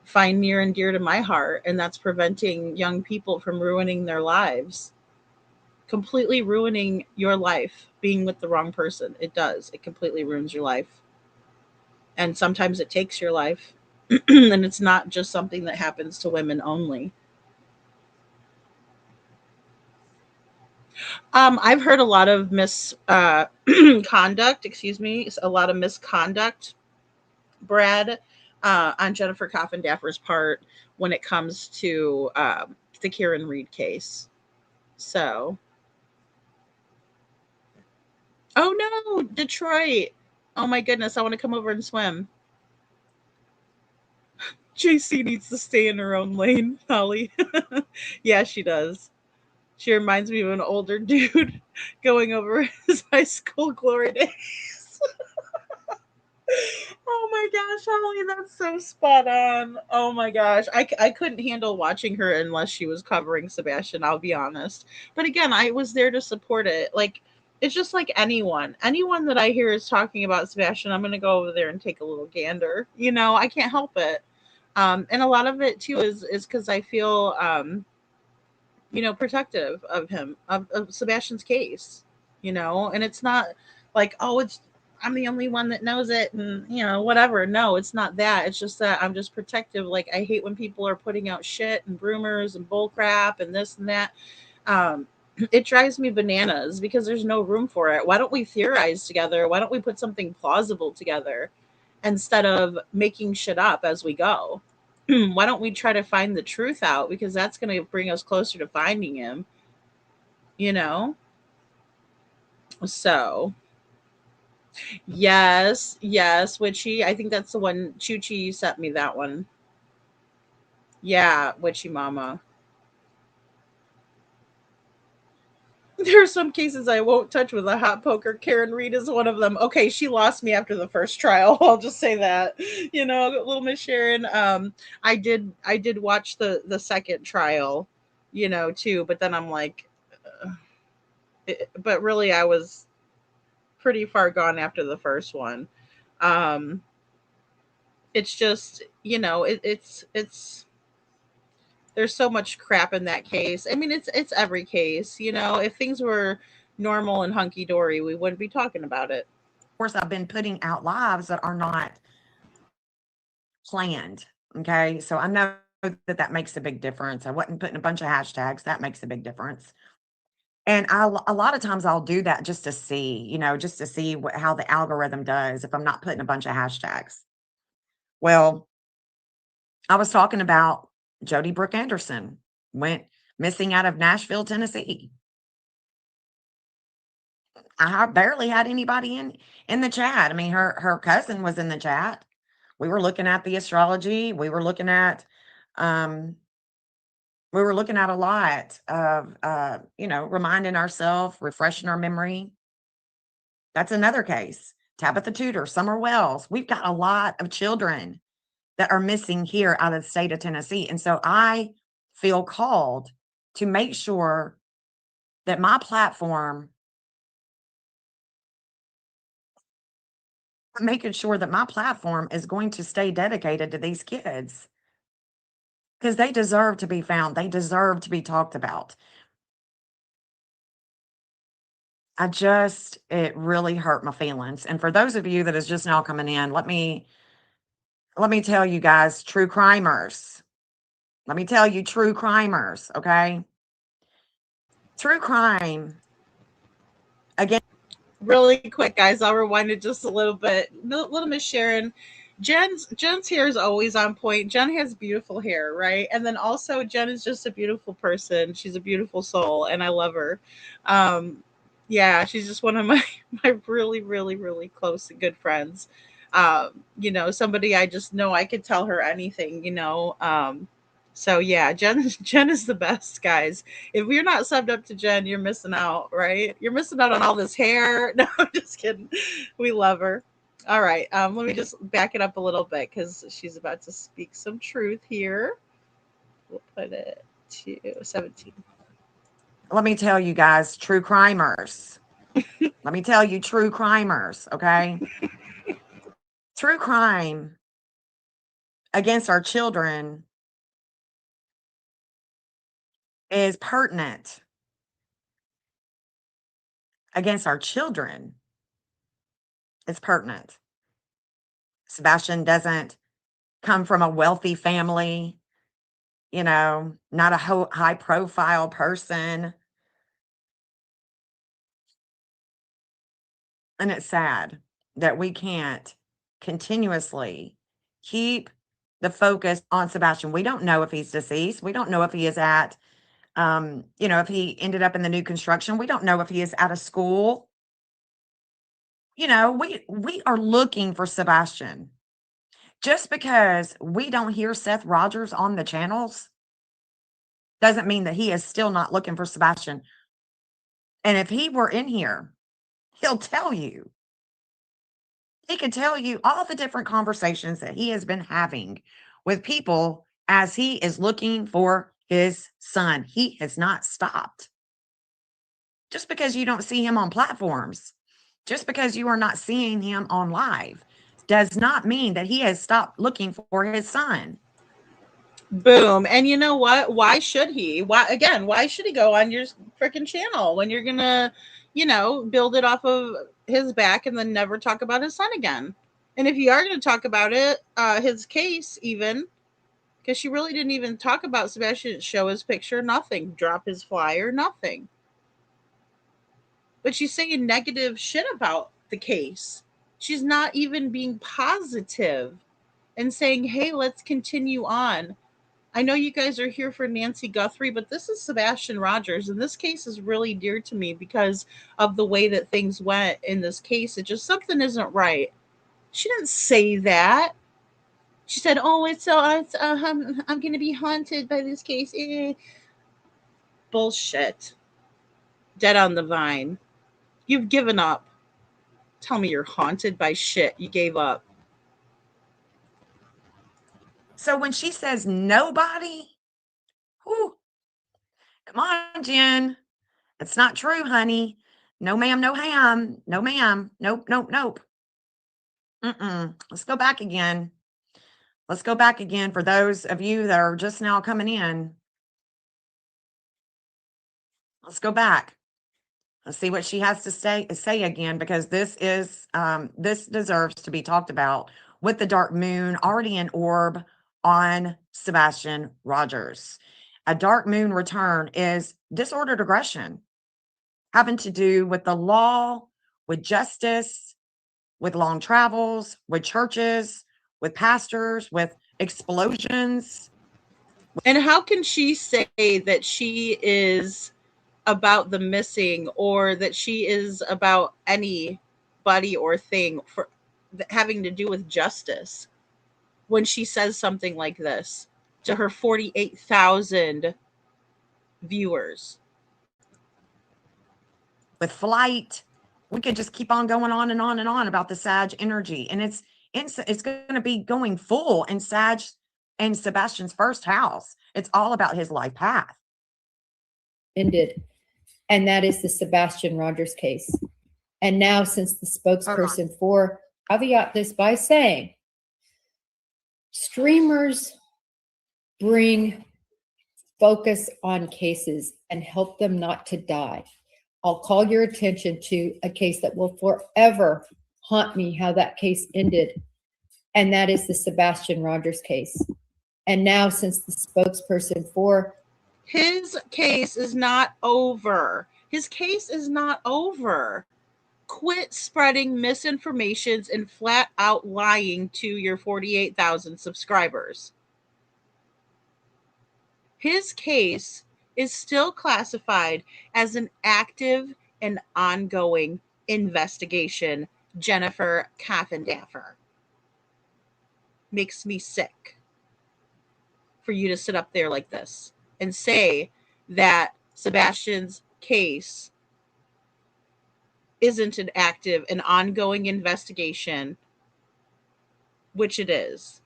find near and dear to my heart, and that's preventing young people from ruining their lives. Completely ruining your life being with the wrong person. It does. It completely ruins your life. And sometimes it takes your life. And it's not just something that happens to women only. I've heard a lot of misconduct, a lot of misconduct, Brad, on Jennifer Coffindaffer's part when it comes to the Karen Reed case. So, oh no, Detroit. Oh my goodness, I want to come over and swim. JC needs to stay in her own lane, Holly. Yeah, she does. She reminds me of an older dude going over his high school glory days. Oh my gosh, Holly, that's so spot on. Oh my gosh. I couldn't handle watching her unless she was covering Sebastian, I'll be honest. But again, I was there to support it. Like, it's just like anyone that I hear is talking about Sebastian, I'm going to go over there and take a little gander. I can't help it. And a lot of it too is because I feel, protective of him, of Sebastian's case, and it's not like, oh, I'm the only one that knows it and, whatever. No, it's not that. It's just that I'm just protective. Like, I hate when people are putting out shit and rumors and bull crap and this and that. It drives me bananas because there's no room for it. Why don't we theorize together? Why don't we put something plausible together instead of making shit up as we go? Why don't we try to find the truth out? Because that's going to bring us closer to finding him, So, yes, Witchy. I think that's the one. Chuchi sent me that one. Yeah, Witchy Mama. There are some cases I won't touch with a hot poker. Karen Reed is one of them. Okay, she lost me after the first trial. I'll just say that. Little Miss Sharon. I did watch the second trial, too. But then I'm like, but really, I was pretty far gone after the first one. It's just, it's there's so much crap in that case. I mean, it's every case, if things were normal and hunky dory, we wouldn't be talking about it. Of course, I've been putting out lives that are not planned. Okay. So I know that makes a big difference. I wasn't putting a bunch of hashtags. That makes a big difference. And a lot of times I'll do that just to see, how the algorithm does if I'm not putting a bunch of hashtags. Well, I was talking about Jody Brooke Anderson went missing out of Nashville, Tennessee. I barely had anybody in the chat. I mean, her cousin was in the chat. We were looking at the astrology. We were looking at We were looking at a lot of, reminding ourselves, refreshing our memory. That's another case. Tabitha Tudor, Summer Wells. We've got a lot of children that are missing here out of the state of Tennessee. And so I feel called to make sure that my platform, making sure that my platform is going to stay dedicated to these kids because they deserve to be found. They deserve to be talked about. It really hurt my feelings. And for those of you that is just now coming in, let me tell you guys, true crimers. Let me tell you, true crimers, okay? True crime, again. Really quick, guys, I'll rewind it just a little bit. Little Miss Sharon, Jen's hair is always on point. Jen has beautiful hair, right? And then also Jen is just a beautiful person. She's a beautiful soul, and I love her. Yeah, she's just one of my my really, really, really close and good friends. Somebody I just know I could tell her anything. So yeah, Jen is the best, guys. If you're not subbed up to Jen, you're missing out, right? You're missing out on all this hair. No, I'm just kidding. We love her. All right. Let me just back it up a little bit because she's about to speak some truth here. We'll put it to 17. Let me tell you guys, true crimers. Let me tell you, true crimers, okay? True crime against our children is pertinent. Against our children, it's pertinent. Sebastian doesn't come from a wealthy family, not a high profile person. And it's sad that we can't continuously keep the focus on Sebastian. We don't know if he's deceased. We don't know if he is at, if he ended up in the new construction. We don't know if he is out of school. We are looking for Sebastian. Just because we don't hear Seth Rogers on the channels doesn't mean that he is still not looking for Sebastian. And if he were in here, he'll tell you. He could tell you all the different conversations that he has been having with people as he is looking for his son. He has not stopped. Just because you don't see him on platforms, just because you are not seeing him on live, does not mean that he has stopped looking for his son. Boom. And you know what? Why should he? Why should he go on your freaking channel when you're going to, build it off of his back and then never talk about his son again? And if you are going to talk about it, his case even, because she really didn't even talk about Sebastian, show his picture, nothing, drop his flyer, nothing. But she's saying negative shit about the case. She's not even being positive and saying, hey, let's continue on. I know you guys are here for Nancy Guthrie, but this is Sebastian Rogers, and this case is really dear to me because of the way that things went in this case. It just, something isn't right. She didn't say that. She said, "Oh, I'm going to be haunted by this case." Bullshit. Dead on the vine. You've given up. Tell me you're haunted by shit. You gave up. So when she says nobody, whew, come on, Jen. It's not true, honey. No, ma'am, no ham. No, ma'am. Nope, nope, nope. Let's go back again. Let's go back again for those of you that are just now coming in. Let's go back. Let's see what she has to say again, because this deserves to be talked about with the dark moon already in orb on Sebastian Rogers. A dark moon return is disordered aggression, having to do with the law, with justice, with long travels, with churches, with pastors, with explosions. And how can she say that she is about the missing, or that she is about anybody or thing for having to do with justice, when she says something like this to her 48,000 viewers. With flight, we could just keep on going on and on and on about the Sag energy. And it's going to be going full in Sag and Sebastian's first house. It's all about his life path. Ended. And that is the Sebastian Rogers case. And now, since the spokesperson for caveat this by saying, streamers bring focus on cases and help them not to die. I'll call your attention to a case that will forever haunt me, how that case ended. And that is the Sebastian Rogers case. And now, since the spokesperson for his case is not over. His case is not over. Quit spreading misinformations and flat out lying to your 48,000 subscribers. His case is still classified as an active and ongoing investigation. Jennifer Coffindaffer. Makes me sick for you to sit up there like this and say that Sebastian's case isn't an active and ongoing investigation, which it is.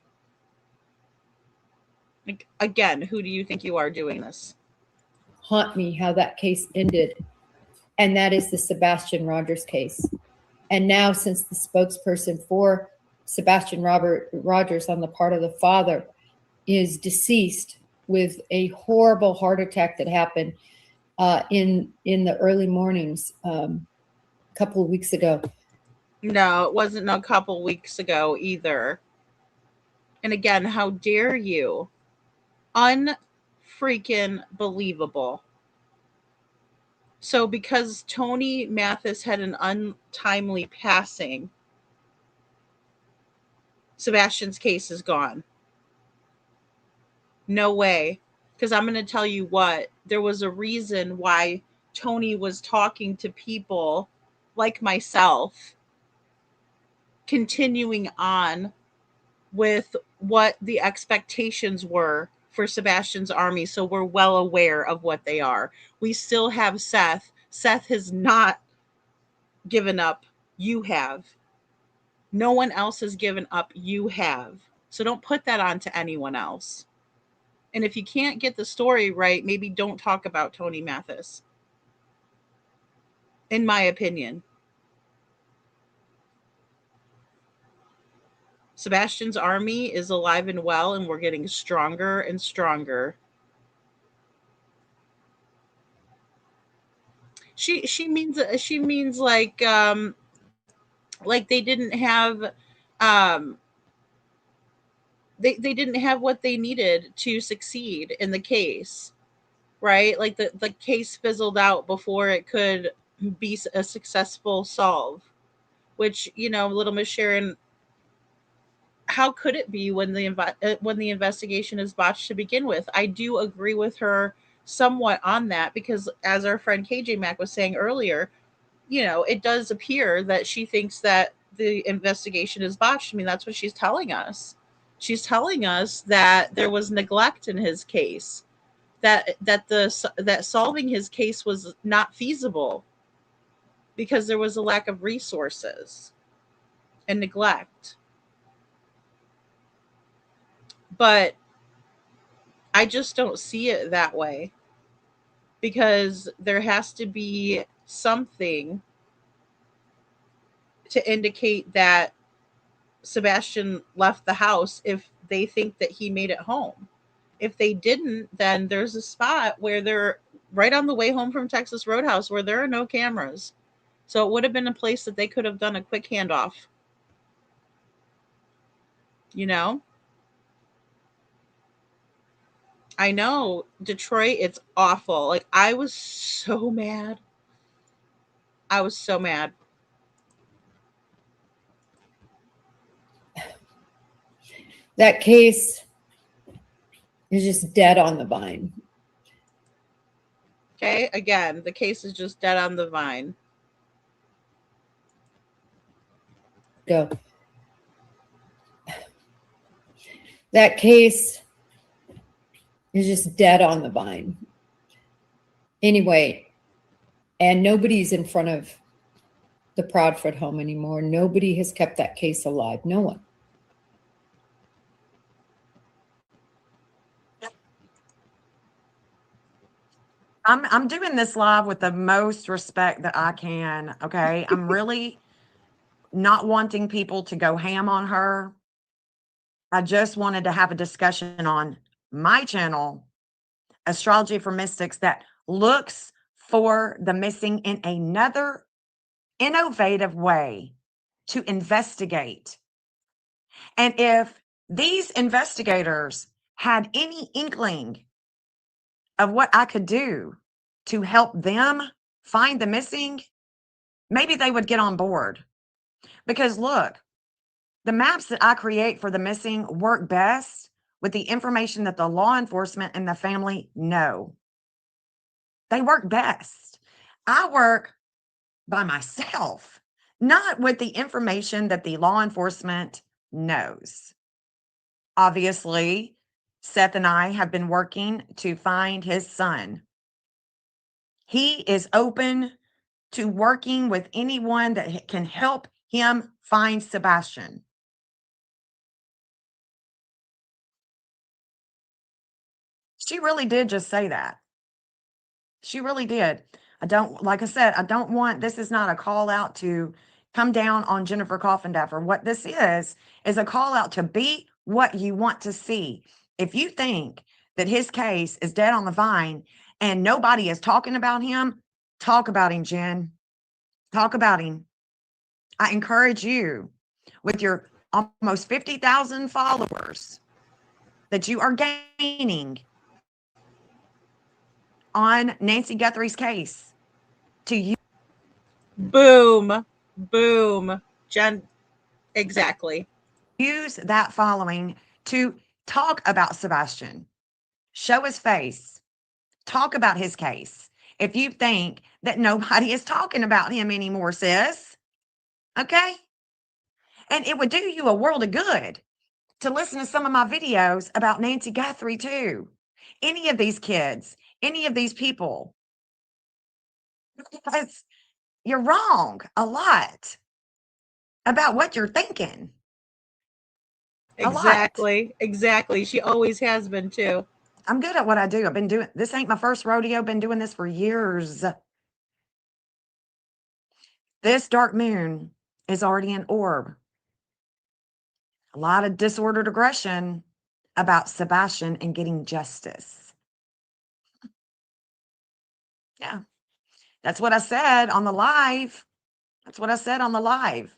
Like, again, who do you think you are doing this? haunt me, how that case ended. And that is the Sebastian Rogers case. And now, since the spokesperson for Sebastian Rogers on the part of the father is deceased with a horrible heart attack that happened in the early mornings a couple of weeks ago. No, it wasn't a couple weeks ago either. And again, how dare you? Unfreaking believable. So because Tony Mathis had an untimely passing, Sebastian's case is gone. No way. Because I'm going to tell you what, there was a reason why Tony was talking to people like myself, continuing on with what the expectations were for Sebastian's army. So we're well aware of what they are. We still have Seth. Seth has not given up. You have. No one else has given up. You have. So don't put that on to anyone else. And if you can't get the story right, maybe don't talk about Tony Mathis. In my opinion. Sebastian's army is alive and well, and we're getting stronger and stronger. She means like they didn't have they didn't have what they needed to succeed in the case, right? Like the case fizzled out before it could be a successful solve, which, you know, little Miss Sharon, how could it be when the investigation is botched to begin with? I do agree with her somewhat on that, because as our friend KJ Mack was saying earlier, you know, it does appear that she thinks that the investigation is botched. I mean, that's what she's telling us. She's telling us that there was neglect in his case, that solving his case was not feasible because there was a lack of resources and neglect. But I just don't see it that way, because there has to be something to indicate that Sebastian left the house if they think that he made it home. If they didn't, then there's a spot where they're right on the way home from Texas Roadhouse where there are no cameras. So it would have been a place that they could have done a quick handoff. You know? I know, Detroit, it's awful. Like, I was so mad. I was so mad. That case is just dead on the vine. Okay, again, the case is just dead on the vine. Go. That case is just dead on the vine. Anyway, and nobody's in front of the Proudfoot home anymore. Nobody has kept that case alive. No one. I'm doing this live with the most respect that I can. Okay. I'm really not wanting people to go ham on her. I just wanted to have a discussion on my channel, Astrology for Mystics, that looks for the missing in another innovative way to investigate. And if these investigators had any inkling of what I could do to help them find the missing, maybe they would get on board. Because look, the maps that I create for the missing work best with the information that the law enforcement and the family know. They work best. I work by myself, not with the information that the law enforcement knows. Obviously, Seth and I have been working to find his son. He is open to working with anyone that can help him find Sebastian. She really did just say that. She really did. Like I said, I don't want, this is not a call out to come down on Jennifer Coffindaffer. What this is a call out to be what you want to see. If you think that his case is dead on the vine and nobody is talking about him, talk about him, Jen. Talk about him. I encourage you with your almost 50,000 followers that you are gaining on Nancy Guthrie's case to use. Boom. Jen, exactly. Use that following to talk about Sebastian, show his face, talk about his case. If you think that nobody is talking about him anymore, sis, okay? And it would do you a world of good to listen to some of my videos about Nancy Guthrie too. Any of these kids, any of these people, because you're wrong a lot about what you're thinking. Exactly. She always has been too. I'm good at what I do. I've been doing this, ain't my first rodeo, been doing this for years. This dark moon is already an orb. A lot of disordered aggression about Sebastian and getting justice. Yeah. That's what I said on the live. That's what I said on the live.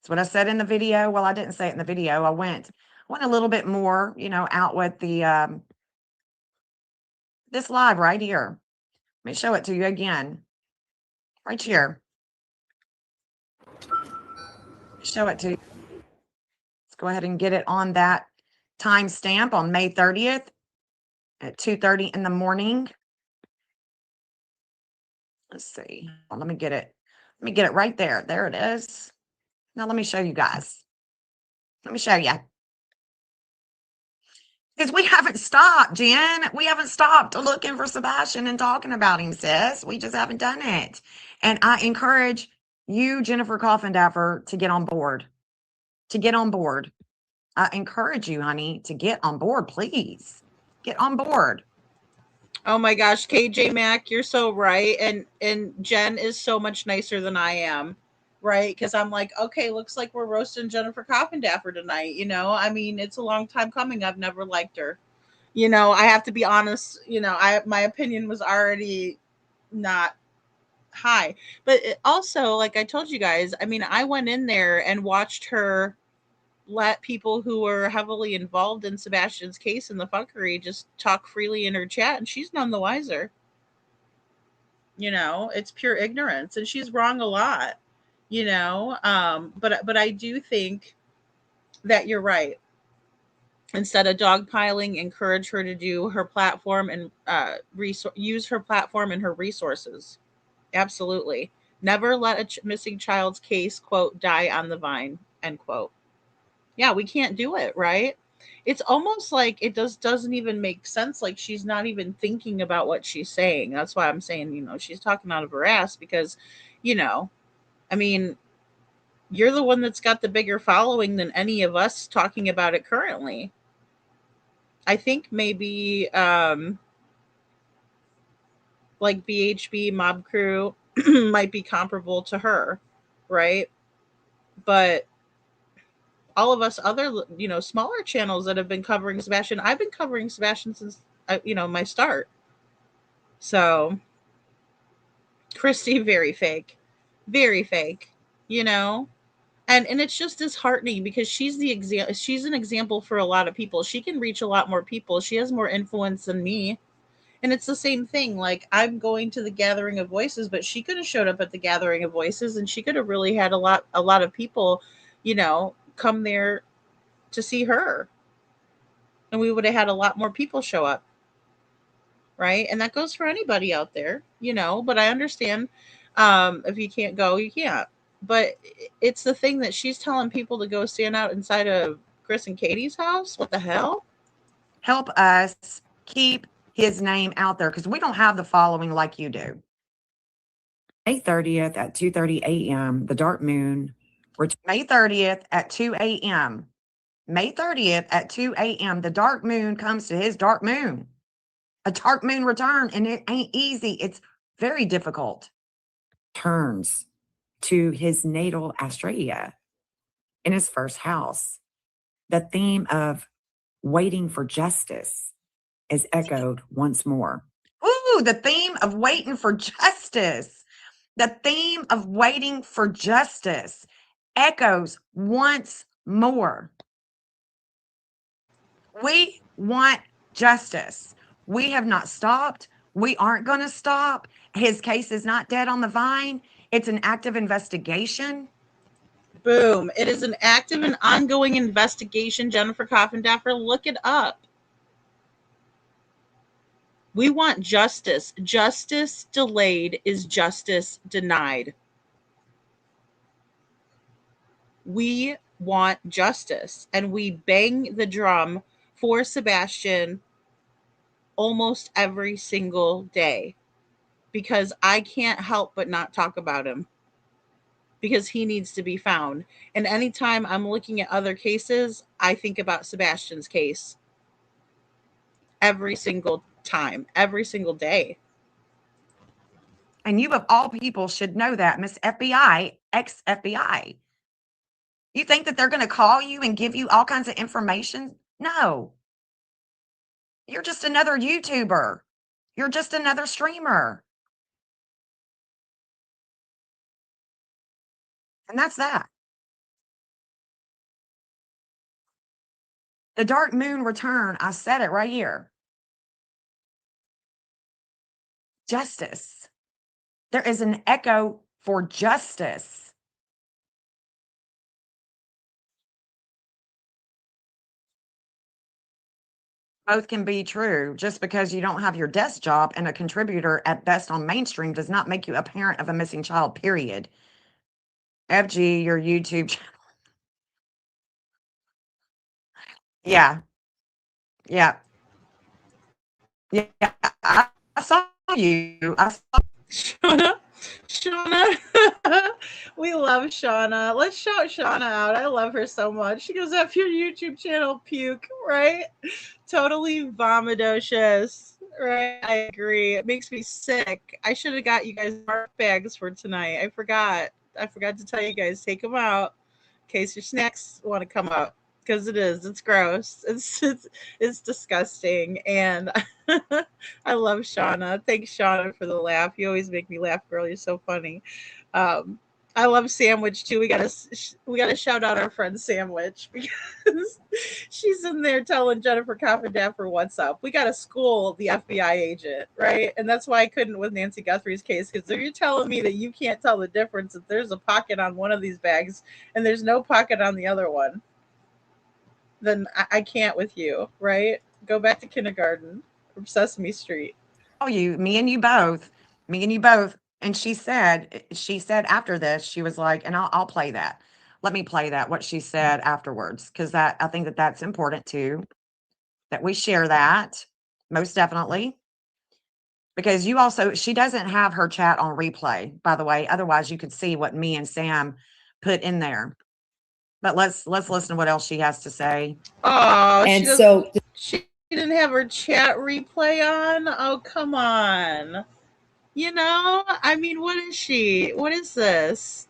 That's what I said in the video. Well, I didn't say it in the video. I went a little bit more, out with the this live right here. Let me show it to you again. Right here. Show it to you. Let's go ahead and get it on that timestamp on May 30th at 2:30 in the morning. Let's see. Let me get it. Let me get it right there. There it is. Now let me show you guys. Let me show you. Because we haven't stopped, Jen. We haven't stopped looking for Sebastian and talking about him, sis. We just haven't done it. And I encourage you, Jennifer Coffindaffer, to get on board. I encourage you, honey, to get on board, please. Get on board. Oh my gosh, KJ Mac, you're so right. And Jen is so much nicer than I am, right? Because I'm like, okay, looks like we're roasting Jennifer Coffindaffer tonight. I mean, it's a long time coming. I've never liked her. I have to be honest. My opinion was already not high, but also, like I told you guys, I mean, I went in there and watched her let people who were heavily involved in Sebastian's case and the fuckery just talk freely in her chat, and she's none the wiser. It's pure ignorance, and she's wrong a lot. But I do think that you're right. Instead of dogpiling, encourage her to do her platform and use her platform and her resources. Absolutely. Never let a missing child's case, quote, die on the vine, end quote. Yeah, we can't do it, right? it's almost like it doesn't even make sense. Like she's not even thinking about what she's saying. That's why I'm saying, she's talking out of her ass because, you know, I mean, you're the one that's got the bigger following than any of us talking about it currently. I think maybe like BHB Mob Crew might be comparable to her, right? But all of us other, smaller channels that have been covering Sebastian, I've been covering Sebastian since my start. So Christy, very fake, you know, and it's just disheartening because she's an example for a lot of people. She can reach a lot more people. She has more influence than me. And it's the same thing. Like I'm going to the Gathering of Voices, but she could have showed up at the Gathering of Voices and she could have really had a lot of people, come there to see her. And we would have had a lot more people show up. Right? And that goes for anybody out there, but I understand if you can't go, you can't. But it's the thing that she's telling people to go stand out inside of Chris and Katie's house. What the hell? Help us keep his name out there because we don't have the following like you do. May 30th at 2:30 a.m., the dark moon. May 30th at 2 a.m. May 30th at 2 a.m., the dark moon comes to his dark moon. A dark moon return, and it ain't easy. It's very difficult. Turns to his natal Australia in his first house. The theme of waiting for justice is echoed once more. Ooh, the theme of waiting for justice. The theme of waiting for justice echoes once more. We want justice. We have not stopped. We aren't going to stop. His case is not dead on the vine. It's an active investigation. Boom. It is an active and ongoing investigation. Jennifer Coffindaffer, look it up. We want justice. Justice delayed is justice denied. We want justice, and we bang the drum for Sebastian almost every single day because I can't help but not talk about him because he needs to be found. And anytime I'm looking at other cases, I think about Sebastian's case every single time, every single day. And you of all people should know that, Miss FBI, ex-FBI. You think that they're going to call you and give you all kinds of information? No. You're just another YouTuber. You're just another streamer. And that's that. The dark moon return, I said it right here. Justice. There is an echo for justice. Both can be true. Just because you don't have your desk job and a contributor at best on mainstream does not make you a parent of a missing child, period. FG, your YouTube channel. Yeah. Yeah. Yeah. I saw you. I saw Shauna. We love Shauna. Let's shout Shauna out. I love her so much. She goes, F your YouTube channel, puke, right? Totally vomitocious, right? I agree. It makes me sick. I should have got you guys barf bags for tonight. I forgot to tell you guys, take them out in case your snacks want to come up. Because it's gross. It's disgusting. And I love Shauna. Thanks, Shauna, for the laugh. You always make me laugh, girl. You're so funny. I love Sandwich too. We gotta shout out our friend Sandwich because she's in there telling Jennifer Coffindaffer what's up. We gotta school the FBI agent, right? And that's why I couldn't with Nancy Guthrie's case, because if you're telling me that you can't tell the difference if there's a pocket on one of these bags and there's no pocket on the other one, then I can't with you, right? Go back to kindergarten from Sesame Street. Oh, me and you both. And she said after this, she was like, and I'll play that. Let me play that, what she said afterwards, because that I think that that's important too, that we share that, most definitely. Because you also, she doesn't have her chat on replay, by the way. Otherwise, you could see what me and Sam put in there. But let's listen to what else she has to say. Oh, And so she didn't have her chat replay on. Oh, come on. You know, I mean, what is she? What is this?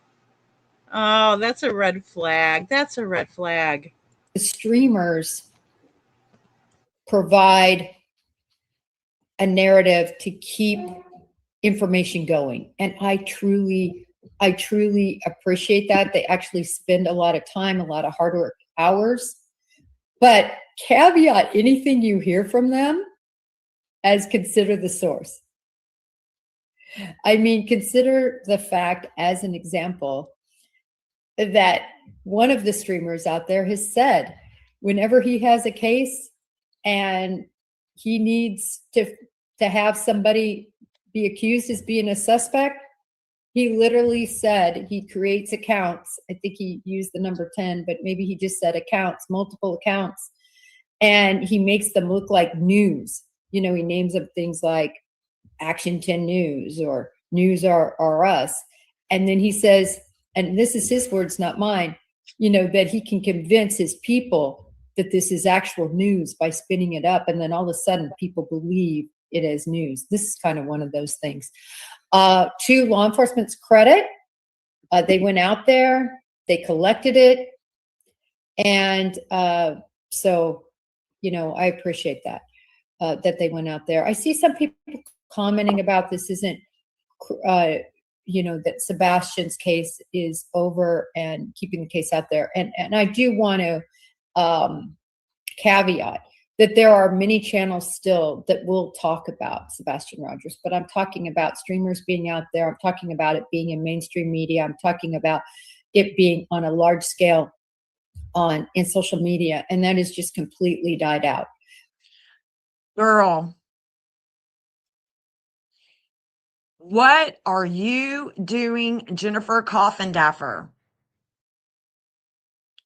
Oh, that's a red flag. That's a red flag. the streamers provide a narrative to keep information going. And I truly appreciate that. They actually spend a lot of time, a lot of hard work hours. But caveat anything you hear from them as consider the source. I mean, consider the fact, as an example, that one of the streamers out there has said whenever he has a case and he needs to have somebody be accused as being a suspect, he literally said he creates accounts. I think he used the number 10, but maybe he just said accounts, multiple accounts, and he makes them look like news. You know, he names them things like Action 10 News or News R Us. And then he says, and this is his words, not mine, you know, that he can convince his people that this is actual news by spinning it up. And then all of a sudden people believe it as news. This is kind of one of those things. To law enforcement's credit, they went out there, they collected it. And so, you know, I appreciate that, that they went out there. I see some people commenting about this isn't, you know, that Sebastian's case is over and keeping the case out there. And I do want to caveat that there are many channels still that will talk about Sebastian Rogers, but I'm talking about streamers being out there. I'm talking about it being in mainstream media. I'm talking about it being on a large scale in social media, and that has just completely died out. Girl, what are you doing, Jennifer Coffindaffer,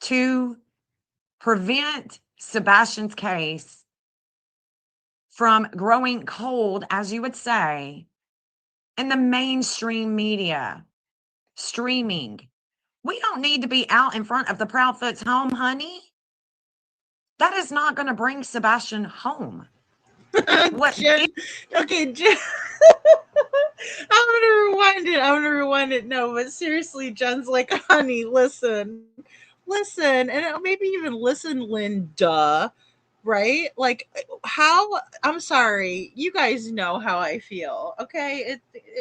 to prevent Sebastian's case from growing cold, as you would say, in the mainstream media, streaming? We don't need to be out in front of the Proudfoot's home, honey. That is not going to bring Sebastian home. What? Jen, okay, Jen. I'm gonna rewind it. No, but seriously, Jen's like, honey, listen, and maybe even listen, Linda. Right? Like, how? I'm sorry, you guys know how I feel, okay?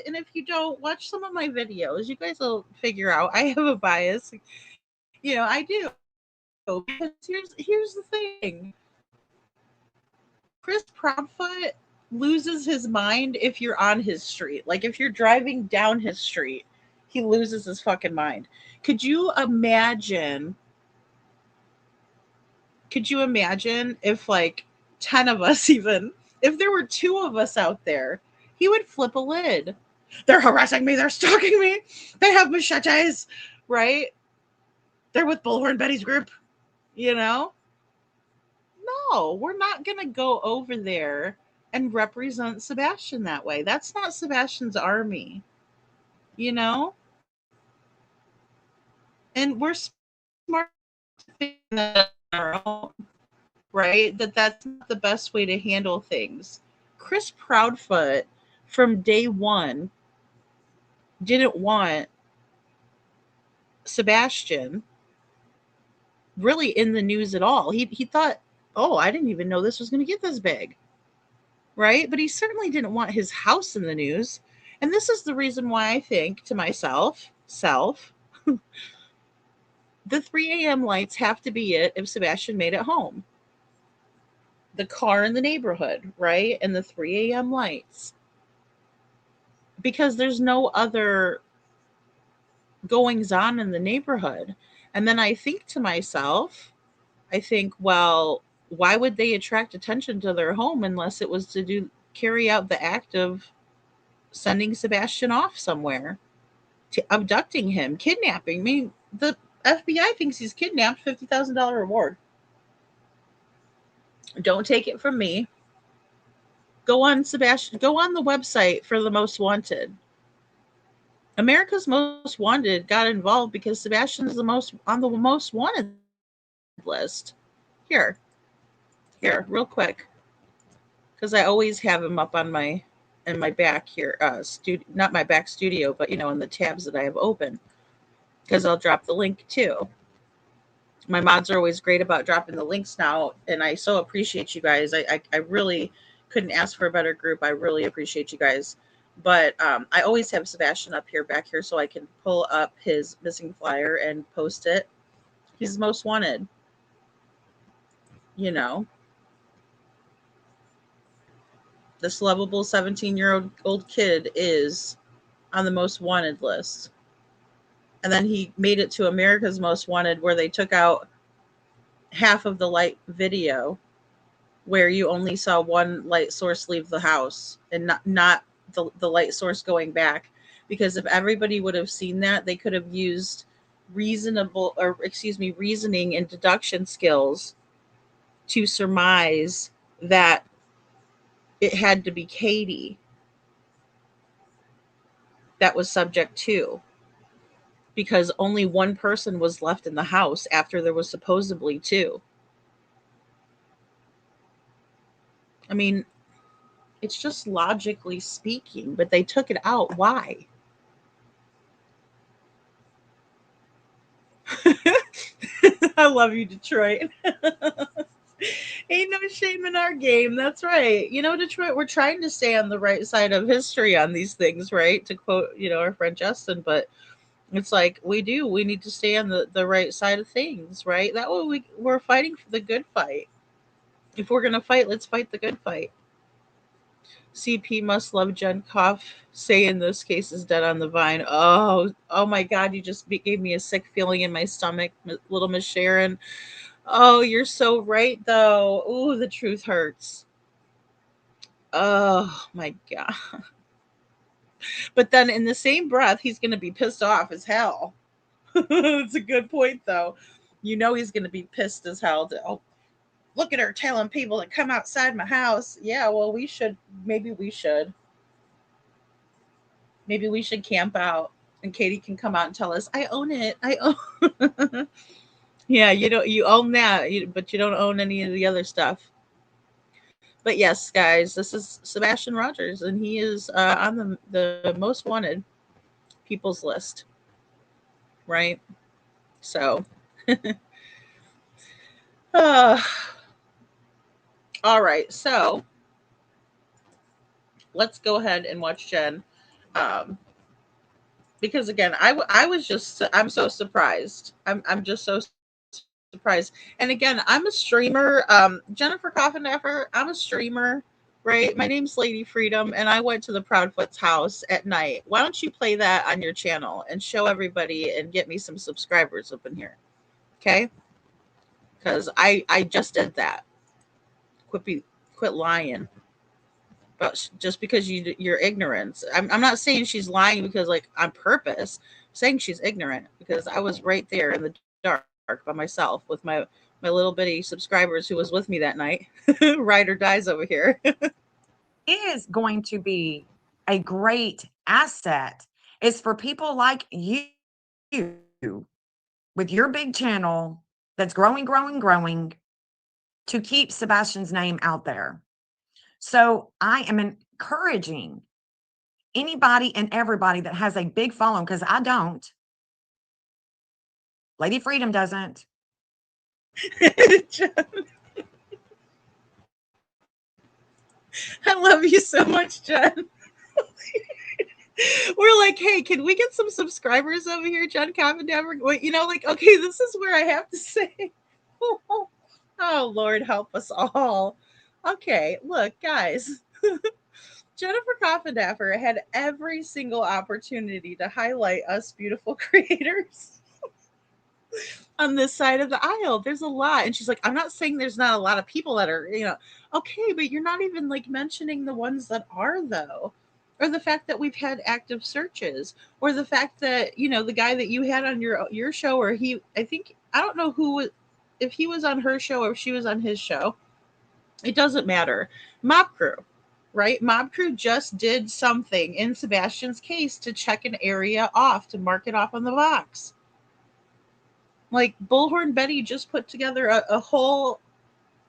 And if you don't watch some of my videos, you guys will figure out I have a bias. You know, I do. Because here's the thing. Chris Proudfoot loses his mind if you're on his street. Like, if you're driving down his street, he loses his fucking mind. Could you imagine if like 10 of us, even if there were 2 of us out there, he would flip a lid. They're harassing me, they're stalking me, they have machetes, right? They're with Bullhorn Betty's group, you know? No, we're not gonna go over there and represent Sebastian that way. That's not Sebastian's army, you know? And we're smart to think that on our own, right? That's not the best way to handle things. Chris Proudfoot, from day one, didn't want Sebastian really in the news at all. He thought, oh, I didn't even know this was going to get this big, right? But he certainly didn't want his house in the news. And this is the reason why I think to myself, the 3 a.m. lights have to be it if Sebastian made it home. The car in the neighborhood, right? And the 3 a.m. lights. Because there's no other goings on in the neighborhood. And then I think to myself, well, why would they attract attention to their home unless it was to carry out the act of sending Sebastian off somewhere, to abducting him, kidnapping me? FBI thinks he's kidnapped, $50,000 reward. Don't take it from me. Go on, Sebastian. Go on the website for the most wanted. America's Most Wanted got involved because Sebastian's the most on the most wanted list. Here, real quick, because I always have him up on my in my back here, not my back studio, but in the tabs that I have open, because I'll drop the link too. My mods are always great about dropping the links now, and I so appreciate you guys. I really couldn't ask for a better group. I really appreciate you guys. But I always have Sebastian up here, back here, so I can pull up his missing flyer and post it. He's most wanted. This lovable 17-year-old kid is on the most wanted list. And then he made it to America's Most Wanted, where they took out half of the light video, where you only saw one light source leave the house and not the light source going back. Because if everybody would have seen that, they could have used reasoning and deduction skills to surmise that it had to be Katie that was subject to, because only one person was left in the house after there was supposedly two. I mean, it's just logically speaking, but they took it out. Why? I love you, Detroit. Ain't no shame in our game. That's right. Detroit, we're trying to stay on the right side of history on these things, right? To quote, our friend Justin, but it's like we need to stay on the right side of things, right? That way we're fighting for the good fight. If we're going to fight, let's fight the good fight. CP must love Jen Koff. Say in this case is dead on the vine. Oh my God. You just gave me a sick feeling in my stomach, little Miss Sharon. Oh, you're so right, though. Ooh, the truth hurts. Oh, my God. But then in the same breath, he's going to be pissed off as hell. It's a good point, though. He's going to be pissed as hell. Look at her telling people to come outside my house. Yeah, well, maybe we should camp out, and Katie can come out and tell us, I own it. I own. Yeah, you own that, but you don't own any of the other stuff. But yes, guys, this is Sebastian Rogers, and he is on the most wanted people's list, right? So, all right. So let's go ahead and watch Jen, because again, I'm so surprised. I'm just so surprised. And again, I'm a streamer. Jennifer Coffindaffer, I'm a streamer, right? My name's Lady Freedom, and I went to the Proudfoot's house at night. Why don't you play that on your channel and show everybody and get me some subscribers up in here? Okay? Because I just did that. Quit lying. But just because your ignorance. I'm not saying she's lying because on purpose. I'm saying she's ignorant because I was right there in the dark by myself with my little bitty subscribers who was with me that night. Ride or dies over here. Is going to be a great asset is for people like you with your big channel that's growing to keep Sebastian's name out there. So I am encouraging anybody and everybody that has a big following, because I don't. Lady Freedom doesn't. I love you so much, Jen. We're like, hey, can we get some subscribers over here, Jen Coffindaffer? Okay, this is where I have to say, oh, Lord, help us all. Okay, look, guys. Jennifer Coffindaffer had every single opportunity to highlight us beautiful creators on this side of the aisle. There's a lot. And she's like, I'm not saying there's not a lot of people that are, okay, but you're not even mentioning the ones that are, though. or the fact that we've had active searches, or the fact that, the guy that you had on your show, or I don't know if he was on her show or if she was on his show. It doesn't matter. Mob Crew, right? Mob Crew just did something in Sebastian's case to check an area off, to mark it off on the box. Like Bullhorn Betty just put together a whole,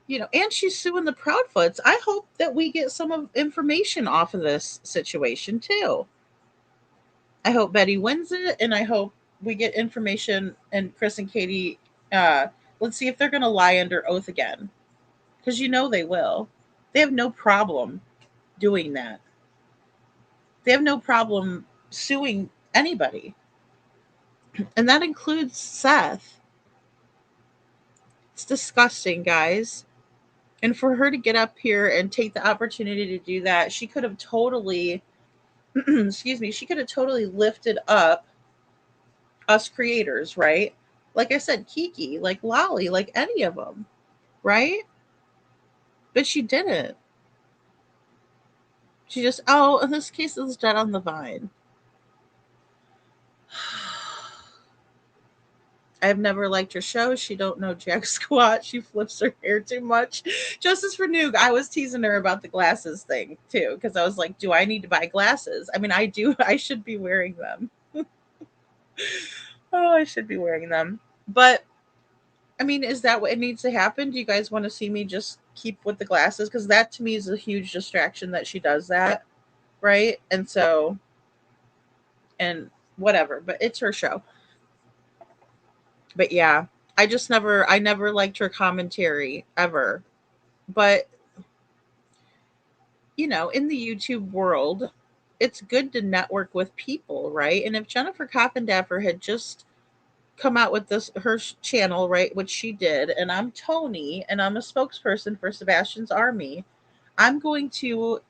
and she's suing the Proudfoots. I hope that we get some information off of this situation too. I hope Betty wins it, and I hope we get information. And Chris and Katie, let's see if they're going to lie under oath again, because they will. They have no problem doing that. They have no problem suing anybody, and that includes Seth. It's disgusting, guys. And for her to get up here and take the opportunity to do that, she could have totally, excuse me, she could have totally lifted up us creators, right? Like I said, Kiki, like Lolly, like any of them, right? But she didn't. She just, in this case, is dead on the vine. I've never liked her show. She don't know jack squat. She flips her hair too much. Justice for Noog. I was teasing her about the glasses thing too, because I was like, do I need to buy glasses? I mean, I do. I should be wearing them. I should be wearing them. But I mean, is that what it needs to happen? Do you guys want to see me just keep with the glasses? Because that to me is a huge distraction that she does that, right? And so, and whatever, but it's her show. But yeah, I never liked her commentary ever. But, in the YouTube world, it's good to network with people, right? And if Jennifer Coffindaffer had just come out with her channel, right, which she did, and I'm Tony, and I'm a spokesperson for Sebastian's Army, I'm going to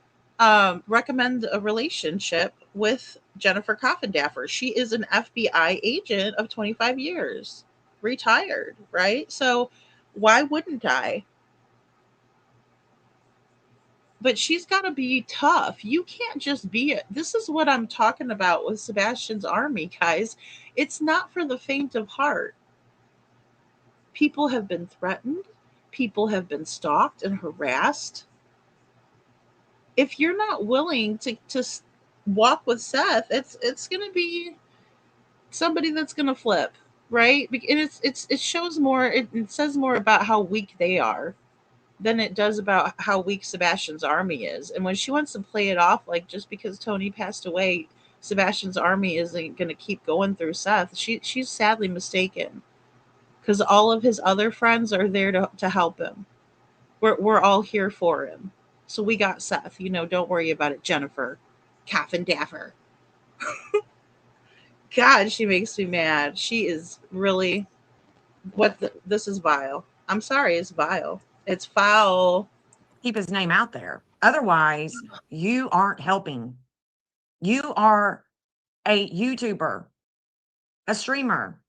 recommend a relationship with Jennifer Coffindaffer. She is an FBI agent of 25 years, retired, right? So why wouldn't I? But she's got to be tough. You can't just be this is what I'm talking about with Sebastian's Army, guys. It's not for the faint of heart. People have been threatened. People have been stalked and harassed. If you're not willing to walk with Seth, it's going to be somebody that's going to flip, right? And it shows more. It says more about how weak they are than it does about how weak Sebastian's Army is. And when she wants to play it off like just because Tony passed away, Sebastian's Army isn't going to keep going through Seth, she's sadly mistaken, because all of his other friends are there to help him. We're all here for him. So we got Seth. Don't worry about it, Jennifer Coffindaffer. God, she makes me mad. She is really this is vile. I'm sorry, it's vile. It's foul. Keep his name out there. Otherwise, you aren't helping. You are a YouTuber, a streamer.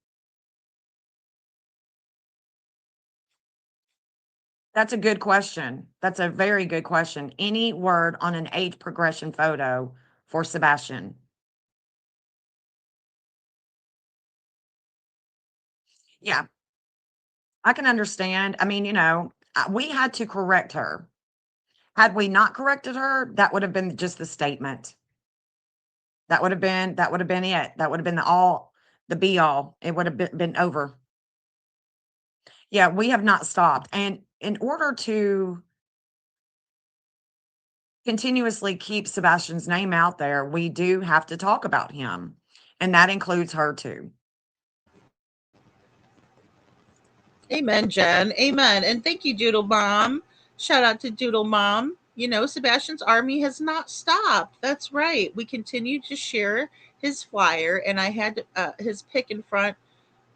That's a good question. That's a very good question. Any word on an age progression photo for Sebastian? Yeah, I can understand. I mean, we had to correct her. Had we not corrected her, that would have been just the statement. That would have been it. That would have been the be all. It would have been over. Yeah, we have not stopped. And in order to continuously keep Sebastian's name out there, we do have to talk about him. And that includes her too. Amen, Jen. Amen. And thank you, Doodle Mom. Shout out to Doodle Mom. Sebastian's Army has not stopped. That's right. We continue to share his flyer, and I had his pick in front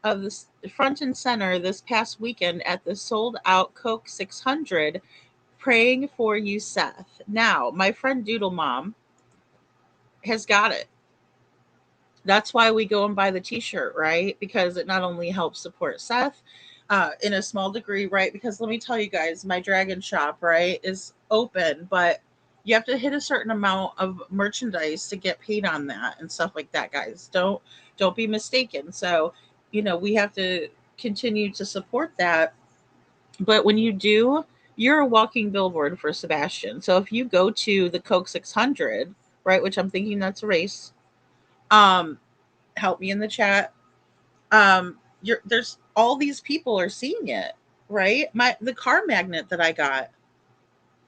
and center this past weekend at the sold out Coke 600, praying for you, Seth. Now, my friend Doodle Mom has got it. That's why we go and buy the t-shirt, right? Because it not only helps support Seth in a small degree, right? Because let me tell you guys, my dragon shop, right, is open, but You have to hit a certain amount of merchandise to get paid on that and stuff like that, guys. Don't be mistaken. So, we have to continue to support that. But when you do, you're a walking billboard for Sebastian. So if you go to the Coke 600, right, which I'm thinking that's a race, um, help me in the chat. There's all these people are seeing it, right? The car magnet that I got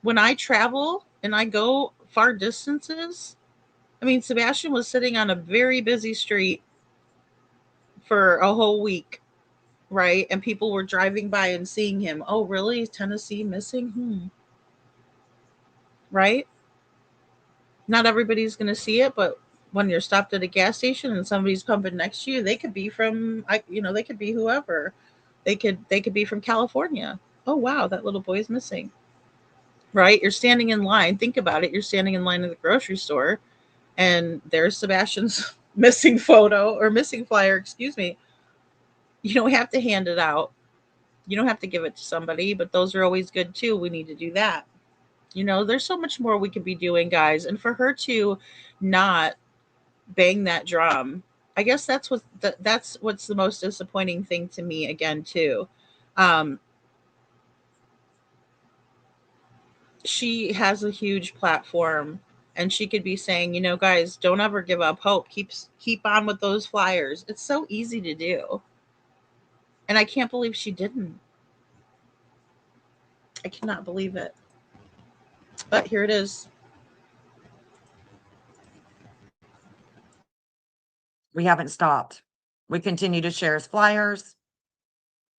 when I travel and I go far distances. I mean, Sebastian was sitting on a very busy street for a whole week, right? And people were driving by and seeing him. Oh, really? Tennessee missing? Right? Not everybody's going to see it, but when you're stopped at a gas station and somebody's pumping next to you, they could be from, they could be whoever. They could be from California. Oh, wow, that little boy's missing. Right? You're standing in line. Think about it. You're standing in line at the grocery store, and there's Sebastian's missing photo or missing flyer, excuse me. You don't have to hand it out. You don't have to give it to somebody, but those are always good too. We need to do that. There's so much more we could be doing, guys. And for her to not bang that drum, I guess that's what's the most disappointing thing to me again too. She has a huge platform, and she could be saying, guys, don't ever give up hope. Keep on with those flyers. It's so easy to do. And I can't believe she didn't. I cannot believe it. But here it is. We haven't stopped. We continue to share his flyers.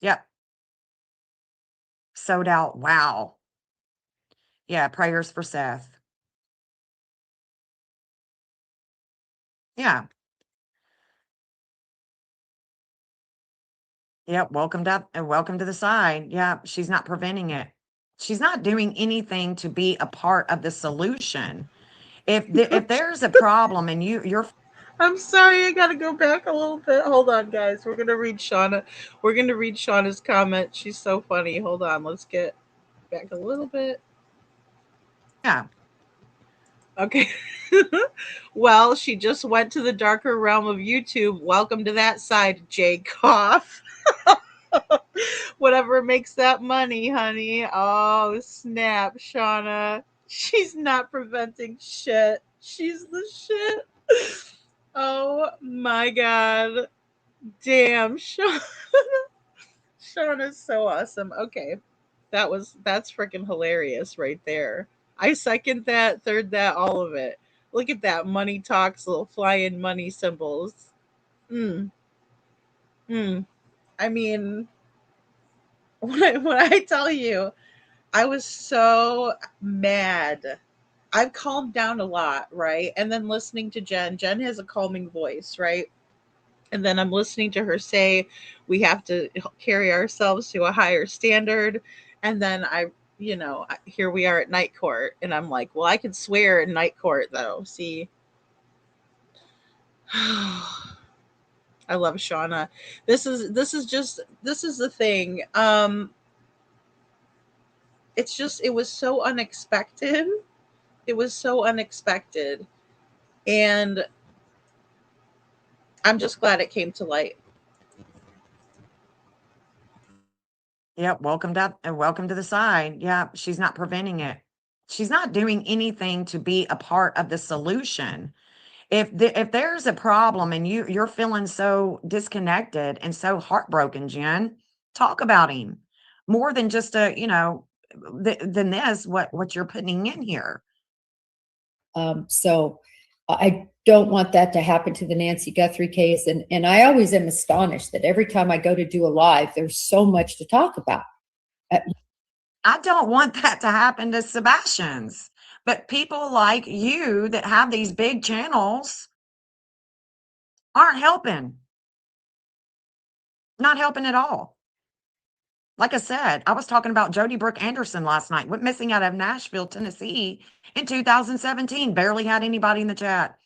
Yep. Sold out. Wow. Yeah, prayers for Seth. Yeah. Yep. Welcome to the side. Yeah, she's not preventing it. She's not doing anything to be a part of the solution. If there's a problem and you're I'm sorry, I gotta go back a little bit. Hold on, guys. We're gonna read Shauna. We're gonna read Shauna's comment. She's so funny. Hold on, let's get back a little bit. Yeah. Okay. Well, she just went to the darker realm of YouTube. Welcome to that side, Jay Koff. Whatever makes that money, honey. Oh, snap, Shauna. She's not preventing shit. She's the shit. Oh my god. Damn, Shauna. Shauna's so awesome. Okay. That's freaking hilarious right there. I second that, third that, all of it. Look at that. Money talks, little flying money symbols. Mm. Mm. I mean, when I tell you, I was so mad. I've calmed down a lot, right? And then listening to Jen has a calming voice, right? And then I'm listening to her say we have to carry ourselves to a higher standard. And then here we are at night court, and I'm like, well, I could swear in night court though. See, I love Shauna. This is the thing. It was so unexpected. It was so unexpected. And I'm just glad it came to light. Yep. Welcome to the side. Yeah, she's not preventing it. She's not doing anything to be a part of the solution. If there's a problem and you're feeling so disconnected and so heartbroken, Jen, talk about him more than just than this what you're putting in here. So I don't want that to happen to the Nancy Guthrie case. And I always am astonished that every time I go to do a live, there's so much to talk about. I don't want that to happen to Sebastian's, but people like you that have these big channels aren't helping. Not helping at all. Like I said, I was talking about Jody Brooke Anderson last night, went missing out of Nashville, Tennessee in 2017. Barely had anybody in the chat.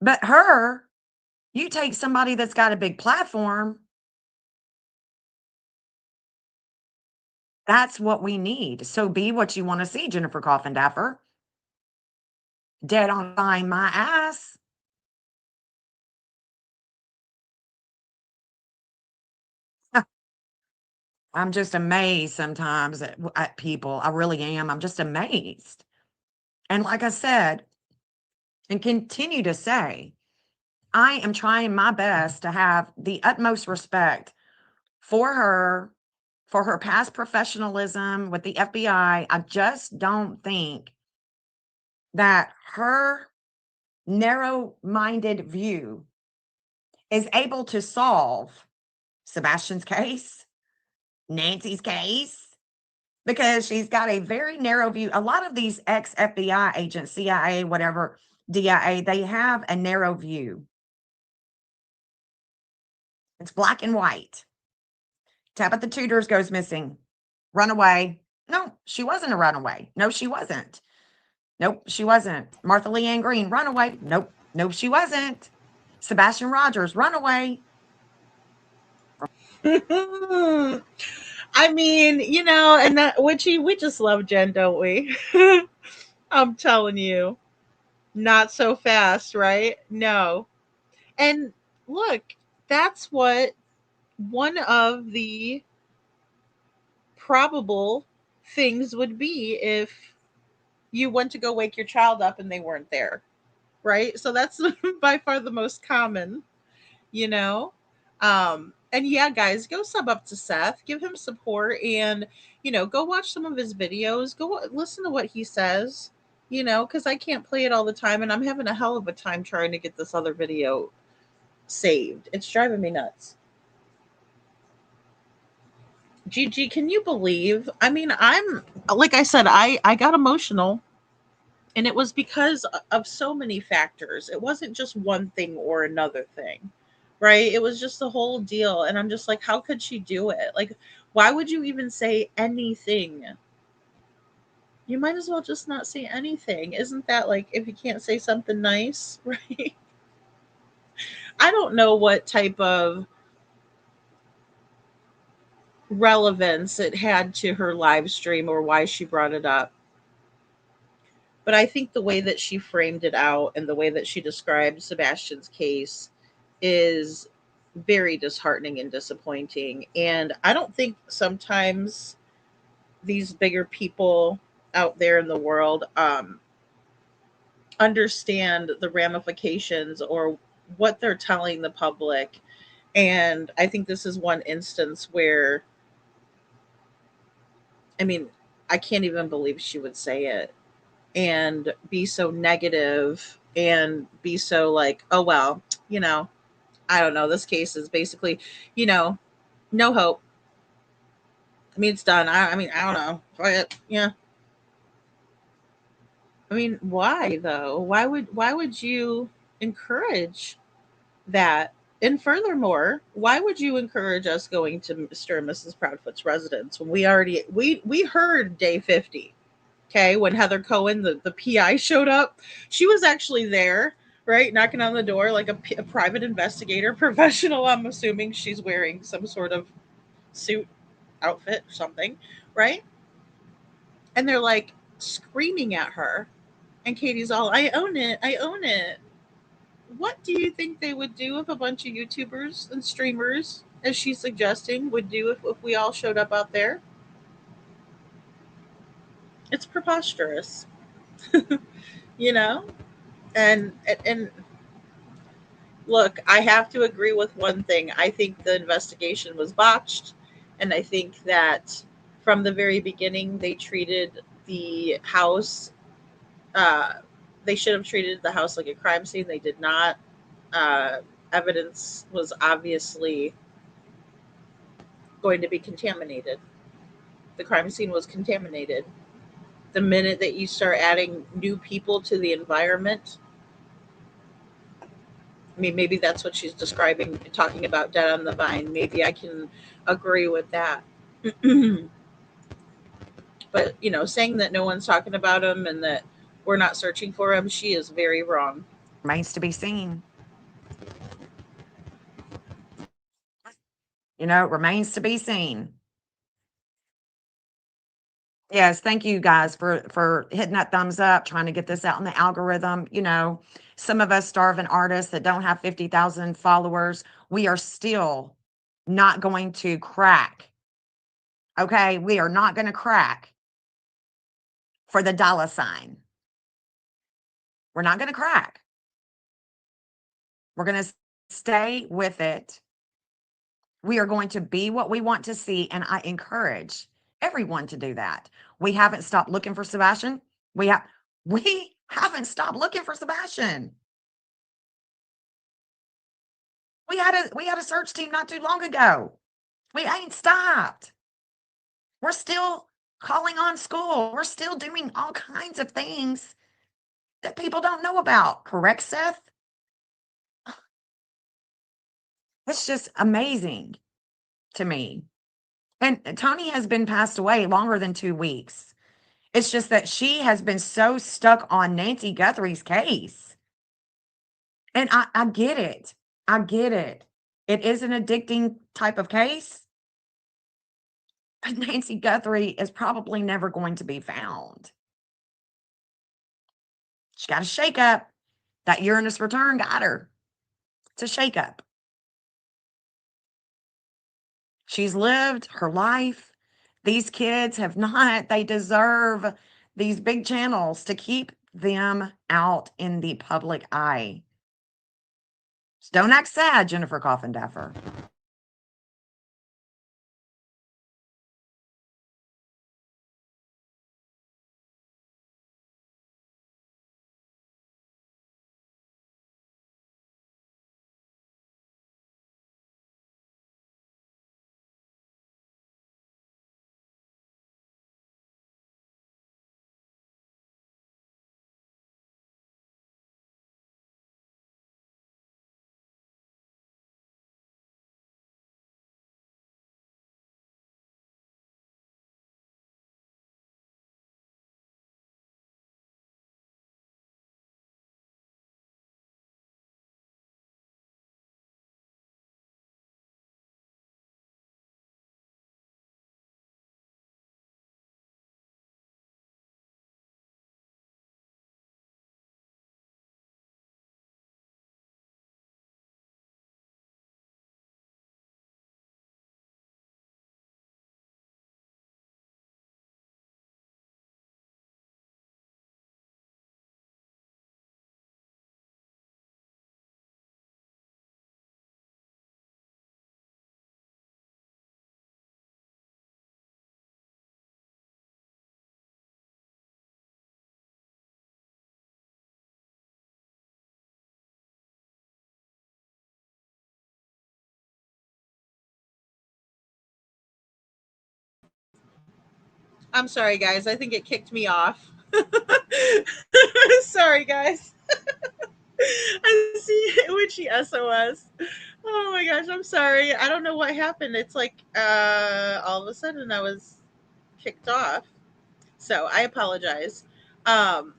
But her, you take somebody that's got a big platform. That's what we need. So be what you want to see, Jennifer Coffindaffer. dead on behind my ass. I'm just amazed sometimes at people. I really am. I'm just amazed. And like I said, and continue to say, I am trying my best to have the utmost respect for her past professionalism with the FBI. I just don't think that her narrow-minded view is able to solve Sebastian's case, Nancy's case, because she's got a very narrow view. A lot of these ex-FBI agents, CIA, whatever, DIA, they have a narrow view. It's black and white. Tabitha Tutors goes missing. Runaway. No, she wasn't a runaway. No, she wasn't. Nope, she wasn't. Martha Leanne Green, runaway. Nope, no, she wasn't. Sebastian Rogers, runaway. I mean, you know, and that Witchy, we just love Jen, don't we? I'm telling you, not so fast, right? No. And look, that's what one of the probable things would be if you went to go wake your child up and they weren't there, right? So that's by far the most common, you know. And yeah, guys, go sub up to Seth, give him support, and go watch some of his videos, go listen to what he says, because I can't play it all the time, and I'm having a hell of a time trying to get this other video saved. It's driving me nuts. Gigi, can you believe? I mean, I'm like I said, I got emotional, and it was because of so many factors. It wasn't just one thing or another thing, right? It was just the whole deal. And I'm just like, how could she do it? Like, why would you even say anything? You might as well just not say anything. Isn't that like if you can't say something nice, right? I don't know what type of relevance it had to her live stream or why she brought it up. But I think the way that she framed it out and the way that she described Sebastian's case is very disheartening and disappointing. And I don't think sometimes these bigger people out there in the world understand the ramifications or what they're telling the public. And I think this is one instance where, I mean, I can't even believe she would say it and be so negative and be so like, oh, well, I don't know. This case is basically, no hope. I mean, it's done. I mean, I don't know. Yeah. I mean, why though? Why would you encourage that? And furthermore, why would you encourage us going to Mr. and Mrs. Proudfoot's residence when we heard day 50? Okay, when Heather Cohen, the PI, showed up, she was actually there, right, knocking on the door like a private investigator, professional. I'm assuming she's wearing some sort of suit outfit or something, right? And they're like screaming at her, and Katie's all, "I own it, I own it." What do you think they would do if a bunch of YouTubers and streamers, as she's suggesting, would do if we all showed up out there? It's preposterous, you know. And look, I have to agree with one thing. I think the investigation was botched, and I think that from the very beginning they treated the house. Uh, they should have treated the house like a crime scene. They did not. Uh, Evidence was obviously going to be contaminated. The crime scene was contaminated. The minute that you start adding new people to the environment, I mean, maybe that's what she's describing, talking about dead on the vine. Maybe I can agree with that. But, saying that no one's talking about him and that we're not searching for him, she is very wrong. Remains to be seen. Remains to be seen. Yes, thank you guys for hitting that thumbs up, trying to get this out in the algorithm. You know, some of us starving artists that don't have 50,000 followers, we are still not going to crack. Okay, we are not going to crack for the dollar sign. We're not going to crack. We're going to stay with it. We are going to be what we want to see, and I encourage everyone to do that. We haven't stopped looking for Sebastian. We haven't stopped looking for Sebastian. We had a search team not too long ago. We ain't stopped. We're still calling on school. We're still doing all kinds of things that people don't know about. Correct, Seth? It's just amazing to me. And Tony has been passed away longer than 2 weeks. It's just that she has been so stuck on Nancy Guthrie's case. And I get it. I get it. It is an addicting type of case. But Nancy Guthrie is probably never going to be found. She got a shakeup. That Uranus return got her. It's a shakeup. She's lived her life. These kids have not. They deserve these big channels to keep them out in the public eye. So don't act sad, Jennifer Coffindaffer. I'm sorry, guys. I think it kicked me off. Sorry, guys. I see witchy SOS. Oh my gosh, I'm sorry. I don't know what happened. It's like all of a sudden I was kicked off. So I apologize. Um,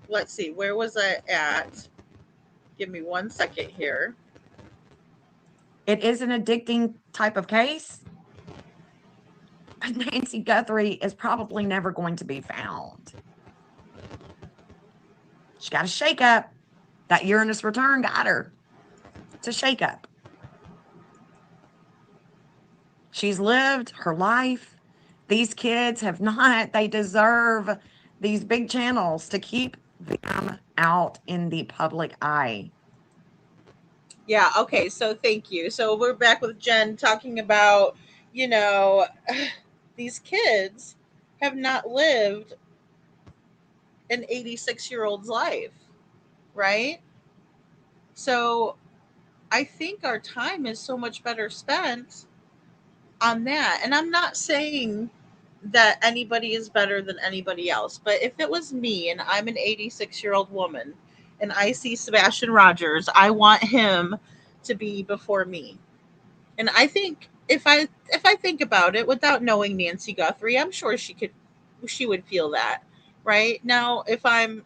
let's see, where was I at? Give me 1 second here. It is an addicting type of case. But Nancy Guthrie is probably never going to be found. She got a shakeup. That Uranus return got her. It's a shakeup. She's lived her life. These kids have not. They deserve these big channels to keep them out in the public eye. Yeah, okay, so thank you. So we're back with Jen talking about, you know, these kids have not lived an 86-year-old's life, right? So I think our time is so much better spent on that. And I'm not saying that anybody is better than anybody else, but if it was me and I'm an 86-year-old woman and I see Sebastian Rogers, I want him to be before me. And I think if I think about it without knowing Nancy Guthrie, I'm sure she would feel that. Right? Now, if I'm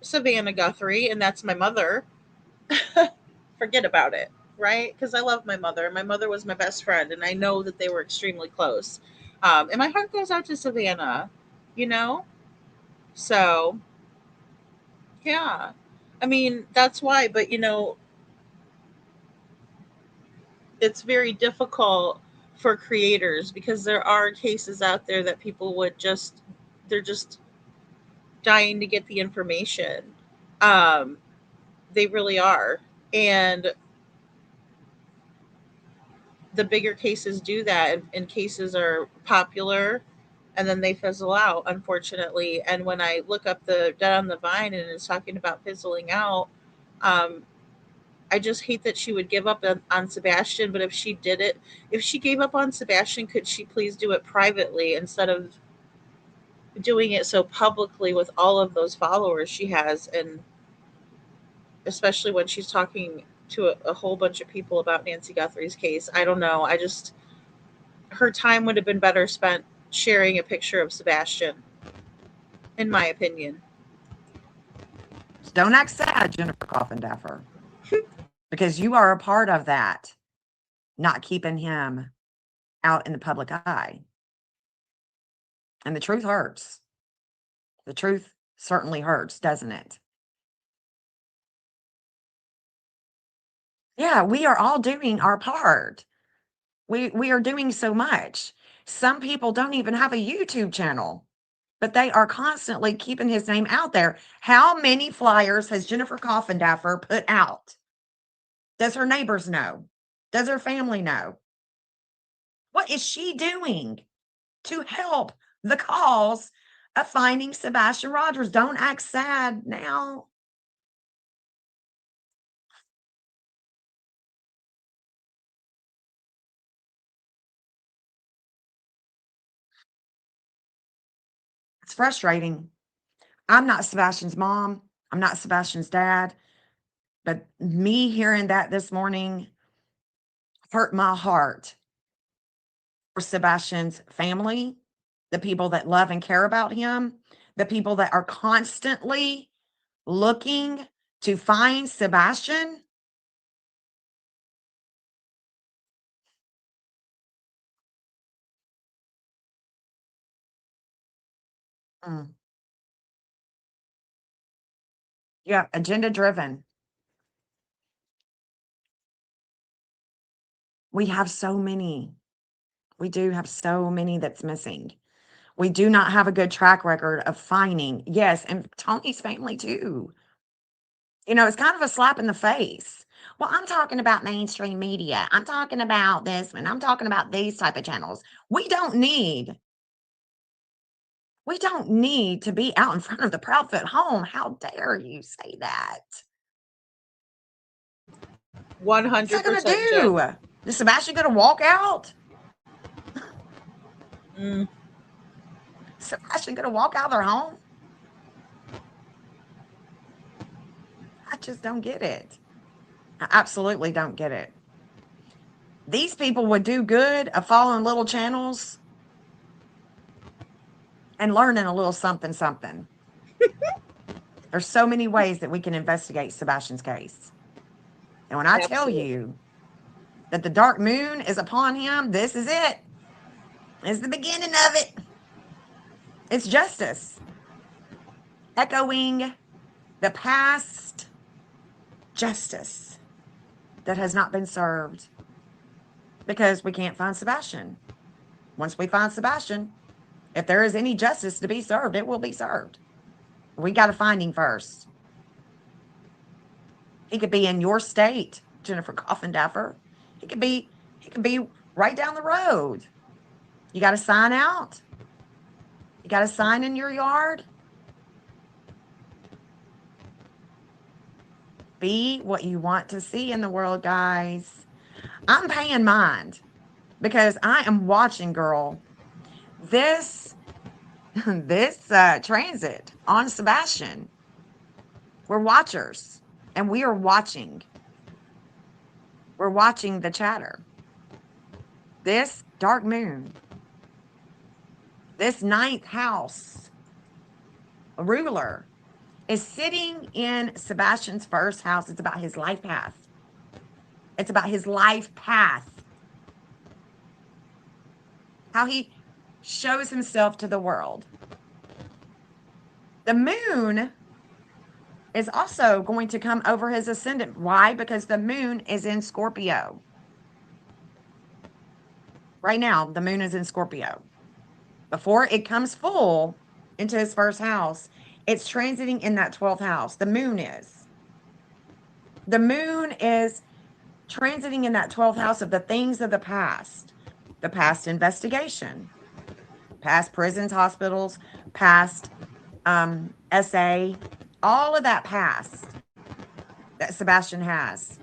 Savannah Guthrie and that's my mother, forget about it, right? Because I love my mother. My mother was my best friend, and I know that they were extremely close. And my heart goes out to Savannah, you know? So, yeah. I mean, that's why, but it's very difficult for creators because there are cases out there that people would just, they're just dying to get the information. Um, they really are. And the bigger cases do that, and cases are popular and then they fizzle out, unfortunately. And when I look up the Dead on the Vine and it's talking about fizzling out, um, I just hate that she would give up on Sebastian. But if she did it, if she gave up on Sebastian, could she please do it privately instead of doing it so publicly with all of those followers she has? And especially when she's talking to a whole bunch of people about Nancy Guthrie's case. I don't know. I just, her time would have been better spent sharing a picture of Sebastian, in my opinion. Don't act sad, Jennifer Coffindaffer, because you are a part of that, not keeping him out in the public eye. And the truth hurts. The truth certainly hurts, doesn't it? Yeah, we are all doing our part. We are doing so much. Some people don't even have a YouTube channel, but they are constantly keeping his name out there. How many flyers has Jennifer Coffindaffer put out? Does her neighbors know? Does her family know? What is she doing to help the cause of finding Sebastian Rogers? Don't act sad now. It's frustrating. I'm not Sebastian's mom. I'm not Sebastian's dad. But me hearing that this morning hurt my heart for Sebastian's family, the people that love and care about him, the people that are constantly looking to find Sebastian. Mm. Yeah, agenda driven. We have so many. We do have so many that's missing. We do not have a good track record of finding. Yes, and Tony's family too. It's kind of a slap in the face. Well, I'm talking about mainstream media. I'm talking about this, and I'm talking about these type of channels. We don't need to be out in front of the Proudfoot home. How dare you say that? What's that gonna 100%, Jen. do? Is Sebastian gonna walk out? Sebastian gonna walk out of their home? I just don't get it. I absolutely don't get it. These people would do good of following little channels and learning a little something, something. There's so many ways that we can investigate Sebastian's case. And when I tell you that the dark moon is upon him, this is it. It's the beginning of it. It's justice. Echoing the past justice that has not been served because we can't find Sebastian. Once we find Sebastian, if there is any justice to be served, it will be served. We got to find him first. He could be in your state, Jennifer Coffindaffer. He could be right down the road. You got to sign out. You got a sign in your yard. Be what you want to see in the world, guys. I'm paying mind because I am watching, girl, this transit on Sebastian. We're watchers, and we are watching. We're watching the chatter. This dark moon, this ninth house ruler is sitting in Sebastian's first house. It's about his life path. It's about his life path. How he shows himself to the world. The moon is also going to come over his ascendant. Why? Because the moon is in Scorpio. Right now, the moon is in Scorpio. Before it comes full into his first house, it's transiting in that 12th house. The moon is. The moon is transiting in that 12th house of the things of the past investigation, past prisons, hospitals, past SA, all of that past that Sebastian has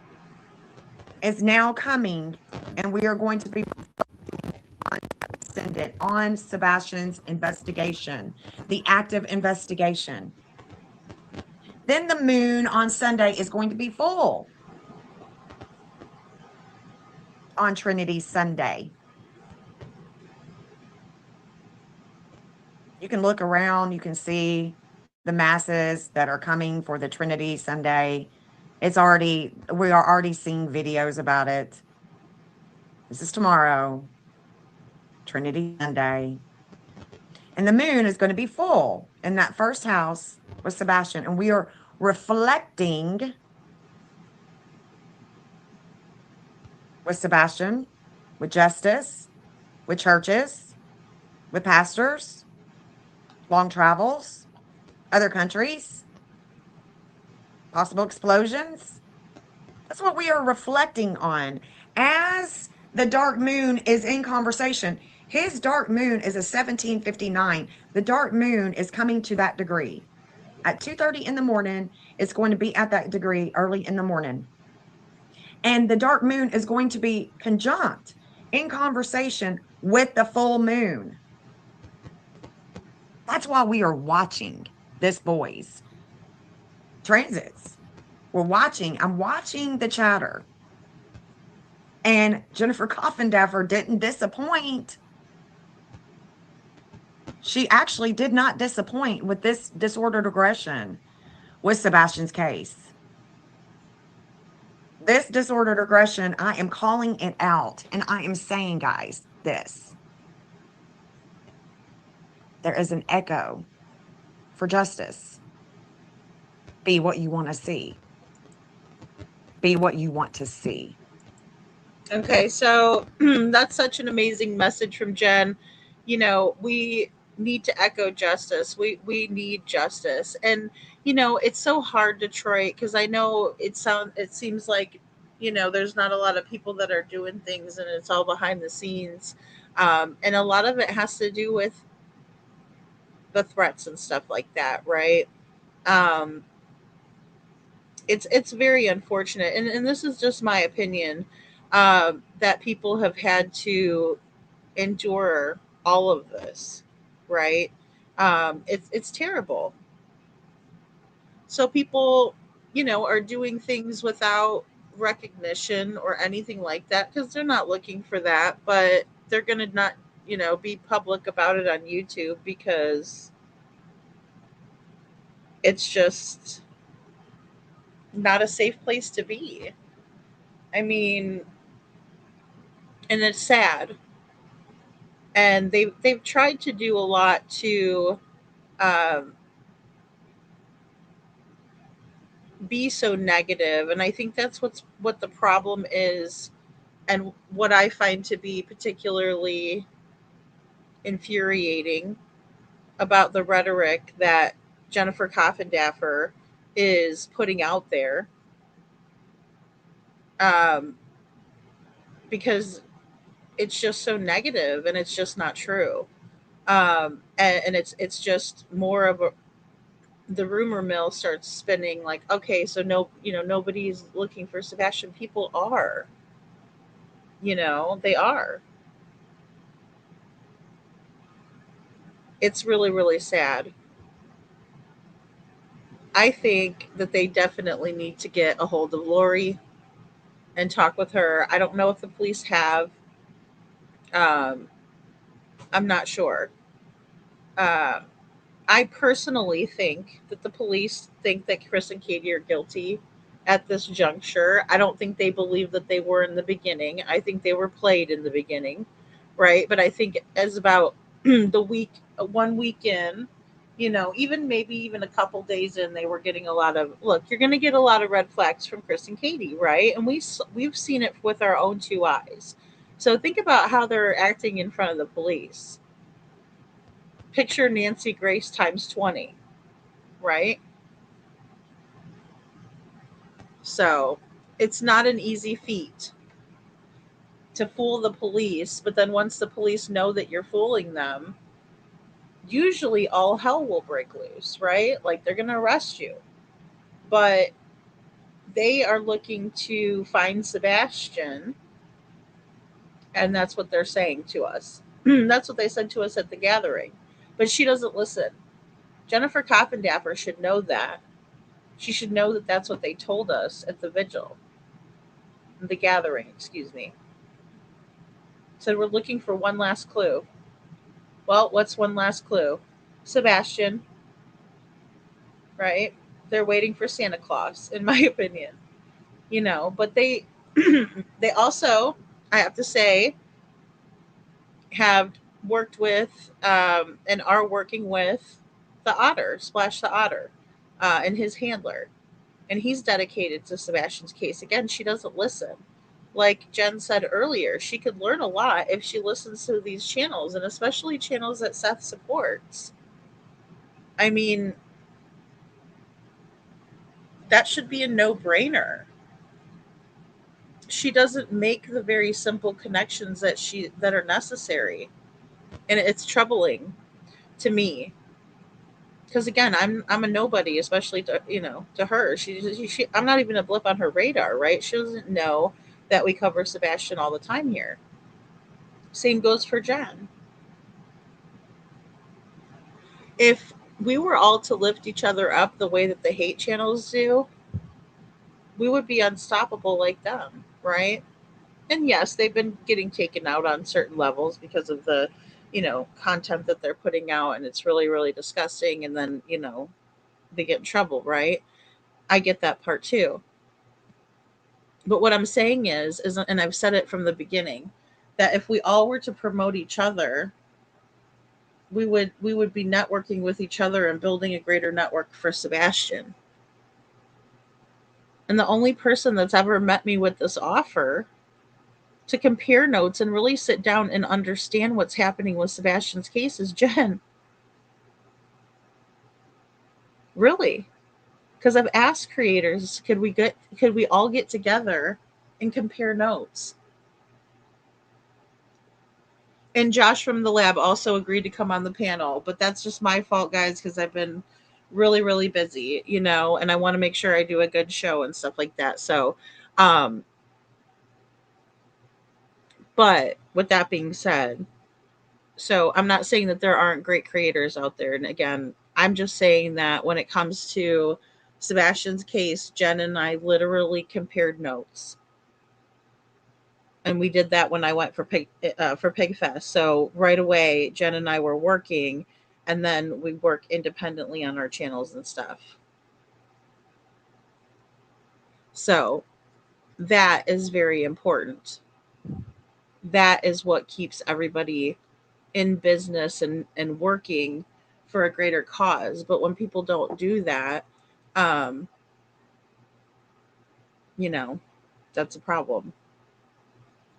is now coming, and we are going to be ascendant on Sebastian's investigation, the active investigation. Then the moon on Sunday is going to be full on Trinity Sunday. You can look around, you can see the masses that are coming for the Trinity Sunday. We are already seeing videos about it. This is tomorrow, Trinity Sunday. And the moon is going to be full in that first house with Sebastian. And we are reflecting with Sebastian, with justice, with churches, with pastors, long travels, other countries, possible explosions. That's what we are reflecting on as the dark moon is in conversation. His dark moon is a 1759. The dark moon is coming to that degree. At 2:30 in the morning, it's going to be at that degree early in the morning. And the dark moon is going to be conjunct in conversation with the full moon. That's why we are watching this boy's transits. I'm watching the chatter. And Jennifer Coffindaffer didn't disappoint. She actually did not disappoint with this disordered aggression with Sebastian's case. This disordered aggression, I am calling it out. And I am saying, guys, this. There is an echo for justice. Be what you want to see. Be what you want to see. Okay, so that's such an amazing message from Jen. You know, we need to echo justice. We need justice. And you know, it's so hard, Detroit, because I know it seems like, you know, there's not a lot of people that are doing things and it's all behind the scenes. And a lot of it has to do with the threats and stuff like that, right? It's very unfortunate, and this is just my opinion, that people have had to endure all of this, right? It's terrible. So people, you know, are doing things without recognition or anything like that because they're not looking for that, but they're gonna not, you know, be public about it on YouTube because it's just not a safe place to be. I mean, and it's sad. And they've tried to do a lot to um, be so negative, and I think that's what the problem is, and what I find to be particularly infuriating about the rhetoric that Jennifer Coffindaffer is putting out there, um, because it's just so negative and it's just not true. And it's just more of a the rumor mill starts spinning like, okay, so no, you know, nobody's looking for Sebastian. People are, you know, they are. It's really, really sad. I think that they definitely need to get a hold of Lori and talk with her. I don't know if the police have. Um, I'm not sure. Uh, I personally think that the police think that Chris and Katie are guilty at this juncture. I don't think they believe that they were in the beginning. I think they were played in the beginning, right? But I think as about the week, 1 week in, even maybe even a couple days in, they were getting a lot of look. You're going to get a lot of red flags from Chris and Katie, right? And we've seen it with our own two eyes. So think about how they're acting in front of the police. Picture Nancy Grace times 20, right? So it's not an easy feat to fool the police, but then once the police know that you're fooling them, usually all hell will break loose, right? Like they're going to arrest you. But they are looking to find Sebastian, and that's what they're saying to us. That's what they said to us at the gathering. But she doesn't listen. Jennifer Coffindaffer should know that. She should know that that's what they told us at the vigil, the gathering, excuse me. Said we're looking for one last clue. Well, what's one last clue? Sebastian, right? They're waiting for Santa Claus, in my opinion. But they they also, I have to say, have worked with and are working with the Otter, Splash the Otter, and his handler. And he's dedicated to Sebastian's case. Again, she doesn't listen. Like Jen said earlier, she could learn a lot if she listens to these channels, and especially channels that Seth supports. I mean, that should be a no-brainer. She doesn't make the very simple connections that are necessary, and it's troubling to me because again, I'm a nobody, especially to her. I'm not even a blip on her radar, right? She doesn't know that we cover Sebastian all the time here. Same goes for Jen. If we were all to lift each other up the way that the hate channels do, we would be unstoppable like them, right? And yes, they've been getting taken out on certain levels because of the, content that they're putting out, and it's really, really disgusting. And then, they get in trouble, right? I get that part too. But what I'm saying is, and I've said it from the beginning, that if we all were to promote each other, we would be networking with each other and building a greater network for Sebastian. And the only person that's ever met me with this offer to compare notes and really sit down and understand what's happening with Sebastian's case is Jen. Really? Because I've asked creators, could we all get together and compare notes? And Josh from the lab also agreed to come on the panel, but that's just my fault, guys, because I've been really, really busy, and I want to make sure I do a good show and stuff like that. So, but with that being said, so I'm not saying that there aren't great creators out there. And again, I'm just saying that when it comes to Sebastian's case, Jen and I literally compared notes. And we did that when I went for Pigfest. So right away, Jen and I were working, and then we work independently on our channels and stuff. So that is very important. That is what keeps everybody in business and working for a greater cause. But when people don't do that, that's a problem.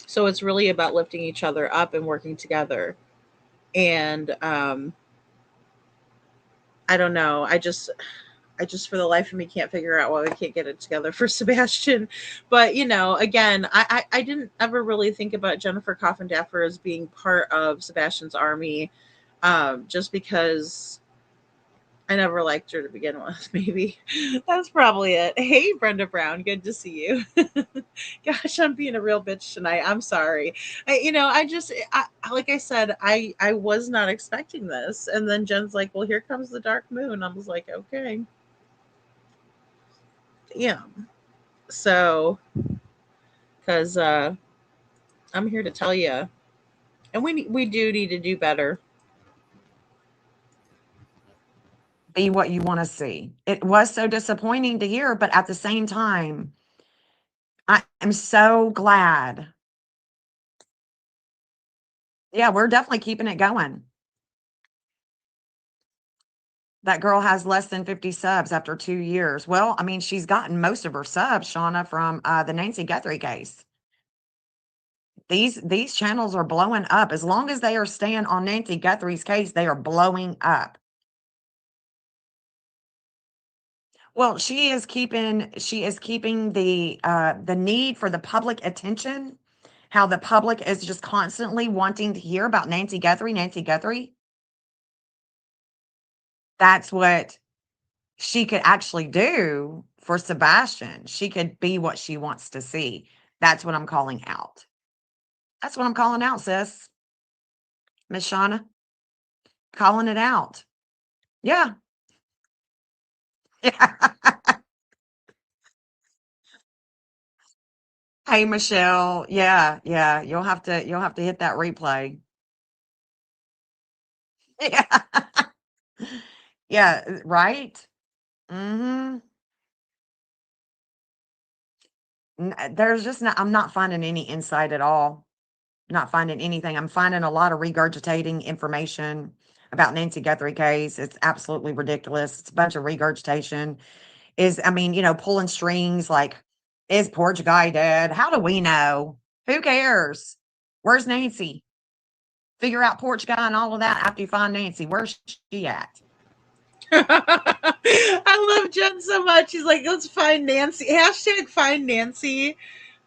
So it's really about lifting each other up and working together. And I don't know. I just for the life of me can't figure out why we can't get it together for Sebastian. But again, I didn't ever really think about Jennifer Coffindaffer as being part of Sebastian's army, just because I never liked her to begin with. Maybe that's probably it. Hey, Brenda Brown, good to see you. Gosh, I'm being a real bitch tonight. I'm sorry. Like I said, I was not expecting this, and then Jen's like, "Well, here comes the dark moon." I was like, "Okay." Yeah. So, because I'm here to tell you, and we do need to do better. Be what you want to see. It was so disappointing to hear, but at the same time, I am so glad. Yeah, we're definitely keeping it going. That girl has less than 50 subs after 2 years. Well, I mean, she's gotten most of her subs, Shauna, from the Nancy Guthrie case. These channels are blowing up. As long as they are staying on Nancy Guthrie's case, they are blowing up. Well, she is keeping the need for the public attention, how the public is just constantly wanting to hear about Nancy Guthrie, Nancy Guthrie. That's what she could actually do for Sebastian. She could be what she wants to see. That's what I'm calling out. That's what I'm calling out, sis. Miss Shauna. Calling it out. Yeah. Yeah. Hey, Michelle. Yeah, yeah. You'll have to hit that replay. Yeah. Yeah, right? Mhm. There's just not I'm not finding any insight at all. Not finding anything. I'm finding a lot of regurgitating information about Nancy Guthrie case. It's absolutely ridiculous. It's a bunch of regurgitation. I mean, pulling strings like, is Porch Guy dead? How do we know? Who cares? Where's Nancy? Figure out Porch Guy and all of that after you find Nancy. Where's she at? I love Jen so much. She's like, let's find Nancy. Hashtag find Nancy.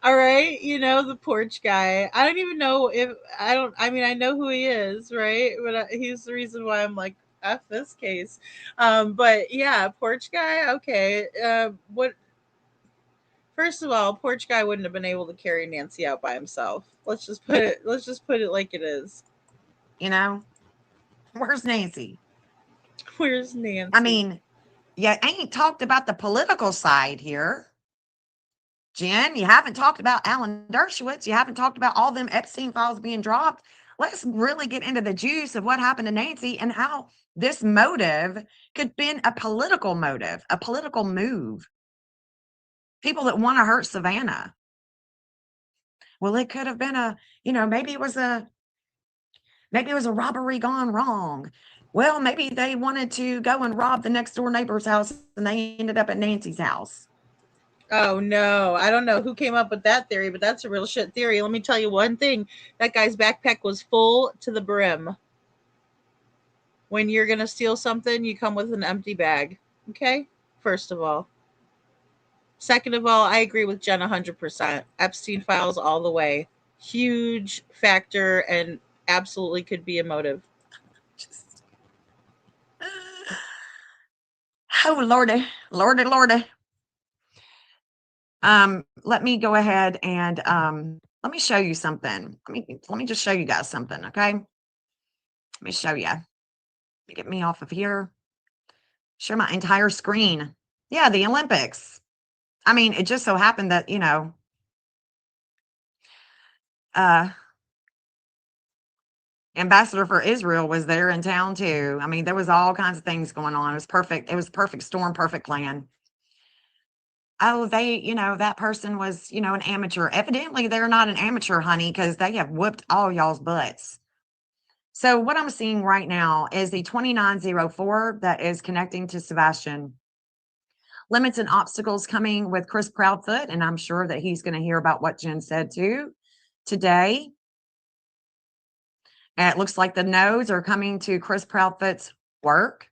All right. The porch guy. I don't even know I mean, I know who he is, right? But he's the reason why I'm like, F this case. But yeah, porch guy. Okay. First of all, porch guy wouldn't have been able to carry Nancy out by himself. Let's just put it like it is. Where's Nancy? Where's Nancy? I mean, you ain't talked about the political side here. Jen, you haven't talked about Alan Dershowitz. You haven't talked about all them Epstein files being dropped. Let's really get into the juice of what happened to Nancy and how this motive could have been a political motive, a political move. People that want to hurt Savannah. Well, it could have been maybe it was a robbery gone wrong. Well, maybe they wanted to go and rob the next door neighbor's house and they ended up at Nancy's house. Oh no, I don't know who came up with that theory, but that's a real shit theory. Let me tell you one thing. That guy's backpack was full to the brim. When you're going to steal something, you come with an empty bag. Okay? First of all. Second of all, I agree with Jen 100%. Epstein files all the way. Huge factor and absolutely could be a motive. Oh, Lordy, Lordy, Lordy. Let me go ahead and let me show you something. Let me just show you guys something, okay? Let me show you. Get me off of here. Share my entire screen. Yeah, the Olympics. I mean, it just so happened that, ambassador for Israel was there in town too. I mean, there was all kinds of things going on. It was perfect. It was perfect storm, perfect plan. Oh, that person was, an amateur. Evidently, they're not an amateur, honey, because they have whooped all y'all's butts. So what I'm seeing right now is the 2904 that is connecting to Sebastian. Limits and obstacles coming with Chris Proudfoot, and I'm sure that he's going to hear about what Jen said too today. And it looks like the nodes are coming to Chris Proudfoot's work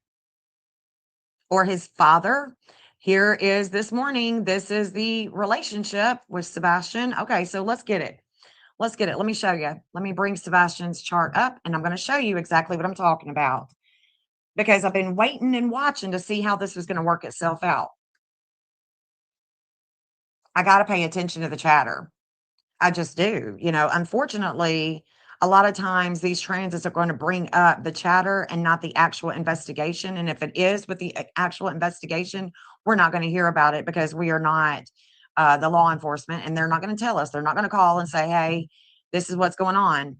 or his father. Here is this morning. This is the relationship with Sebastian. Okay, so let's get it. Let's get it. Let me show you. Let me bring Sebastian's chart up and I'm going to show you exactly what I'm talking about because I've been waiting and watching to see how this was going to work itself out. I got to pay attention to the chatter. I just do. Unfortunately, a lot of times these transits are going to bring up the chatter and not the actual investigation. And if it is with the actual investigation, we're not going to hear about it because we are not the law enforcement and they're not going to tell us. They're not going to call and say, hey, this is what's going on.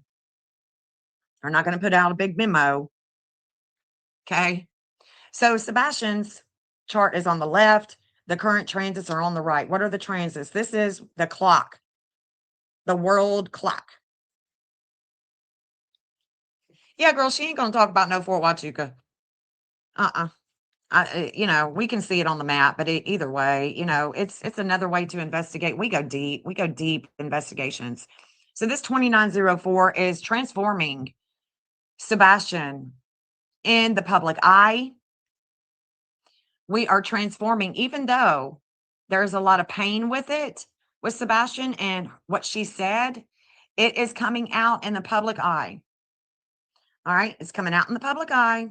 They're not going to put out a big memo. Okay. So Sebastian's chart is on the left. The current transits are on the right. What are the transits? This is the clock, the world clock. Yeah, girl, she ain't going to talk about no Fort Huachuca. You know, we can see it on the map, but either way, you know, it's another way to investigate. We go deep. We go deep investigations. So this 2904 is transforming Sebastian in the public eye. We are transforming, even though there's a lot of pain with it, with Sebastian and what she said, it is coming out in the public eye. All right, it's coming out in the public eye.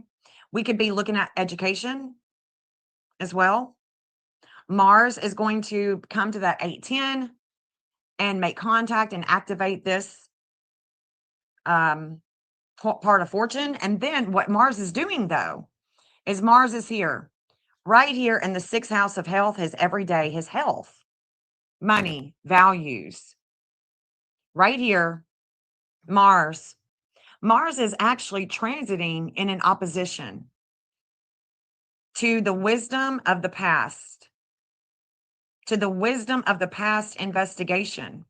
We could be looking at education as well. Mars is going to come to that 810 and make contact and activate this part of fortune. And then what Mars is doing, though, is Mars is here, right here in the 6th house of health, his everyday, his health, money, values. Right here, Mars. Mars is actually transiting in an opposition to the wisdom of the past, to the wisdom of the past investigation.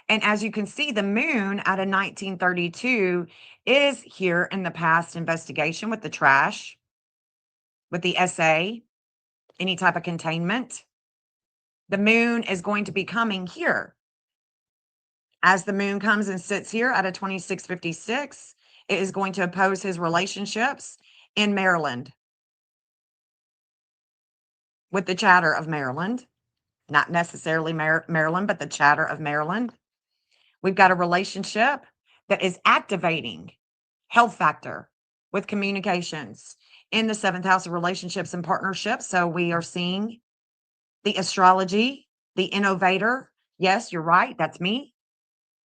And as you can see, the moon out of 1932 is here in the past investigation with the trash, with the SA, any type of containment. The moon is going to be coming here. As the moon comes and sits here out of 2656, it is going to oppose his relationships in Maryland with the chatter of Maryland, not necessarily Maryland, but the chatter of Maryland. We've got a relationship that is activating health factor with communications in the 7th house of relationships and partnerships. So we are seeing the astrology, the innovator. Yes, you're right. That's me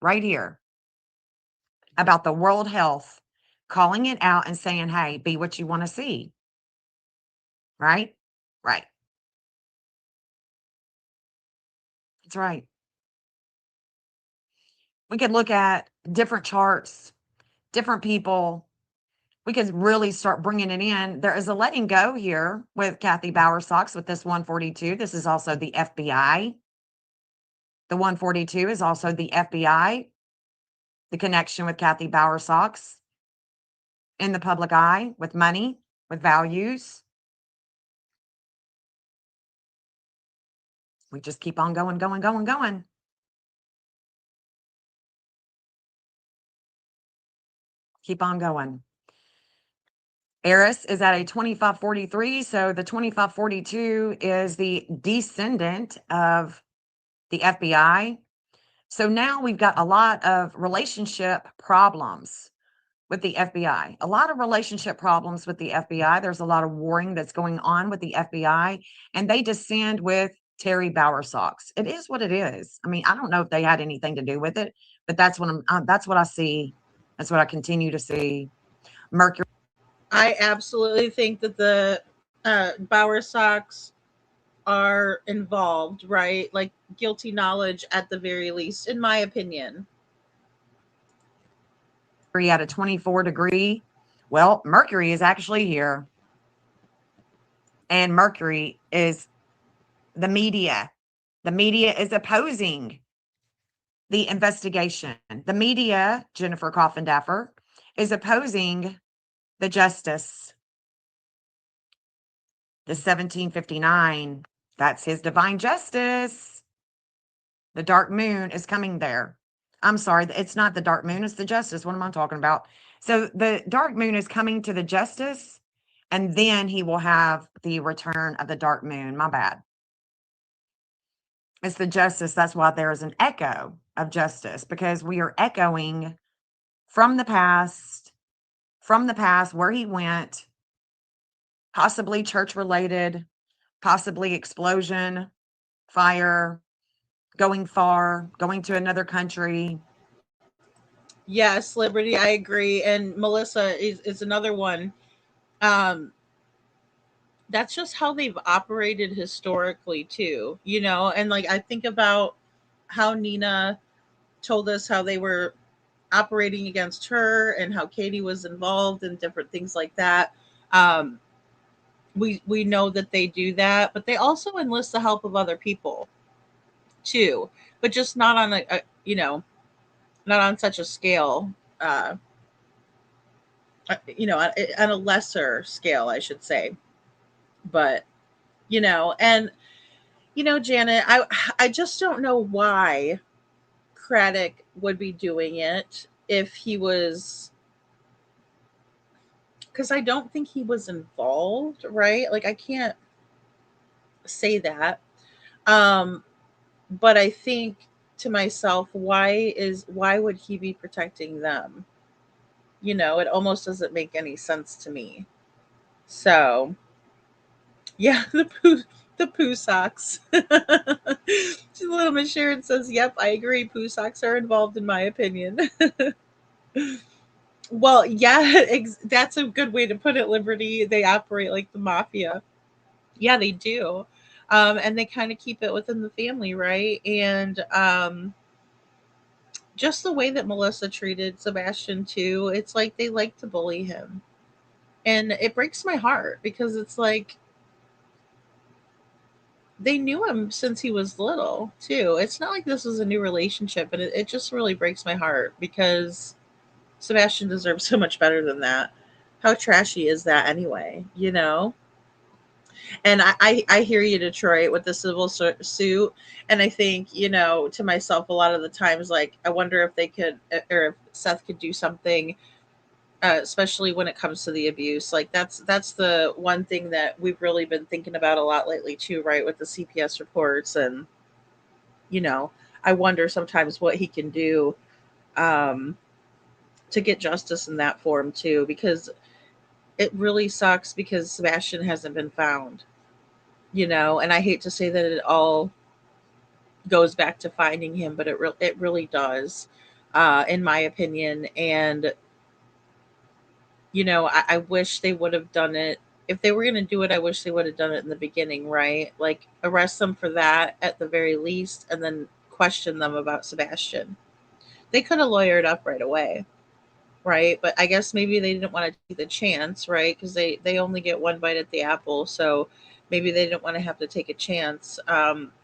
right here about the world health, calling it out and saying, hey, be what you want to see. Right? Right. That's right. We could look at different charts, different people. We could really start bringing it in. There is a letting go here with Kathy Bowersox with this 142. This is also the FBI. The 142 is also the FBI. The connection with Kathy Bowersox in the public eye with money, with values. We just keep on going, going, going, going. Keep on going. Eris is at a 2543. So the 2542 is the descendant of the FBI. So now we've got a lot of relationship problems with the FBI, a lot of relationship problems with the FBI. There's a lot of warring that's going on with the FBI, and they descend with Terry Bowersox. It is what it is. I mean, I don't know if they had anything to do with it, but that's what that's what I see. That's what I continue to see. Mercury. I absolutely think that the Bowersox are involved, right? Like guilty knowledge at the very least, in my opinion. At a 24 degree. Well, Mercury is actually here. And Mercury is the media. The media is opposing the investigation. The media, Jennifer Coffindaffer, is opposing the justice. The 1759, that's his divine justice. The dark moon is coming there. I'm sorry, it's not the dark moon, it's the justice. What am I talking about? So the dark moon is coming to the justice, and then he will have the return of the dark moon. My bad. It's the justice. That's why there is an echo of justice, because we are echoing from the past where he went, possibly church related, possibly explosion, fire, going far, going to another country. Yes, Liberty, I agree. And Melissa is another one. That's just how they've operated historically too, you know. And like I think about how Nina told us how they were operating against her and how Katie was involved and different things like that. We know that they do that, but they also enlist the help of other people too, but just not on a you know, not on such a scale, you know, on a lesser scale, I should say. But, and Janet, I just don't know why Craddock would be doing it if he was, because I don't think he was involved, right? Like I can't say that. Um, but I think to myself, why would he be protecting them? It almost doesn't make any sense to me. So yeah, the poo socks. Little Miss Sharon says, "Yep, I agree. Poo socks are involved, in my opinion." Well, yeah, that's a good way to put it, Liberty. They operate like the mafia. Yeah, they do. And they kind of keep it within the family, right? And just the way that Melissa treated Sebastian too, it's like they like to bully him. And it breaks my heart because it's like they knew him since he was little too. It's not like this was a new relationship, and it just really breaks my heart because Sebastian deserves so much better than that. How trashy is that anyway? And I hear you, Detroit, with the civil suit. And I think, to myself, a lot of the times, like, I wonder if they could, or if Seth could do something, especially when it comes to the abuse. Like, that's the one thing that we've really been thinking about a lot lately, too, right? With the CPS reports. And, you know, I wonder sometimes what he can do um, to get justice in that form, too, because it really sucks because Sebastian hasn't been found. And I hate to say that it all goes back to finding him, but it really does, in my opinion. And I wish they would have done it. If they were going to do it, I wish they would have done it in the beginning, right? Like arrest them for that at the very least, and then question them about Sebastian. They could have lawyered up right away, right? But I guess maybe they didn't want to take the chance, right? Because they only get one bite at the apple, so maybe they didn't want to have to take a chance.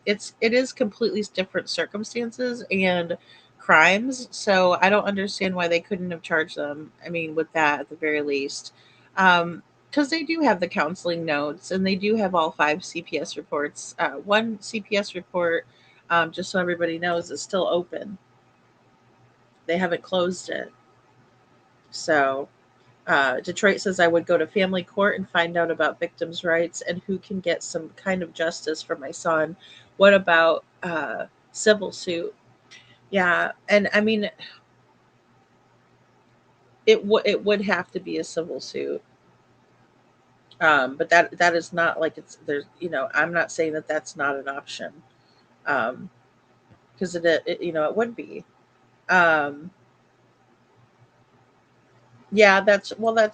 It is completely different circumstances and crimes, so I don't understand why they couldn't have charged them. I mean, with that at the very least, because they do have the counseling notes and they do have all 5 CPS reports. One CPS report, just so everybody knows, is still open. They haven't closed it. So Detroit says, I would go to family court and find out about victims' rights and who can get some kind of justice for my son. What about civil suit? Yeah, and I mean, it would have to be a civil suit. But that is not like it's there's I'm not saying that that's not an option. Because it would be. Um, Yeah, that's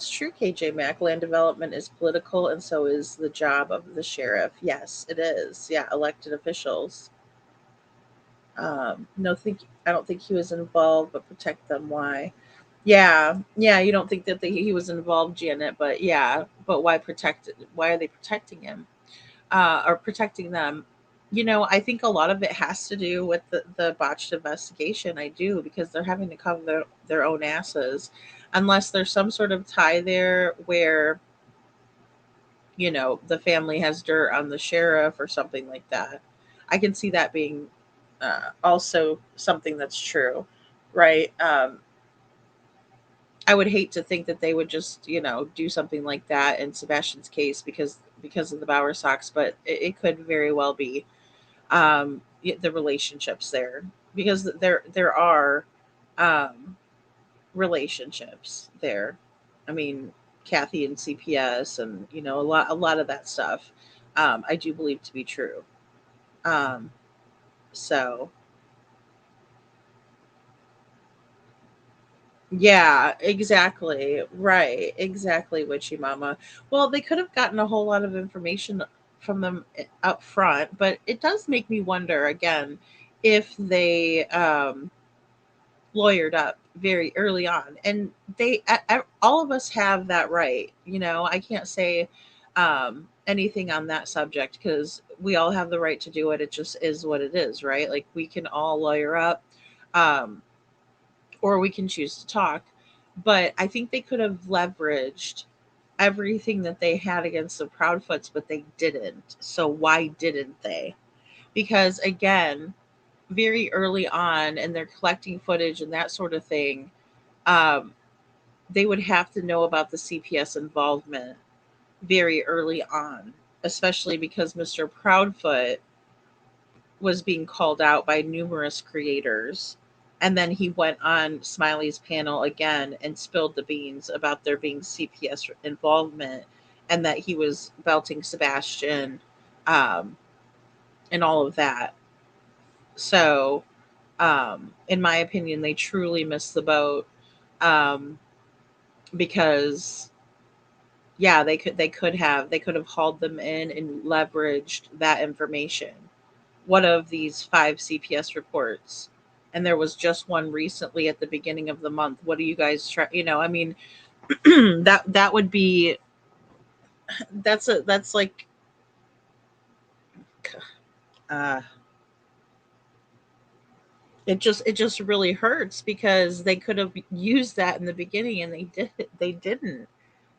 true, KJ Mac. Land development is political, and so is the job of the sheriff. Yes, it is. Yeah, elected officials. No, I don't think he was involved, but protect them. Why? Yeah, yeah. You don't think that he was involved, Janet? But yeah, but why protect? Why are they protecting him? Or protecting them? I think a lot of it has to do with the botched investigation. I do because they're having to cover their own asses, unless there's some sort of tie there where the family has dirt on the sheriff or something like that. I can see that being also something that's true, right? I would hate to think that they would just do something like that in Sebastian's case because of the Bauer Sox, but it could very well be the relationships there, because there are um, relationships there. I mean, Kathy and CPS, and a lot of that stuff. I do believe to be true. Um, so yeah, exactly, right, exactly, Witchy Mama. Well, they could have gotten a whole lot of information from them up front, but it does make me wonder again if they lawyered up very early on, and all of us have that right. I can't say anything on that subject because we all have the right to do it. It just is what it is, right? Like we can all lawyer up, um, or we can choose to talk. But I think they could have leveraged everything that they had against the Proudfoots, but they didn't. So why didn't they? Because again, very early on, and they're collecting footage and that sort of thing, um, they would have to know about the CPS involvement very early on, especially because Mr. Proudfoot was being called out by numerous creators. And then he went on Smiley's panel again and spilled the beans about there being CPS involvement and that he was belting Sebastian, um, and all of that. So, in my opinion, they truly missed the boat, um, because yeah, they could have hauled them in and leveraged that information. What of these 5 CPS reports? And there was just one recently at the beginning of the month. What do you guys try? I mean, that would be that's like, uh it just really hurts because they could have used that in the beginning and they didn't.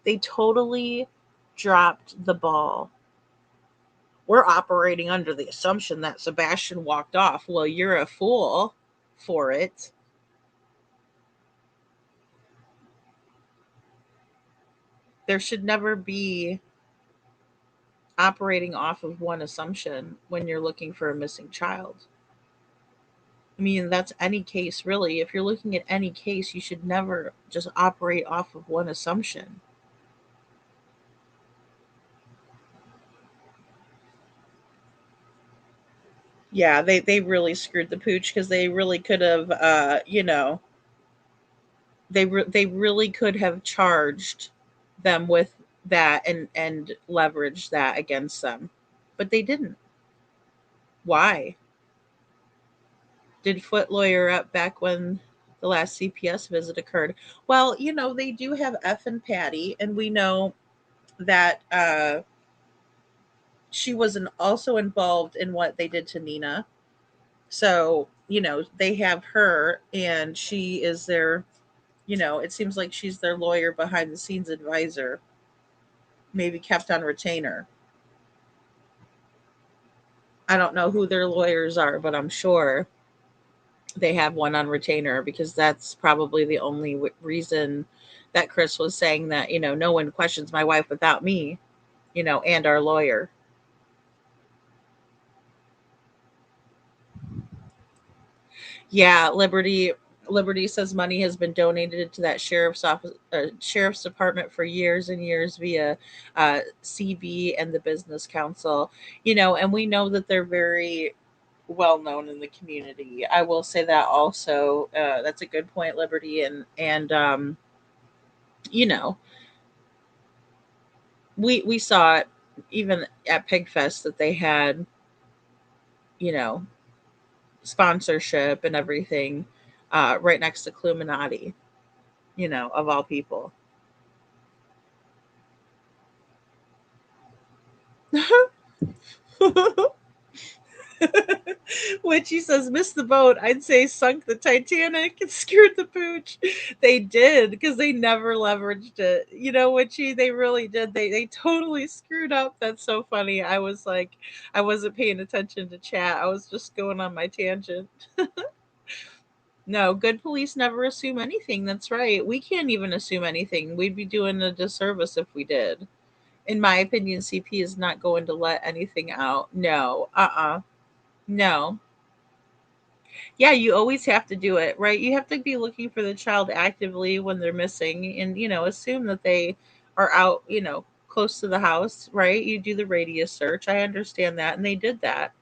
They totally dropped the ball. We're operating under the assumption that Sebastian walked off. Well, you're a fool for it. There should never be operating off of one assumption when you're looking for a missing child. I mean, that's any case, really. If you're looking at any case, you should never just operate off of one assumption. Yeah, they really screwed the pooch because they really could have, they really could have charged them with that and leveraged that against them, but they didn't. Why? Did Foot lawyer up back when the last CPS visit occurred? Well, they do have F and Patty, and we know that she was also involved in what they did to Nina. So, they have her, and she is their, it seems like she's their lawyer behind the scenes advisor, maybe kept on retainer. I don't know who their lawyers are, but I'm sure they have one on retainer because that's probably the only reason that Chris was saying that, no one questions my wife without me, and our lawyer. Yeah, Liberty says money has been donated to that sheriff's office, sheriff's department for years and years via CB and the business council. And we know that they're very well known in the community. I will say that also. That's a good point, Liberty, and you know we saw it even at Pigfest that they had, you know sponsorship and everything, right next to Cluminati, of all people. When she says missed the boat, I'd say sunk the Titanic and screwed the pooch. They did because they never leveraged it. Witchy, they really did. They totally screwed up. That's so funny. I was like, I wasn't paying attention to chat. I was just going on my tangent. No, good police never assume anything. That's right. We can't even assume anything. We'd be doing a disservice if we did. In my opinion, CP is not going to let anything out. No. No. Yeah, you always have to do it, right? You have to be looking for the child actively when they're missing and, assume that they are out, close to the house, right? You do the radius search. I understand that. And they did that.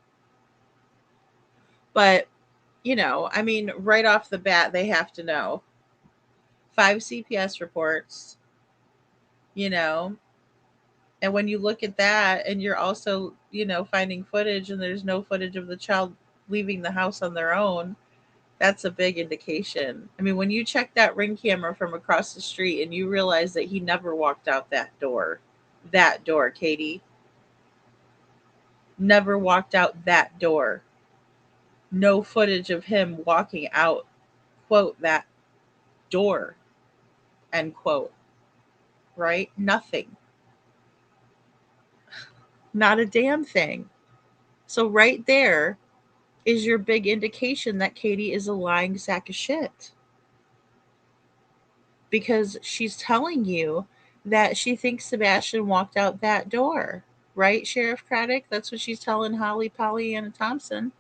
But, I mean, right off the bat, they have to know 5 CPS reports, you know, and when you look at that and you're also, finding footage and there's no footage of the child leaving the house on their own, that's a big indication. I mean, when you check that ring camera from across the street and you realize that he never walked out that door, Katie, never walked out that door. No footage of him walking out, quote, that door, end quote. right? Nothing. Not a damn thing. So right there is your big indication that Katie is a lying sack of shit. Because she's telling you that she thinks Sebastian walked out that door. Right, Sheriff Craddock? That's what she's telling Holly Pollyanna Thompson.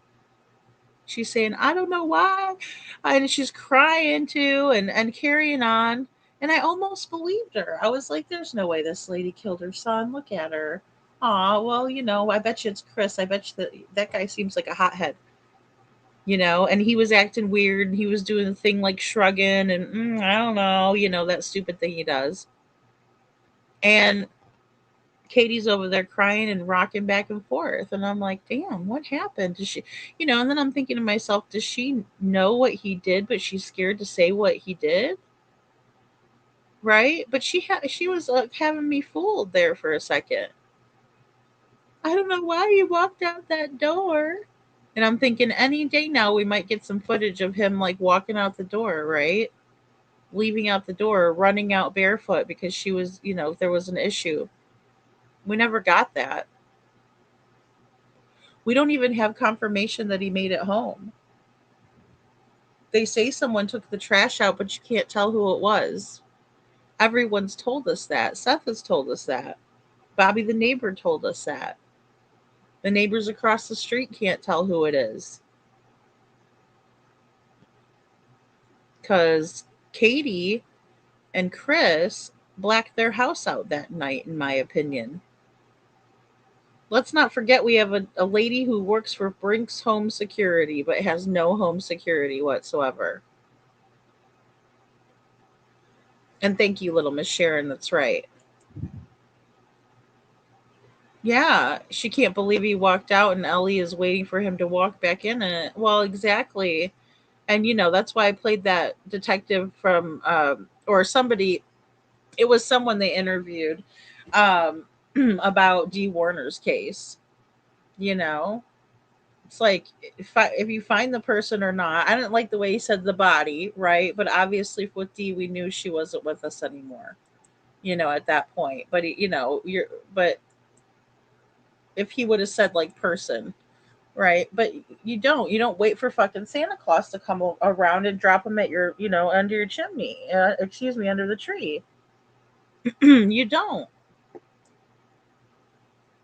She's saying, I don't know why. And she's crying too and carrying on. And I almost believed her. I was like, there's no way this lady killed her son. Look at her. Aw, well, I bet you it's Chris. I bet you that guy seems like a hothead. And he was acting weird. And he was doing the thing like shrugging and I don't know, that stupid thing he does. And Katie's over there crying and rocking back and forth. And I'm like, damn, what happened? Does she, and then I'm thinking to myself, does she know what he did, but she's scared to say what he did? Right? But she was having me fooled there for a second. I don't know why he walked out that door. And I'm thinking any day now we might get some footage of him like walking out the door, right? Leaving out the door, running out barefoot because she was, there was an issue. We never got that. We don't even have confirmation that he made it home. They say someone took the trash out, but you can't tell who it was. Everyone's told us that. Seth has told us that. Bobby the neighbor told us that. The neighbors across the street can't tell who it is. Because Katie and Chris blacked their house out that night, in my opinion. Let's not forget we have a lady who works for Brink's Home Security, but has no home security whatsoever. And thank you, little Miss Sharon. That's right. Yeah, she can't believe he walked out and Ellie is waiting for him to walk back in it. Well, exactly. And, that's why I played that detective from, or somebody, it was someone they interviewed about Dee Warner's case. It's like if you find the person or not. I didn't like the way he said the body, right? But obviously with Dee, we knew she wasn't with us anymore. At that point. But but if he would have said like person, right? But you don't wait for fucking Santa Claus to come around and drop him at your, under your chimney. Under the tree. You don't.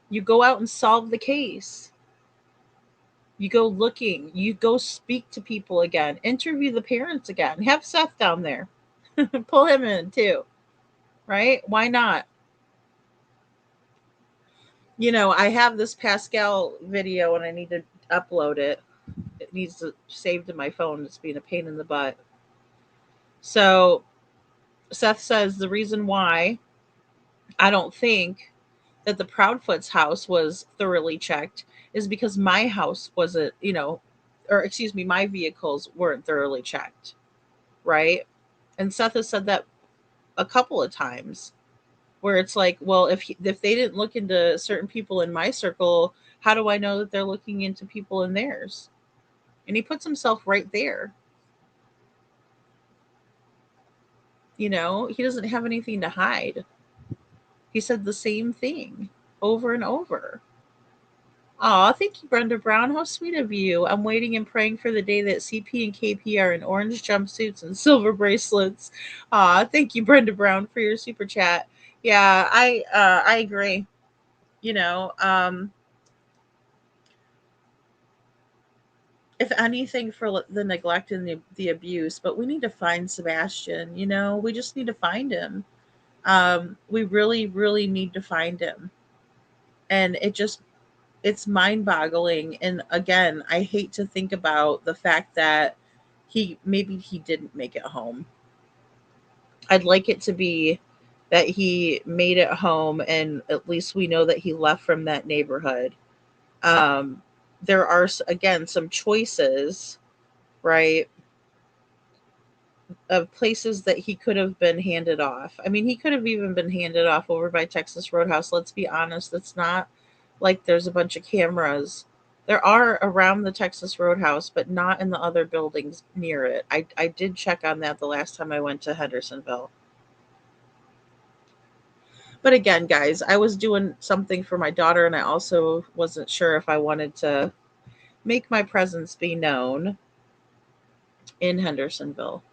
You go out and solve the case. You go looking. You go speak to people again. Interview the parents again. Have Seth down there. Pull him in too. Right? Why not? I have this Pascal video and I need to upload it. It needs to saved in my phone. It's being a pain in the butt. So Seth says the reason why I don't think that the Proudfoot's house was thoroughly checked is because my house wasn't, my vehicles weren't thoroughly checked. Right. And Seth has said that a couple of times where it's like, well, if they didn't look into certain people in my circle, how do I know that they're looking into people in theirs? And he puts himself right there. He doesn't have anything to hide. He said the same thing over and over. Aw, thank you, Brenda Brown. How sweet of you. I'm waiting and praying for the day that CP and KP are in orange jumpsuits and silver bracelets. Aw, thank you, Brenda Brown, for your super chat. Yeah, I agree. If anything, for the neglect and the abuse, but we need to find Sebastian. We just need to find him. We really, really need to find him. And it's mind-boggling. And again, I hate to think about the fact that maybe he didn't make it home. I'd like it to be that he made it home and at least we know that he left from that neighborhood. There are, again, some choices, right, of places that he could have been handed off. I mean, he could have even been handed off over by Texas Roadhouse. Let's be honest. It's not like there's a bunch of cameras. There are around the Texas Roadhouse, but not in the other buildings near it. I did check on that the last time I went to Hendersonville. But again, guys, I was doing something for my daughter, and I also wasn't sure if I wanted to make my presence be known in Hendersonville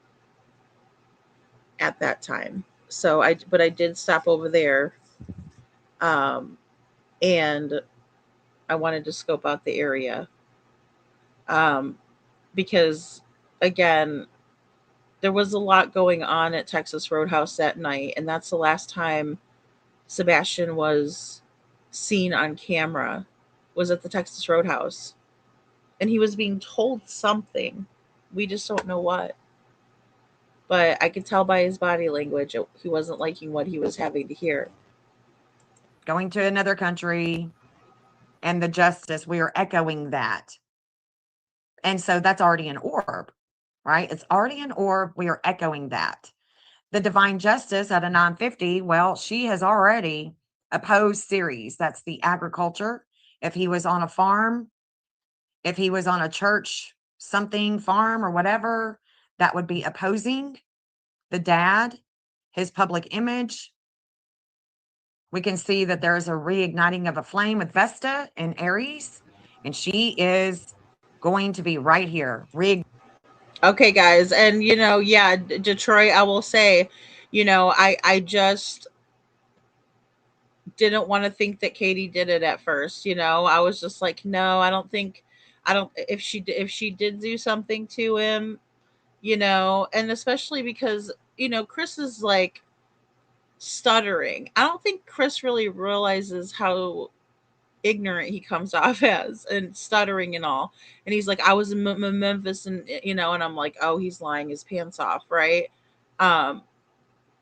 at that time. But I did stop over there, um, and I wanted to scope out the area, um, because again, there was a lot going on at Texas Roadhouse that night, and that's the last time Sebastian was seen on camera, was at the Texas Roadhouse, and he was being told something. We just don't know what. But I could tell by his body language he wasn't liking what he was having to hear. Going to another country and the justice, we are echoing that. And so that's already an orb, right? It's already an orb. We are echoing that. The divine justice at a 950, well, she has already opposed Ceres. That's the agriculture. If he was on a farm, if he was on a church, something farm or whatever, that would be opposing the dad, his public image. We can see that there is a reigniting of a flame with Vesta in Aries, and she is going to be right here. Okay, guys, and yeah, Detroit. I will say, I just didn't want to think that Katie did it at first. I was just like, no, I don't think, I don't. If she did do something to him, and especially because Chris is like stuttering. I don't think Chris really realizes how ignorant he comes off as, and stuttering and all. And he's like, I was in Memphis, and and I'm like, oh, he's lying his pants off, right? um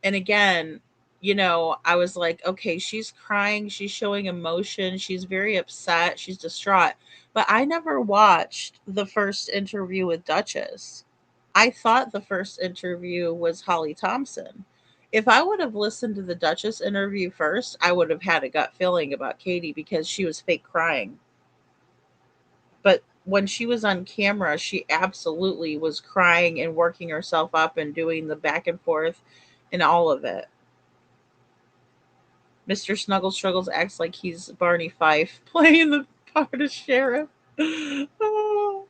and again, I was like, okay, she's crying, she's showing emotion, she's very upset, she's distraught. But I never watched the first interview with Duchess. I thought the first interview was Holly Thompson. If I would have listened to the Duchess interview first, I would have had a gut feeling about Katie because she was fake crying. But when she was on camera, she absolutely was crying and working herself up and doing the back and forth and all of it. Mr. Snuggle Struggles acts like he's Barney Fife playing the part of sheriff. Oh.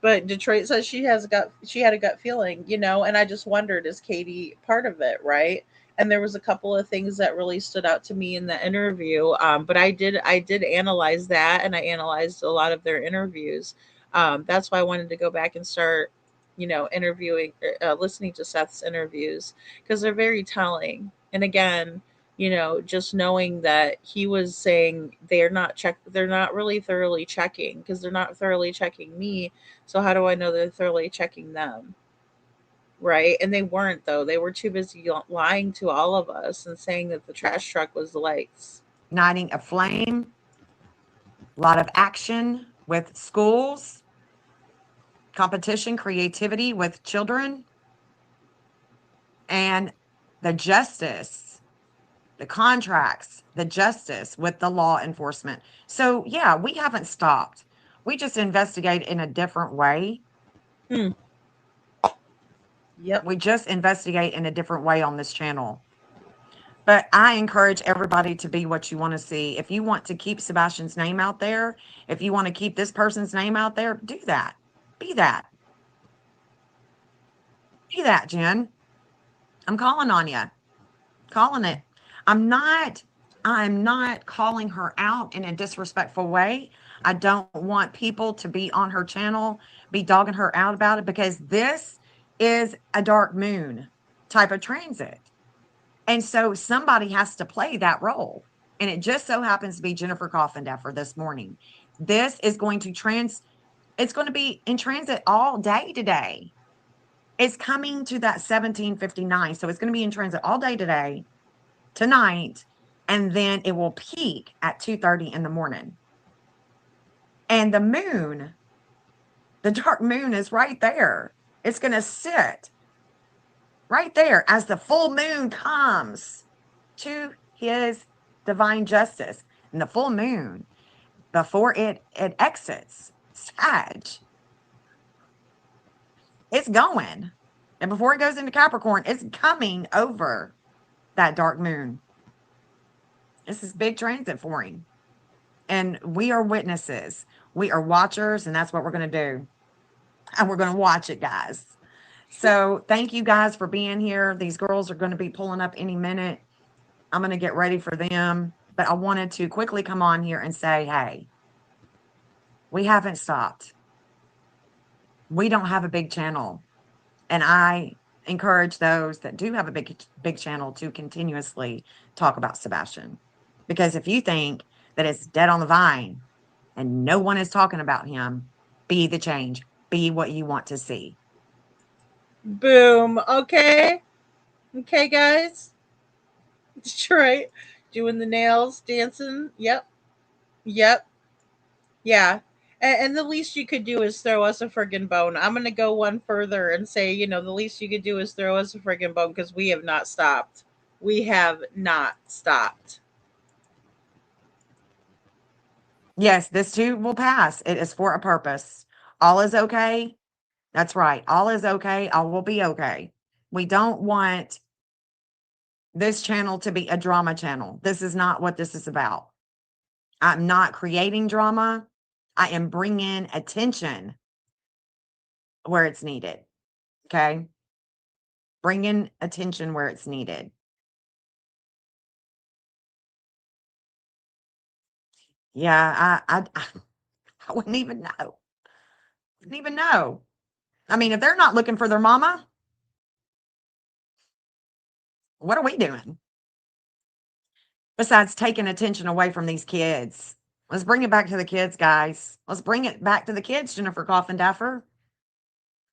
But Detroit says she had a gut feeling, and I just wondered, is Katie part of it, right? And there was a couple of things that really stood out to me in the interview. But I did analyze that, and I analyzed a lot of their interviews. That's why I wanted to go back and start, interviewing, listening to Seth's interviews, because they're very telling. And again, just knowing that he was saying they're not really thoroughly checking, because they're not thoroughly checking me. So how do I know they're thoroughly checking them? Right? And they weren't, though. They were too busy lying to all of us and saying that the trash truck was the lights. Igniting a flame, a lot of action with schools, competition, creativity with children, and the justice, the contracts, the justice with the law enforcement. So, yeah, we haven't stopped. We just investigate in a different way. Yep. We just investigate in a different way on this channel. But I encourage everybody to be what you want to see. If you want to keep Sebastian's name out there, if you want to keep this person's name out there, do that. Be that. Be that, Jen. I'm calling on you. Calling it. I'm not calling her out in a disrespectful way. I don't want people to be on her channel, be dogging her out about it, because this is a dark moon type of transit. And so somebody has to play that role. And it just so happens to be Jennifer Coffindaffer this morning. This is going to it's going to be in transit all day today. It's coming to that 1759. So it's going to be in transit all day today, tonight, and then it will peak at 2:30 in the morning. And the moon, the dark moon, is right there. It's going to sit right there as the full moon comes to his divine justice. And the full moon, before it exits Sag, it's going. And before it goes into Capricorn, it's coming over that dark moon. This is big transit for him. And we are witnesses. We are watchers, and that's what we're going to do. And we're going to watch it, guys. So thank you guys for being here. These girls are going to be pulling up any minute. I'm going to get ready for them. But I wanted to quickly come on here and say, hey, we haven't stopped. We don't have a big channel. And I encourage those that do have a big channel to continuously talk about Sebastian. Because if you think that it's dead on the vine and no one is talking about him, be the change. Be what you want to see. Boom. Okay. Okay, guys. Detroit. Doing the nails, dancing. Yep. Yep. Yeah. And the least you could do is throw us a friggin' bone. I'm going to go one further and say, the least you could do is throw us a friggin' bone because we have not stopped. We have not stopped. Yes, this too will pass. It is for a purpose. All is okay. That's right. All is okay. All will be okay. We don't want this channel to be a drama channel. This is not what this is about. I'm not creating drama. I am bringing attention where it's needed. Okay. Bringing attention where it's needed. Yeah, I wouldn't even know. Wouldn't even know. I mean, if they're not looking for their mama, what are we doing? Besides taking attention away from these kids. Let's bring it back to the kids, guys. Let's bring it back to the kids, Jennifer Coffindaffer.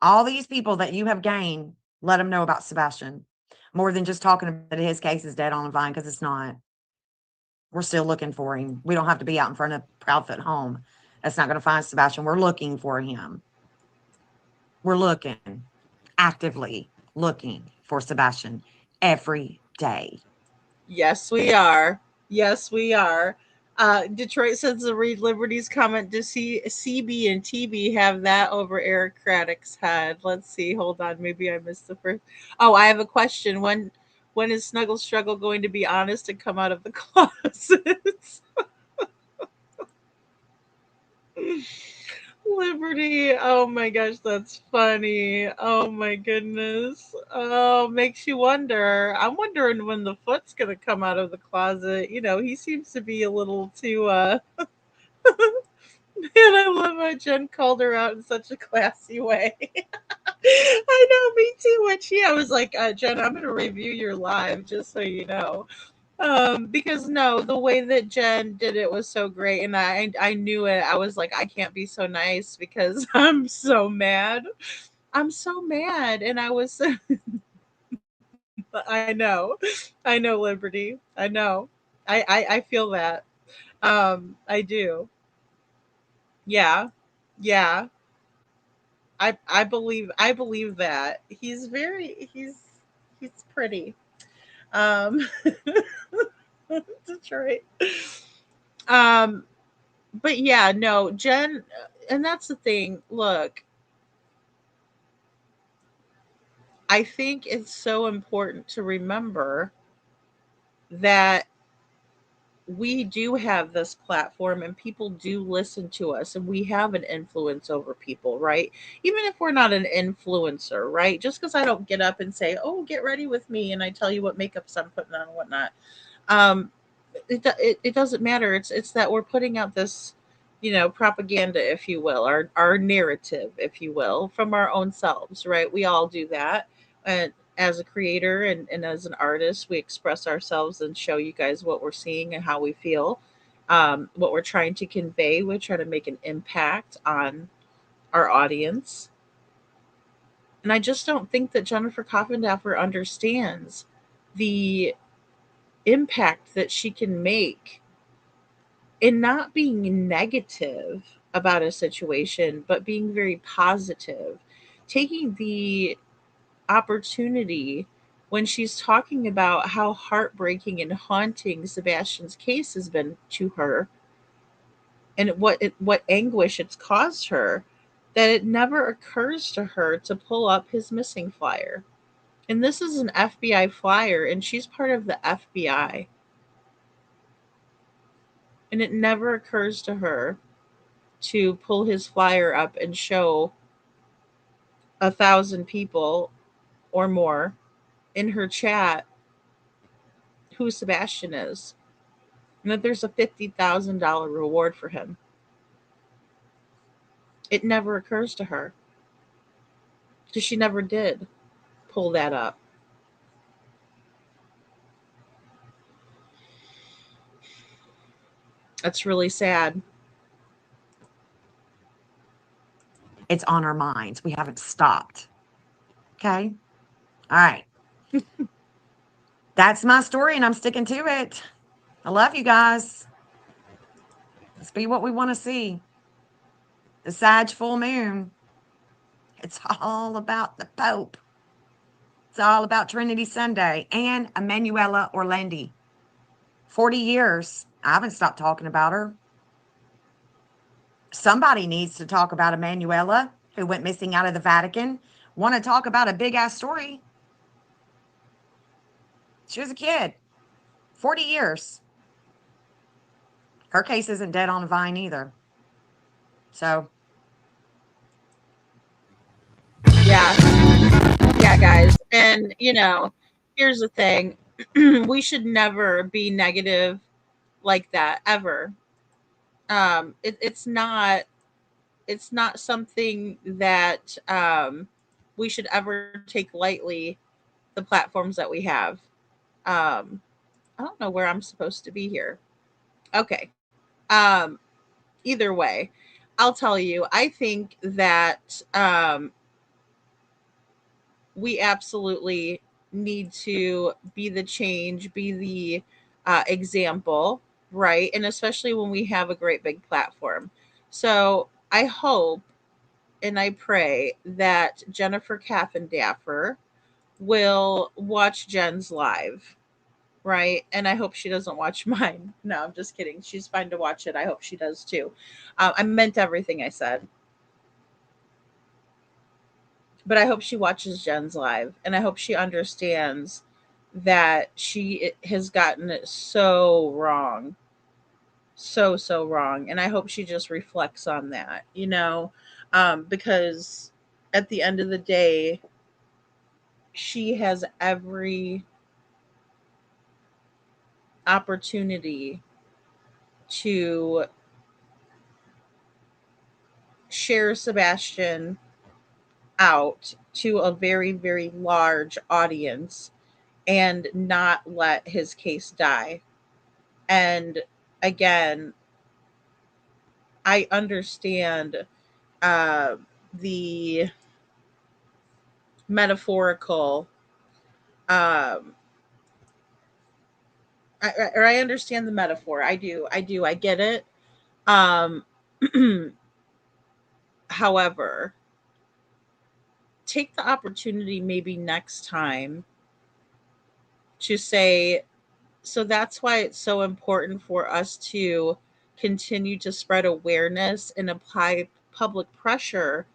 All these people that you have gained, let them know about Sebastian. More than just talking about his case is dead on the vine, because it's not. We're still looking for him. We don't have to be out in front of Proudfoot home. That's not going to find Sebastian. We're looking for him. We're looking, actively looking for Sebastian every day. Yes, we are. Yes, we are. Detroit says to read Liberty's comment. Does CB and TB have that over Eric Craddock's head? Let's see. Hold on. Maybe I missed the first. Oh, I have a question. When is Snuggle Struggle going to be honest and come out of the closet? Liberty. Oh my gosh, that's funny. Oh my goodness. Oh, makes you wonder. I'm wondering when the foot's gonna come out of the closet. He seems to be a little too man, I love how Jen called her out in such a classy way. I know, me too. I was like, Jen, I'm gonna review your live just so you know. Because no, the way that Jen did it was so great, and I knew it. I was like, I can't be so nice because I'm so mad. I'm so mad, and I was. I know, Liberty. I know. I feel that. I do. Yeah, yeah. I believe that he's pretty. Um, Detroit. Um, but yeah, no, Jen, and that's the thing. Look, I think it's so important to remember that we do have this platform and people do listen to us and we have an influence over people, right? Even if we're not an influencer, right? Just because I don't get up and say, oh, get ready with me, and I tell you what makeups I'm putting on and whatnot. Um, it doesn't matter. It's that we're putting out this, propaganda, if you will, our narrative, if you will, from our own selves, right? We all do that. And as a creator and as an artist, we express ourselves and show you guys what we're seeing and how we feel, what we're trying to convey. We're trying to make an impact on our audience. And I just don't think that Jennifer Coffindaffer understands the impact that she can make in not being negative about a situation, but being very positive, taking the opportunity when she's talking about how heartbreaking and haunting Sebastian's case has been to her, and what anguish it's caused her, that it never occurs to her to pull up his missing flyer. And this is an FBI flyer, and she's part of the FBI. And it never occurs to her to pull his flyer up and show 1,000 people or more in her chat who Sebastian is, and that there's a $50,000 reward for him. It never occurs to her because she never did pull that up. That's really sad. It's on our minds. We haven't stopped. Okay. All right. That's my story, and I'm sticking to it. I love you guys. Let's be what we want to see. The Sag full moon. It's all about the Pope. It's all about Trinity Sunday and Emanuela Orlandi. 40 years. I haven't stopped talking about her. Somebody needs to talk about Emanuela, who went missing out of the Vatican. Want to talk about a big ass story? She was a kid. 40 years. Her case isn't dead on the vine either. So. Yeah. Yeah, guys. And, here's the thing. We should never be negative like that, ever. It's not something that we should ever take lightly, the platforms that we have. I don't know where I'm supposed to be here. Okay. Either way, I'll tell you, I think that we absolutely need to be the change, be the example, right? And especially when we have a great big platform. So I hope and I pray that Jennifer Coffindaffer will watch Jen's live, right? And I hope she doesn't watch mine. No, I'm just kidding. She's fine to watch it. I hope she does too. I meant everything I said. But I hope she watches Jen's live, and I hope she understands that she has gotten it so wrong. So wrong. And I hope she just reflects on that, because at the end of the day, she has every opportunity to share Sebastian out to a very, very large audience and not let his case die. And again, I understand the metaphorical, I understand the metaphor. I do. I get it. Um, however, take the opportunity maybe next time to say, so that's why it's so important for us to continue to spread awareness and apply public pressure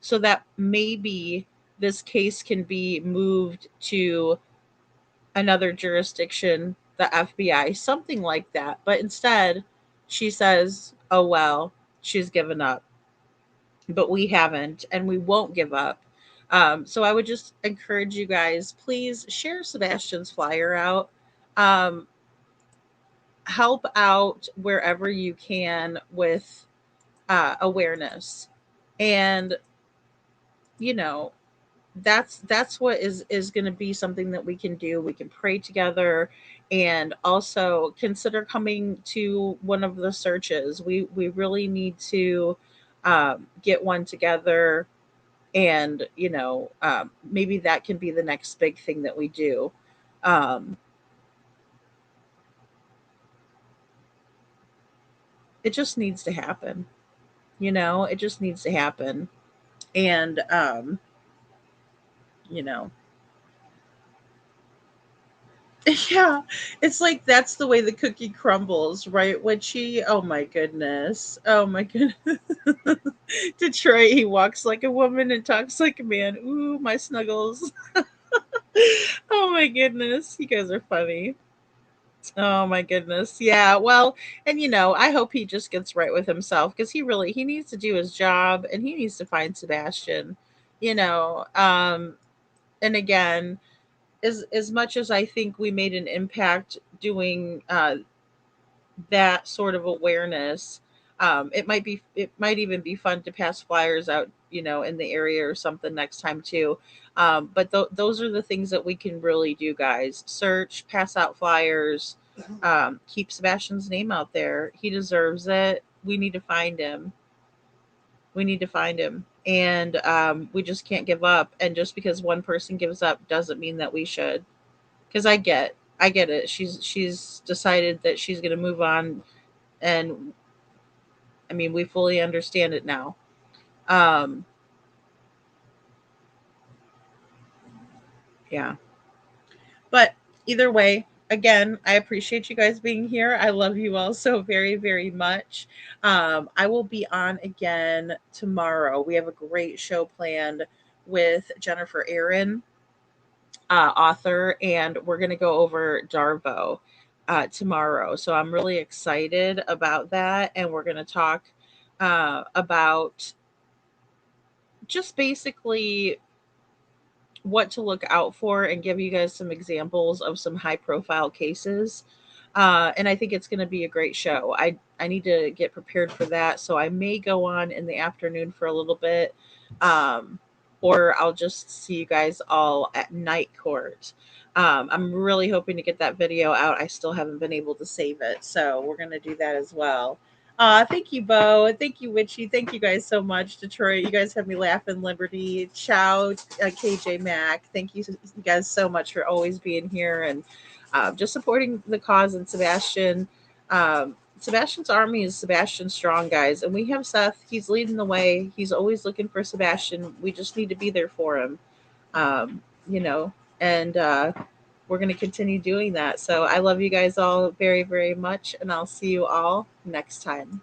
so that maybe this case can be moved to another jurisdiction, the FBI, something like that. But instead, she says, oh, well, she's given up. But we haven't, and we won't give up. So I would just encourage you guys, please share Sebastian's flyer out. Help out wherever you can with awareness. And, that's what is going to be something that we can do. We can pray together, and also consider coming to one of the searches. We really need to get one together, and maybe that can be the next big thing that we do. um, it just needs to happen. It just needs to happen. And you know yeah, it's like that's the way the cookie crumbles, right? When she, oh my goodness, oh my goodness. Detroit, he walks like a woman and talks like a man. Ooh, my snuggles. Oh my goodness, you guys are funny. Oh my goodness. Yeah. Well, and I hope he just gets right with himself because he needs to do his job and he needs to find Sebastian. You know, and again, as much as I think we made an impact doing that sort of awareness, it might even be fun to pass flyers out, in the area or something next time too. But those are the things that we can really do, guys. Search, pass out flyers, keep Sebastian's name out there. He deserves it. We need to find him. We need to find him. And we just can't give up. And just because one person gives up doesn't mean that we should. Because I get it. She's decided that she's going to move on, and I mean, we fully understand it now. Um, yeah. But either way, again, I appreciate you guys being here. I love you all so very, very much. I will be on again tomorrow. We have a great show planned with Jennifer Aaron, author, and we're going to go over Darvo tomorrow. So I'm really excited about that. And we're going to talk about just basically what to look out for and give you guys some examples of some high profile cases. And I think it's going to be a great show. I need to get prepared for that. So I may go on in the afternoon for a little bit. Um, or I'll just see you guys all at night court. I'm really hoping to get that video out. I still haven't been able to save it. So we're going to do that as well. Thank you, Bo. Thank you, Witchy. Thank you guys so much, Detroit. You guys have me laughing, Liberty. Ciao, KJ Mac. Thank you guys so much for always being here and just supporting the cause and Sebastian. Sebastian's army is Sebastian strong, guys. And we have Seth. He's leading the way. He's always looking for Sebastian. We just need to be there for him, um, you know, and we're going to continue doing that. So I love you guys all very, very much. And I'll see you all next time.